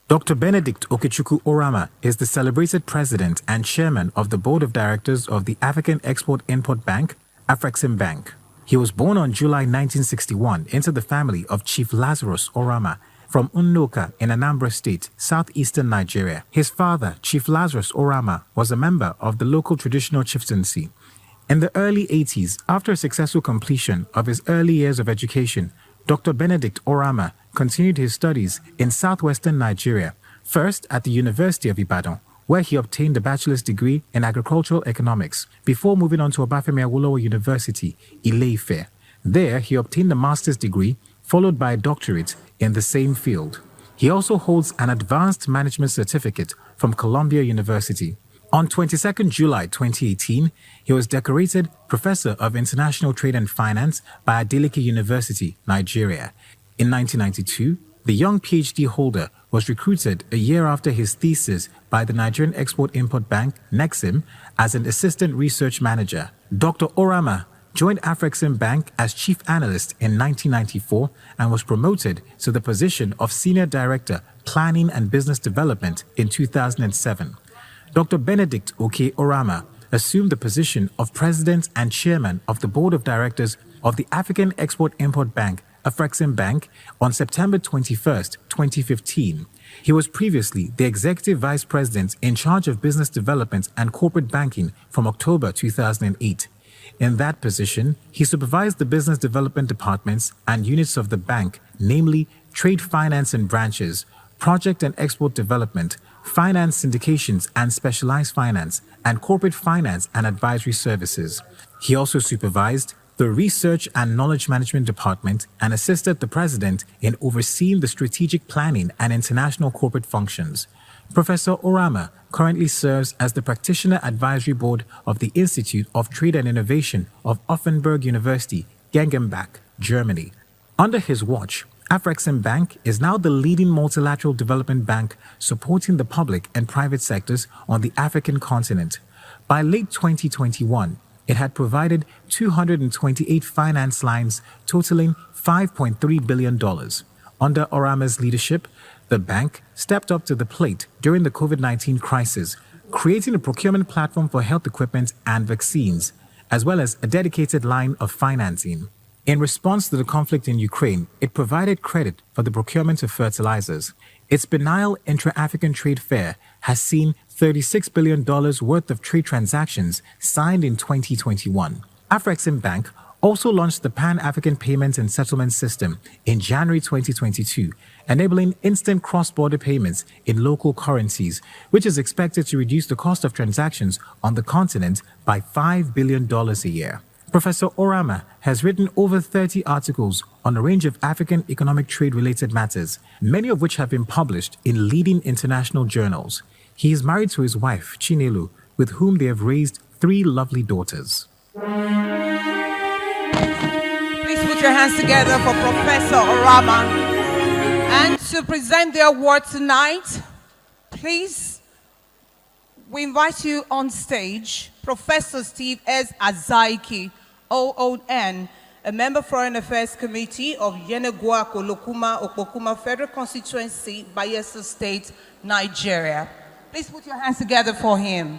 Dr. Benedict Okechukwu Orama is the celebrated president and chairman of the board of directors of the African Export-Import Bank, Afrexim Bank. He was born on July 1961 into the family of Chief Lazarus Orama from Unnoka in Anambra State, southeastern Nigeria. His father, Chief Lazarus Orama, was a member of the local traditional chieftaincy. In the early 80s, after a successful completion of his early years of education, Dr. Benedict Orama continued his studies in southwestern Nigeria, first at the University of Ibadan, where he obtained a bachelor's degree in agricultural economics, before moving on to Obafemi Awolowo University, Ile-Ife. There, he obtained a master's degree, followed by a doctorate in the same field. He also holds an advanced management certificate from Columbia University. On 22nd July 2018, he was decorated Professor of International Trade and Finance by Adeleke University, Nigeria. In 1992, the young PhD holder was recruited a year after his thesis by the Nigerian Export-Import Bank, NEXIM, as an assistant research manager. Dr. Orama joined Afrexim Bank as chief analyst in 1994 and was promoted to the position of Senior Director, Planning and Business Development in 2007. Dr. Benedict Oke Orama assumed the position of President and Chairman of the Board of Directors of the African Export-Import Bank, Afrexim Bank, on September 21, 2015. He was previously the Executive Vice President in charge of Business Development and Corporate Banking from October 2008. In that position, he supervised the business development departments and units of the bank, namely trade finance and branches, project and export development, finance syndications and specialized finance, and corporate finance and advisory services. He also supervised the Research and Knowledge Management Department and assisted the President in overseeing the strategic planning and international corporate functions. Professor Orama currently serves as the Practitioner Advisory Board of the Institute of Trade and Innovation of Offenburg University, Gengenbach, Germany. Under his watch, Afrexim Bank is now the leading multilateral development bank supporting the public and private sectors on the African continent. By late 2021, it had provided 228 finance lines totaling $5.3 billion. Under Orama's leadership, the bank stepped up to the plate during the COVID-19 crisis, creating a procurement platform for health equipment and vaccines, as well as a dedicated line of financing. In response to the conflict in Ukraine, it provided credit for the procurement of fertilizers. Its biennial intra-African trade fair has seen $36 billion worth of trade transactions signed in 2021. Afrexim Bank also launched the Pan-African Payments and Settlement System in January 2022, enabling instant cross-border payments in local currencies, which is expected to reduce the cost of transactions on the continent by $5 billion a year. Professor Orama has written over 30 articles on a range of African economic trade-related matters, many of which have been published in leading international journals. He is married to his wife, Chinelu, with whom they have raised 3 lovely daughters. Please put your hands together for Professor Orama. And to present the award tonight, please, we invite you on stage, Professor Steve S. Azaiki, OON, a member Foreign Affairs Committee of Yenegua Kolokuma Okpokuma Federal Constituency, Bayelsa State, Nigeria. Please put your hands together for him.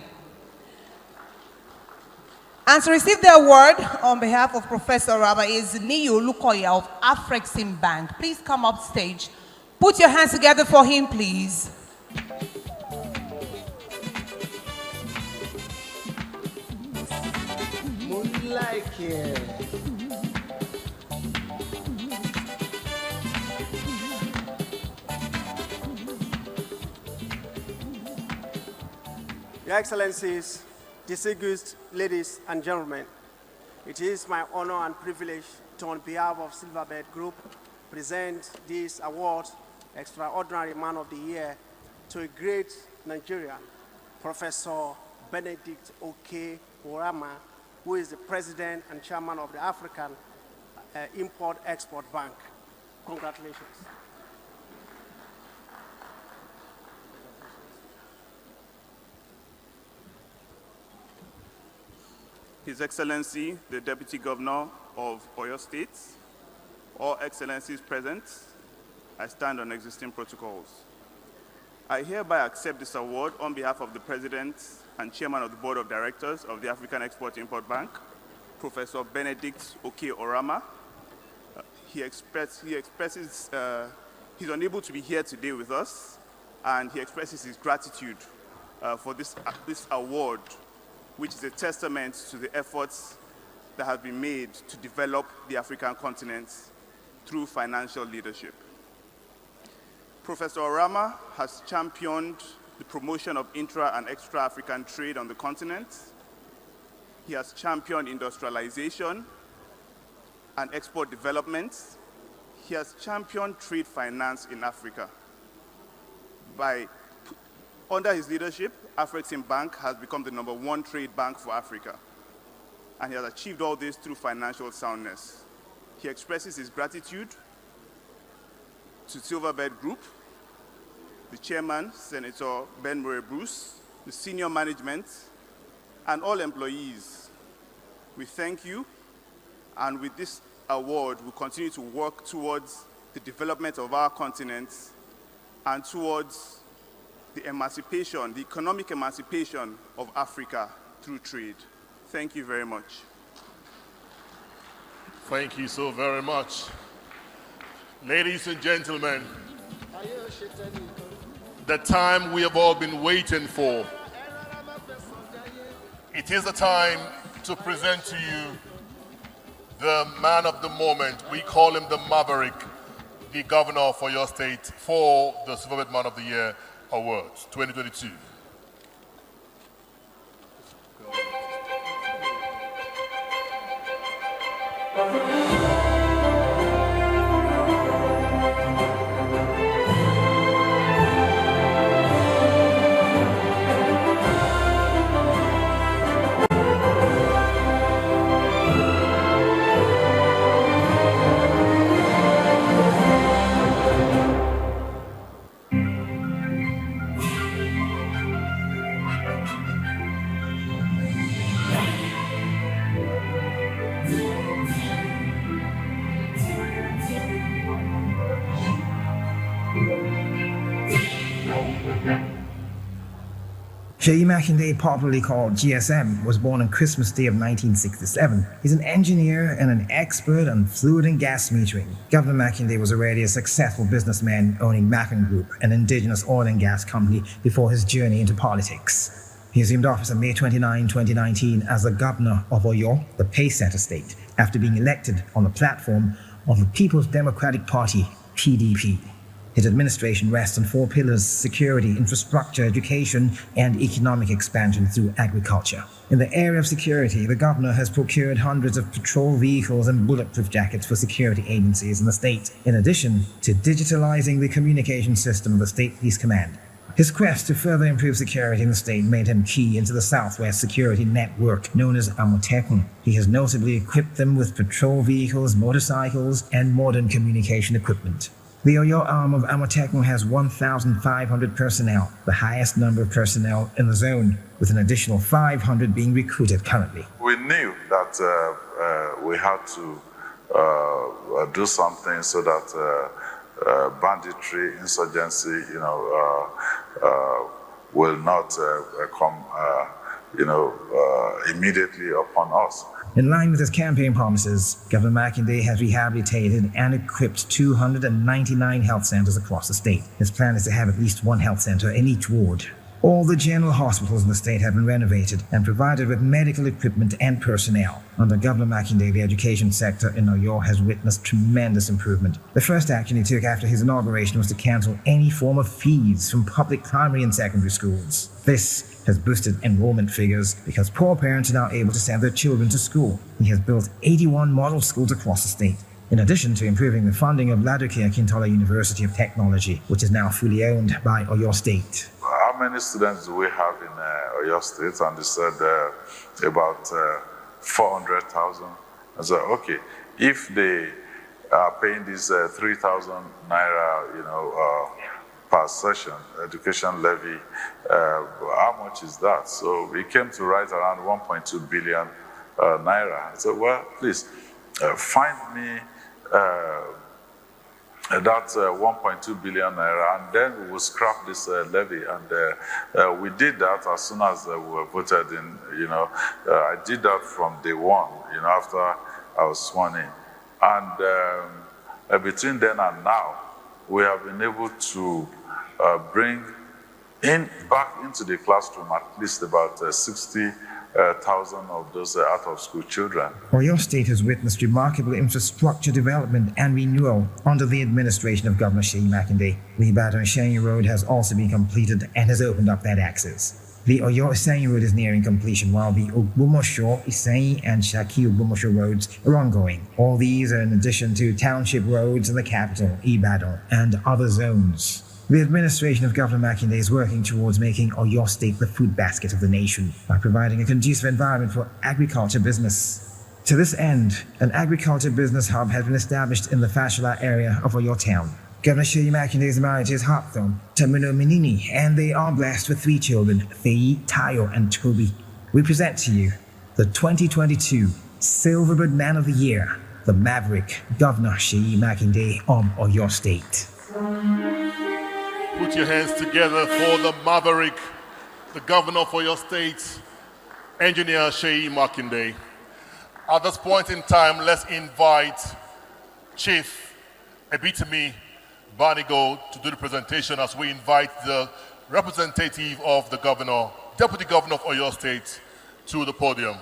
And to receive the award on behalf of Professor Orama is Niyo Lukoya of Afrexim Bank. Please come up stage. Put your hands together for him, please. Like it. Your Excellencies, distinguished ladies and gentlemen, it is my honor and privilege to, on behalf of Silverbird Group, present this award, Extraordinary Man of the Year, to a great Nigerian, Professor Benedict Orama, who is the President and Chairman of the African Import-Export Bank. Congratulations. His Excellency, the Deputy Governor of Oyo State, all Excellencies present, I stand on existing protocols. I hereby accept this award on behalf of the President and Chairman of the Board of Directors of the African Export-Import Bank, Professor Benedict Orama. He's unable to be here today with us, and he expresses his gratitude for this award, which is a testament to the efforts that have been made to develop the African continent through financial leadership. Professor Orama has championed the promotion of intra- and extra-African trade on the continent. He has championed industrialization and export development. He has championed trade finance in Africa. Under his leadership, Afrexim Bank has become the #1 trade bank for Africa. And he has achieved all this through financial soundness. He expresses his gratitude to Silverbird Group, the chairman, Senator Ben Bruce, the senior management, and all employees. We thank you, and with this award, we continue to work towards the development of our continent and towards the emancipation, the economic emancipation of Africa through trade. Thank you very much. Thank you so very much. Ladies and gentlemen, the time we have all been waiting for. It is the time to present to you the man of the moment. We call him the Maverick, the governor for your state, for the Silverbird Man of the Year Awards 2022. Seyi Makinde, popularly called GSM, was born on Christmas Day of 1967. He's an engineer and an expert on fluid and gas metering. Governor Makinde was already a successful businessman owning Macken Group, an indigenous oil and gas company, before his journey into politics. He assumed office on May 29, 2019 as the governor of Oyo, the pay center state, after being elected on the platform of the People's Democratic Party, PDP. His administration rests on 4 pillars: security, infrastructure, education, and economic expansion through agriculture. In the area of security, the governor has procured hundreds of patrol vehicles and bulletproof jackets for security agencies in the state, in addition to digitalizing the communication system of the State Police Command. His quest to further improve security in the state made him key into the Southwest Security Network, known as Amotekun. He has notably equipped them with patrol vehicles, motorcycles, and modern communication equipment. The Oyo arm of Amotekun has 1,500 personnel, the highest number of personnel in the zone, with an additional 500 being recruited currently. We knew that we had to do something so that banditry, insurgency, will not come, immediately upon us. In line with his campaign promises, Governor Makinde has rehabilitated and equipped 299 health centers across the state. His plan is to have at least 1 health center in each ward. All the general hospitals in the state have been renovated and provided with medical equipment and personnel. Under Governor Makinde, the education sector in Oyo has witnessed tremendous improvement. The first action he took after his inauguration was to cancel any form of fees from public primary and secondary schools. This has boosted enrollment figures because poor parents are now able to send their children to school. He has built 81 model schools across the state, in addition to improving the funding of Ladoke Akintola University of Technology, which is now fully owned by Oyo State. How many students do we have in Oyo State? And they said about 400,000. I said, okay, if they are paying this 3,000 naira, per session, education levy, how much is that? So we came to right around 1.2 billion naira. So, well, please find me that 1.2 billion naira, and then we will scrap this levy. And we did that as soon as we were voted in. I did that from day one, after I was sworn in. And between then and now, we have been able to bring back into the classroom at least about 60,000 of those out-of-school children. Oyo State has witnessed remarkable infrastructure development and renewal under the administration of Governor Seyi Makinde. The Ibadan-Iseyin Road has also been completed and has opened up that access. The Oyo-Iseyin Road is nearing completion, while the Ogbomosho, Iseyin, and Shaki-Ogbomosho roads are ongoing. All these are in addition to township roads in the capital, Ibadan, and other zones. The administration of Governor Makinde is working towards making Oyo State the food basket of the nation by providing a conducive environment for agriculture business. To this end, an agriculture business hub has been established in the Fashola area of Oyo town. Governor Seyi Makinde is married to his heartthrob, Tamino Menini, and they are blessed with 3 children, Feyi, Tayo, and Toby. We present to you the 2022 Silverbird Man of the Year, the Maverick, Governor Seyi Makinde of Oyo State. Put your hands together for the Maverick, the governor for your state, Engineer Seyi Makinde. At this point in time, let's invite Chief Ebitimi Banigo to do the presentation as we invite the representative of the governor, Deputy Governor of Oyo State, to the podium.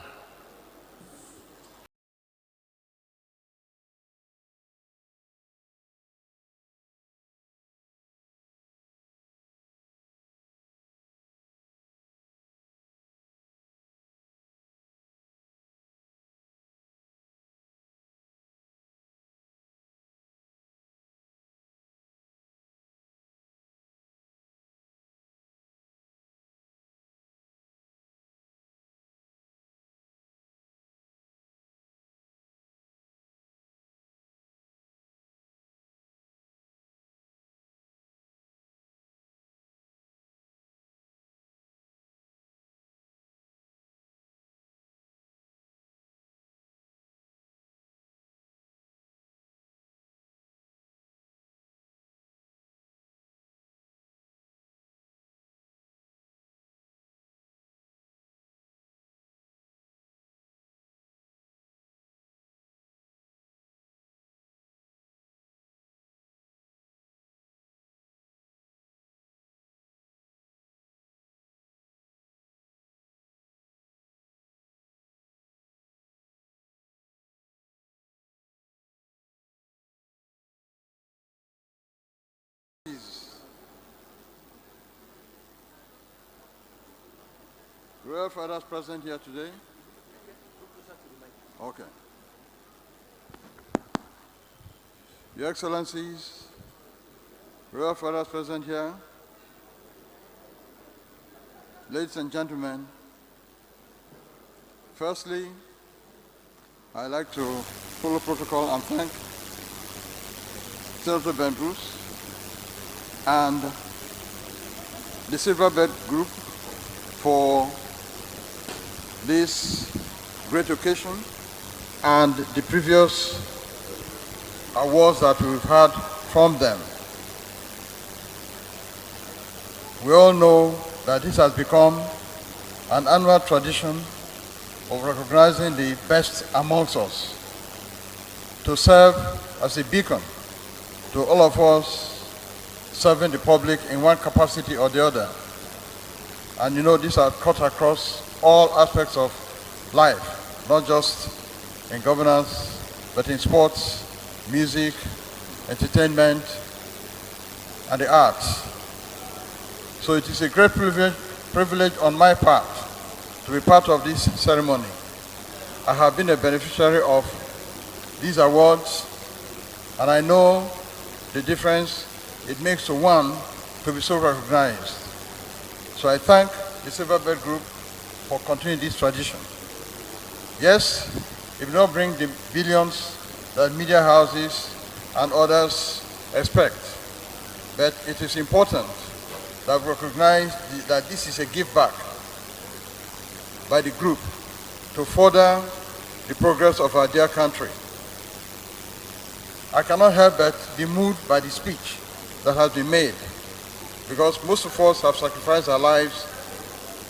Royal fathers present here today? Okay. Your Excellencies, Royal fathers present here, ladies and gentlemen, firstly, I'd like to follow protocol and thank Senator Ben Bruce and the Silverbird Group for this great occasion and the previous awards that we've had from them. We all know that this has become an annual tradition of recognizing the best amongst us to serve as a beacon to all of us serving the public in one capacity or the other. And you know, these are cut across all aspects of life, not just in governance, but in sports, music, entertainment, and the arts. So it is a great privilege on my part to be part of this ceremony. I have been a beneficiary of these awards, and I know the difference it makes to one to be so recognized. So I thank the Silverbird Group for continuing this tradition. Yes, it will not bring the billions that media houses and others expect, but it is important that we recognize that this is a give back by the group to further the progress of our dear country. I cannot help but be moved by the speech that has been made, because most of us have sacrificed our lives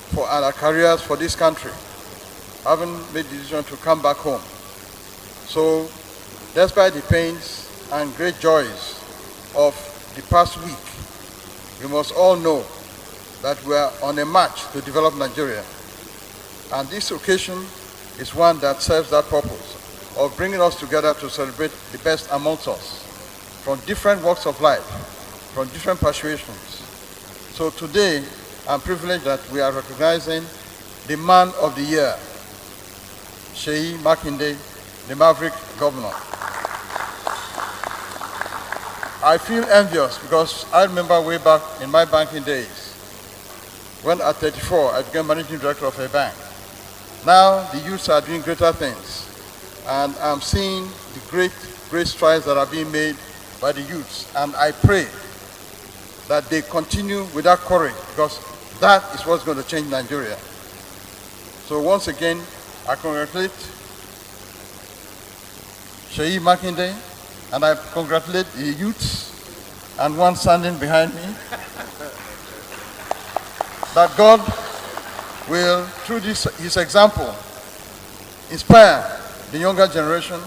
and our careers for this country, having made the decision to come back home. So, despite the pains and great joys of the past week, we must all know that we are on a march to develop Nigeria. And this occasion is one that serves that purpose of bringing us together to celebrate the best amongst us from different walks of life, from different persuasions. So today, I'm privileged that we are recognizing the Man of the Year, Seyi Makinde, the Maverick Governor. I feel envious because I remember way back in my banking days, when at 34, I became managing director of a bank. Now, the youths are doing greater things, and I'm seeing the great strides that are being made by the youths, and I pray that they continue with that courage, because that is what's going to change Nigeria. So once again, I congratulate Seyi Makinde, and I congratulate the youths and one standing behind me, that God will, through his example, inspire the younger generation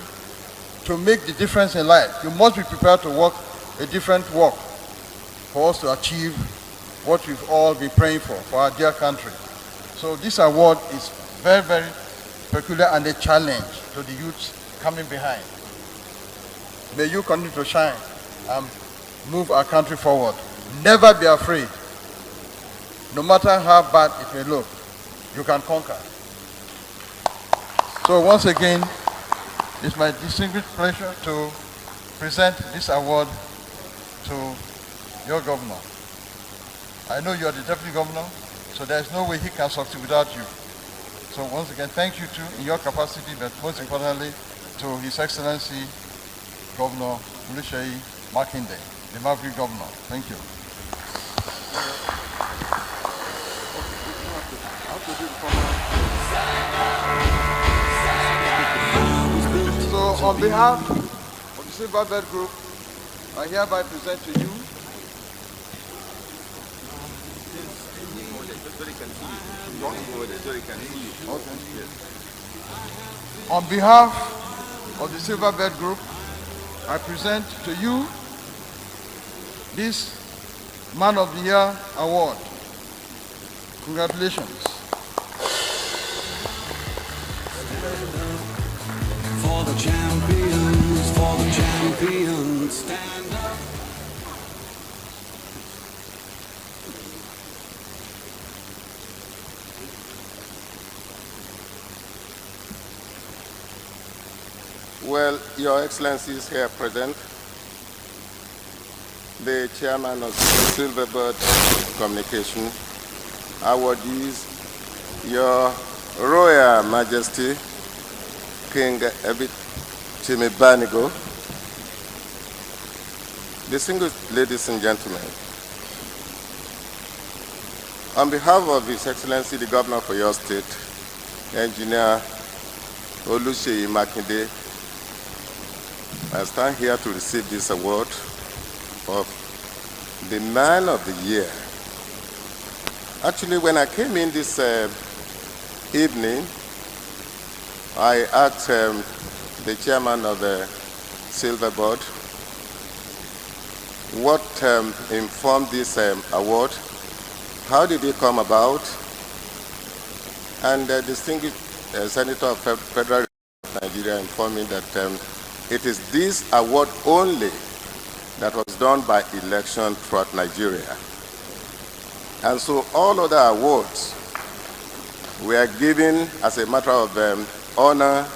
to make the difference in life. You must be prepared to walk a different walk for us to achieve what we've all been praying for our dear country. So this award is very, very peculiar and a challenge to the youths coming behind. May you continue to shine and move our country forward. Never be afraid. No matter how bad it may look, you can conquer. So once again, it's my distinguished pleasure to present this award to your governor. I know you are the deputy governor, so there's no way he can succeed without you. So once again, thank you too in your capacity, but most importantly to His Excellency Governor Seyi Makinde, the Maverick Governor. Thank you. So on behalf of the Silverbird Group, I hereby present to you on behalf of the Silverbird Group, I present to you this Man of the Year Award. Congratulations. For the champions, stand up. Well, Your Excellencies here present, the Chairman of Silverbird Communication, awardees, Your Royal Majesty, King Ebit Banigo, distinguished ladies and gentlemen, on behalf of His Excellency the Governor of your state, Engineer Oluseyi Makinde, I stand here to receive this award of the Man of the Year. Actually, when I came in this evening, I asked the chairman of the Silverbird what informed this award, how did it come about, and the distinguished Senator of Federal of Nigeria informed me that it is this award only that was done by election throughout Nigeria. And so all other awards were given as a matter of honor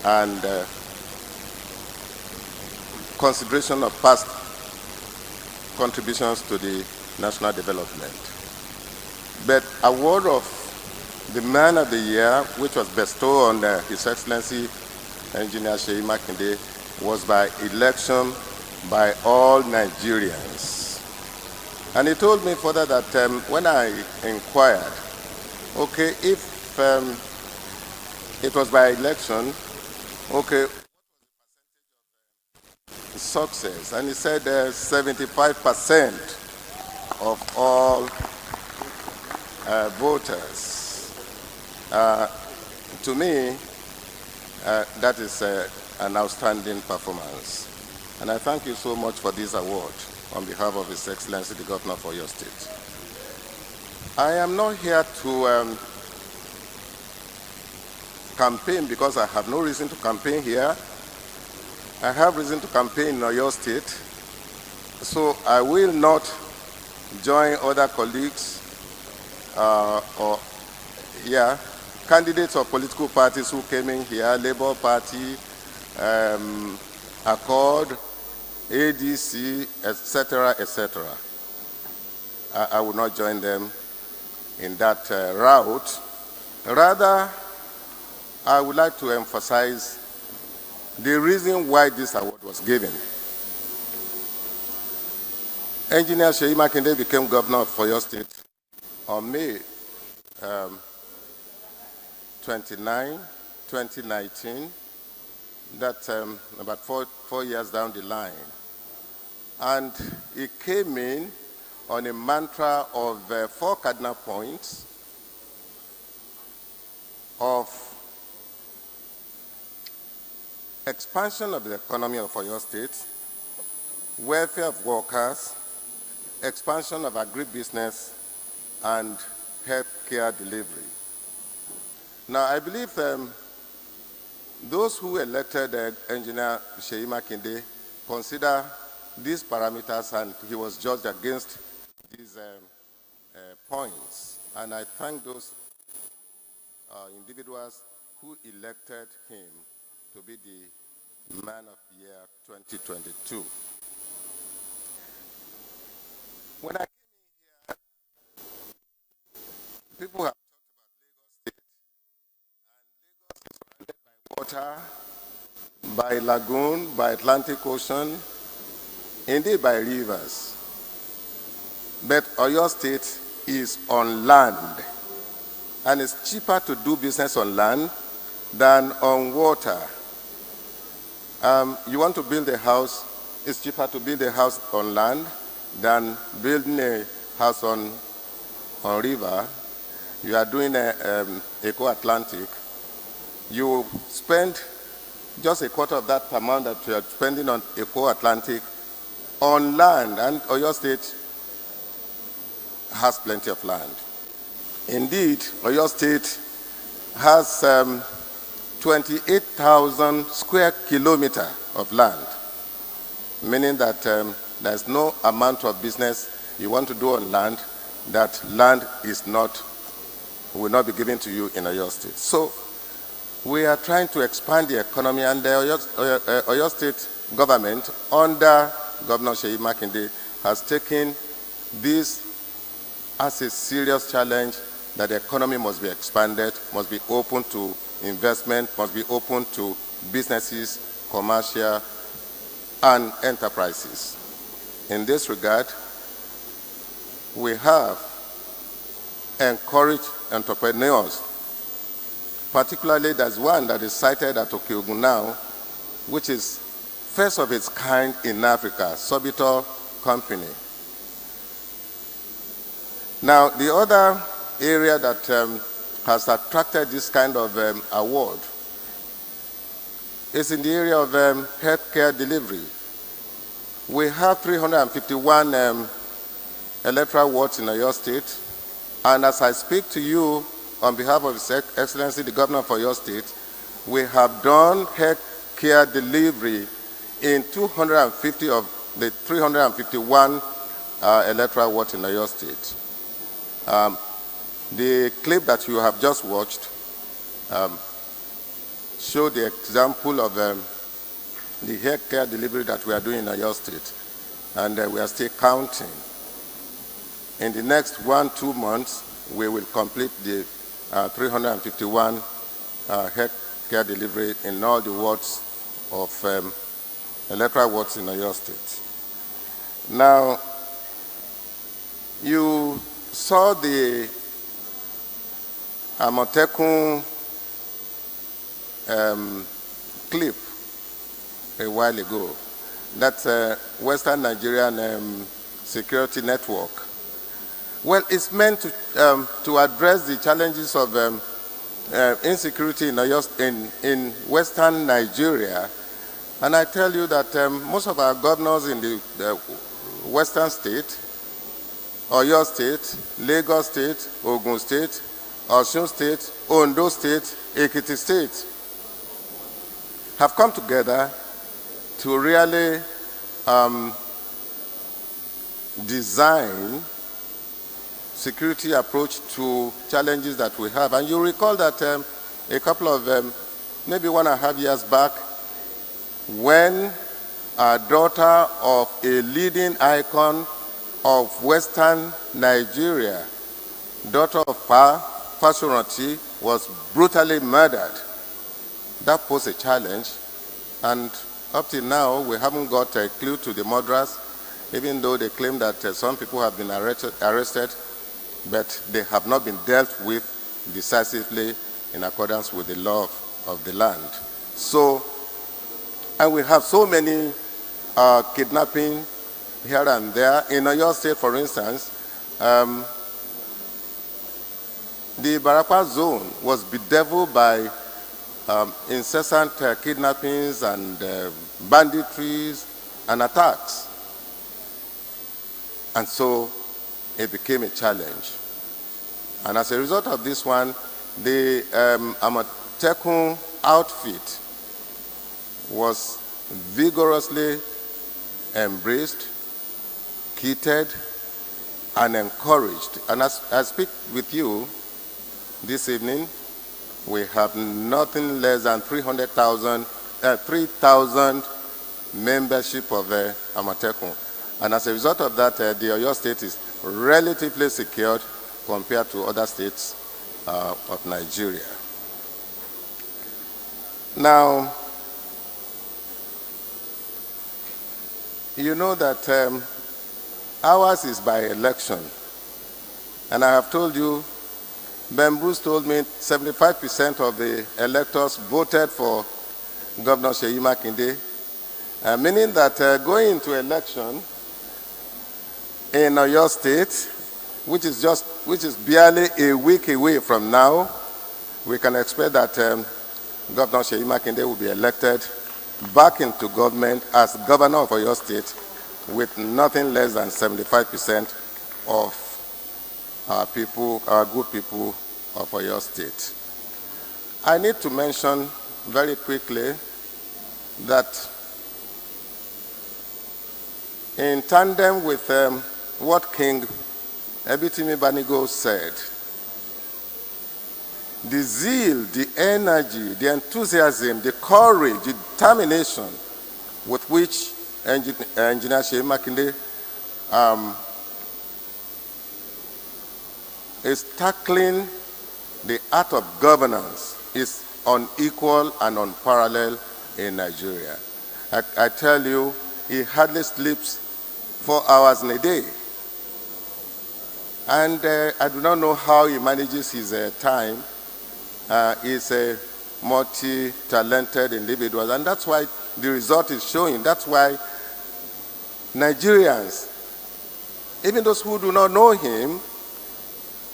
and consideration of past contributions to the national development. But award of the Man of the Year, which was bestowed on His Excellency Engineer Seyi Makinde, was by election by all Nigerians. And he told me further that when I inquired, okay, if it was by election, okay, success, and he said 75% of all voters. To me, that is an outstanding performance. And I thank you so much for this award on behalf of His Excellency the Governor for your state. I am not here to campaign because I have no reason to campaign here. I have reason to campaign in your state, so I will not join other colleagues candidates of political parties who came in here, Labour Party, Accord, ADC, etc., etc. I will not join them in that route. Rather, I would like to emphasize the reason why this award was given. Engineer Seyi Makinde became governor of your state on May 29, 2019, that's about four years down the line. And he came in on a mantra of 4 cardinal points of expansion of the economy of your state, welfare of workers, expansion of agribusiness, and healthcare delivery. Now, I believe those who elected Engineer Seyi Makinde consider these parameters, and he was judged against these points. And I thank those individuals who elected him to be the Man of the Year 2022. When I came in here, people have water, by lagoon, by Atlantic Ocean, indeed by rivers. But Oyo State is on land, and it's cheaper to do business on land than on water. You want to build a house, it's cheaper to build a house on land than building a house on river. You are doing Eco-Atlantic. You spend just a quarter of that amount that you are spending on Eco-Atlantic on land, and Oyo State has plenty of land. Indeed, Oyo State has 28,000 square kilometers of land, meaning that there's no amount of business you want to do on land that land will not be given to you in Oyo State. So we are trying to expand the economy, and the Oyo State government, under Governor Seyi Makinde, has taken this as a serious challenge, that the economy must be expanded, must be open to investment, must be open to businesses, commercial, and enterprises. In this regard, we have encouraged entrepreneurs. Particularly, there's one that is cited at Okiogun now, which is first of its kind in Africa, Sobitor Company. Now, the other area that has attracted this kind of award is in the area of healthcare delivery. We have 351 electoral wards in Oyo State, and as I speak to you on behalf of His Excellency, the Governor of Oyo State, we have done health care delivery in 250 of the 351 electoral wards in Oyo State. The clip that you have just watched showed the example of the health care delivery that we are doing in Oyo State, and we are still counting. In the next 1-2 months, we will complete the 351 health care delivery in all the wards of electoral wards in Oyo State. Now, you saw the Amotekun clip a while ago. That's a Western Nigerian security network. Well, it's meant to address the challenges of insecurity in Western Nigeria. And I tell you that most of our governors in the Western state, Oyo State, Lagos State, Ogun State, Osun State, Ondo State, Ekiti State, have come together to really design security approach to challenges that we have. And you recall that a couple of, maybe 1.5 years back, when a daughter of a leading icon of Western Nigeria, daughter of Fasuranti, was brutally murdered. That posed a challenge, and up till now, we haven't got a clue to the murderers, even though they claim that some people have been arrested, but they have not been dealt with decisively in accordance with the law of the land. So, and we have so many kidnapping here and there. In Oyo State, for instance, the Barapa zone was bedeviled by incessant kidnappings and banditries and attacks. And so it became a challenge. And as a result of this one, the Amotekun outfit was vigorously embraced, kitted, and encouraged. And as I speak with you this evening, we have nothing less than 3,000 membership of Amotekun. And as a result of that, the Oyo State is relatively secured compared to other states of Nigeria. Now, you know that ours is by election. And I have told you, Ben Bruce told me 75% of the electors voted for Governor Seyi Makinde, meaning that going into election in Oyo State, which is barely a week away from now, we can expect that Governor Seyi Makinde will be elected back into government as governor of Oyo State with nothing less than 75% of our people, our good people of Oyo State. I need to mention very quickly that in tandem with what King Ebitimi Banigo said, the zeal, the energy, the enthusiasm, the courage, the determination with which Engineer Seyi Makinde is tackling the art of governance is unequal and unparalleled in Nigeria. I tell you, he hardly sleeps 4 hours in a day. And I do not know how he manages his time. He's a multi-talented individual, and that's why the result is showing. That's why Nigerians, even those who do not know him,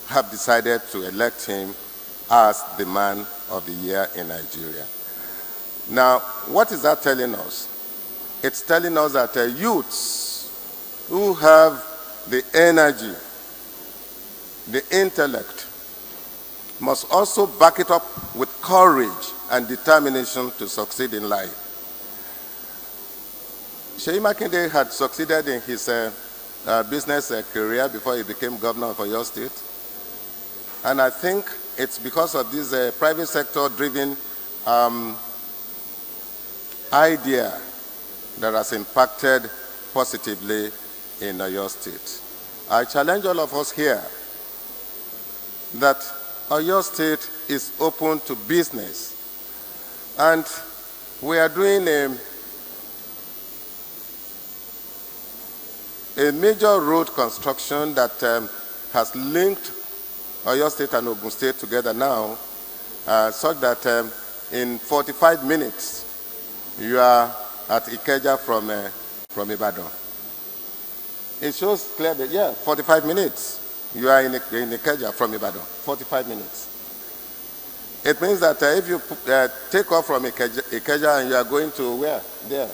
have decided to elect him as the man of the year in Nigeria. Now, what is that telling us? It's telling us that youths who have the energy, the intellect, must also back it up with courage and determination to succeed in life. Seyi Makinde had succeeded in his business career before he became governor of Oyo State. And I think it's because of this private sector-driven idea that has impacted positively in Oyo State. I challenge all of us here that Oyo State is open to business. And we are doing a major road construction that has linked Oyo State and Ogun State together now, such that in 45 minutes, you are at Ikeja from Ibadan. It shows clearly, yeah, 45 minutes. You are in Ikeja from Ibadan, 45 minutes. It means that if you take off from Ikeja and you are going to where? There.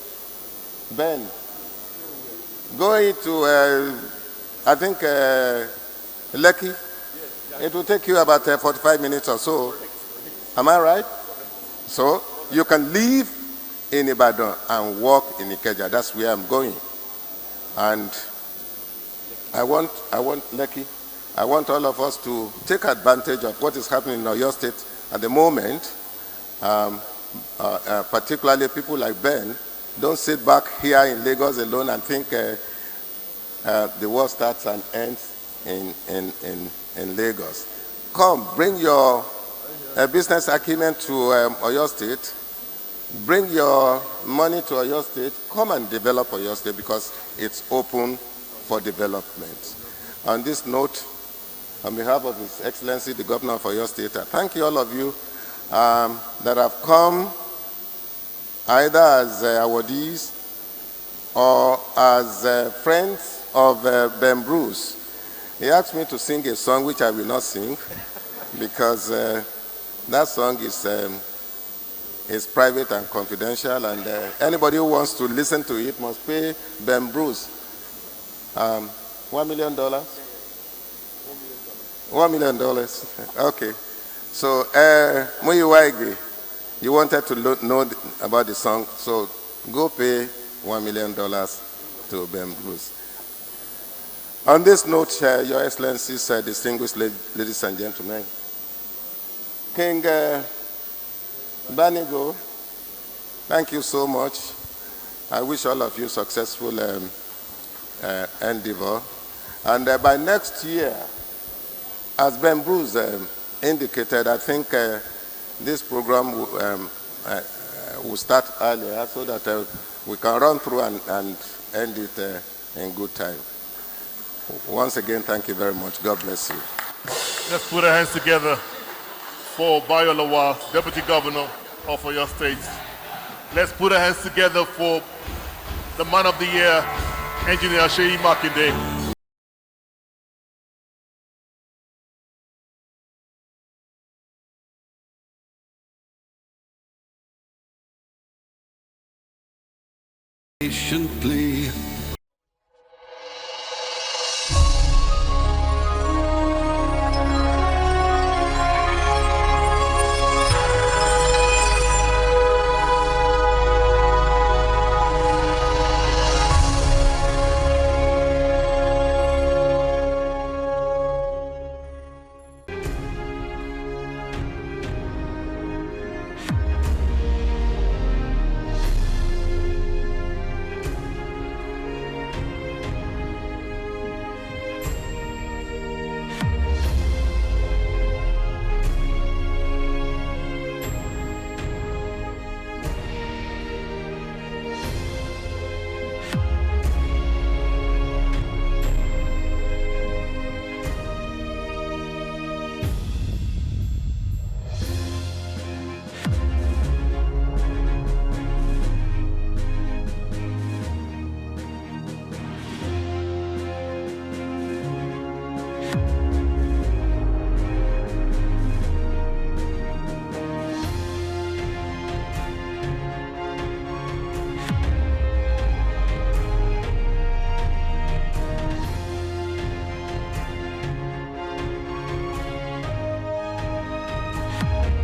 Ben. Going to, I think, Lekki. It will take you about 45 minutes or so. Am I right? So you can live in Ibadan and walk in Ikeja. That's where I'm going. And I want Lekki. I want all of us to take advantage of what is happening in Oyo State at the moment. Particularly people like Ben, don't sit back here in Lagos alone and think the world starts and ends in Lagos. Come, bring your business acumen to Oyo State. Bring your money to Oyo State. Come and develop Oyo State because it's open for development. On this note, on behalf of His Excellency, the Governor of Oyo State, I thank you all of you that have come either as awardees or as friends of Ben Bruce. He asked me to sing a song which I will not sing because that song is private and confidential, and anybody who wants to listen to it must pay Ben Bruce $1 million. $1 million. Okay. So, Muyiwaige, you wanted to know about the song, so go pay $1 million to Ben Bruce. On this note, Your Excellencies, distinguished ladies and gentlemen, King Banigo, thank you so much. I wish all of you successful endeavor. And by next year, as Ben Bruce indicated, I think this program will start earlier so that we can run through and end it in good time. Once again, thank you very much. God bless you. Let's put our hands together for Bayo Lawal, Deputy Governor of Oyo State. Let's put our hands together for the Man of the Year, Engineer Seyi Makinde. Patiently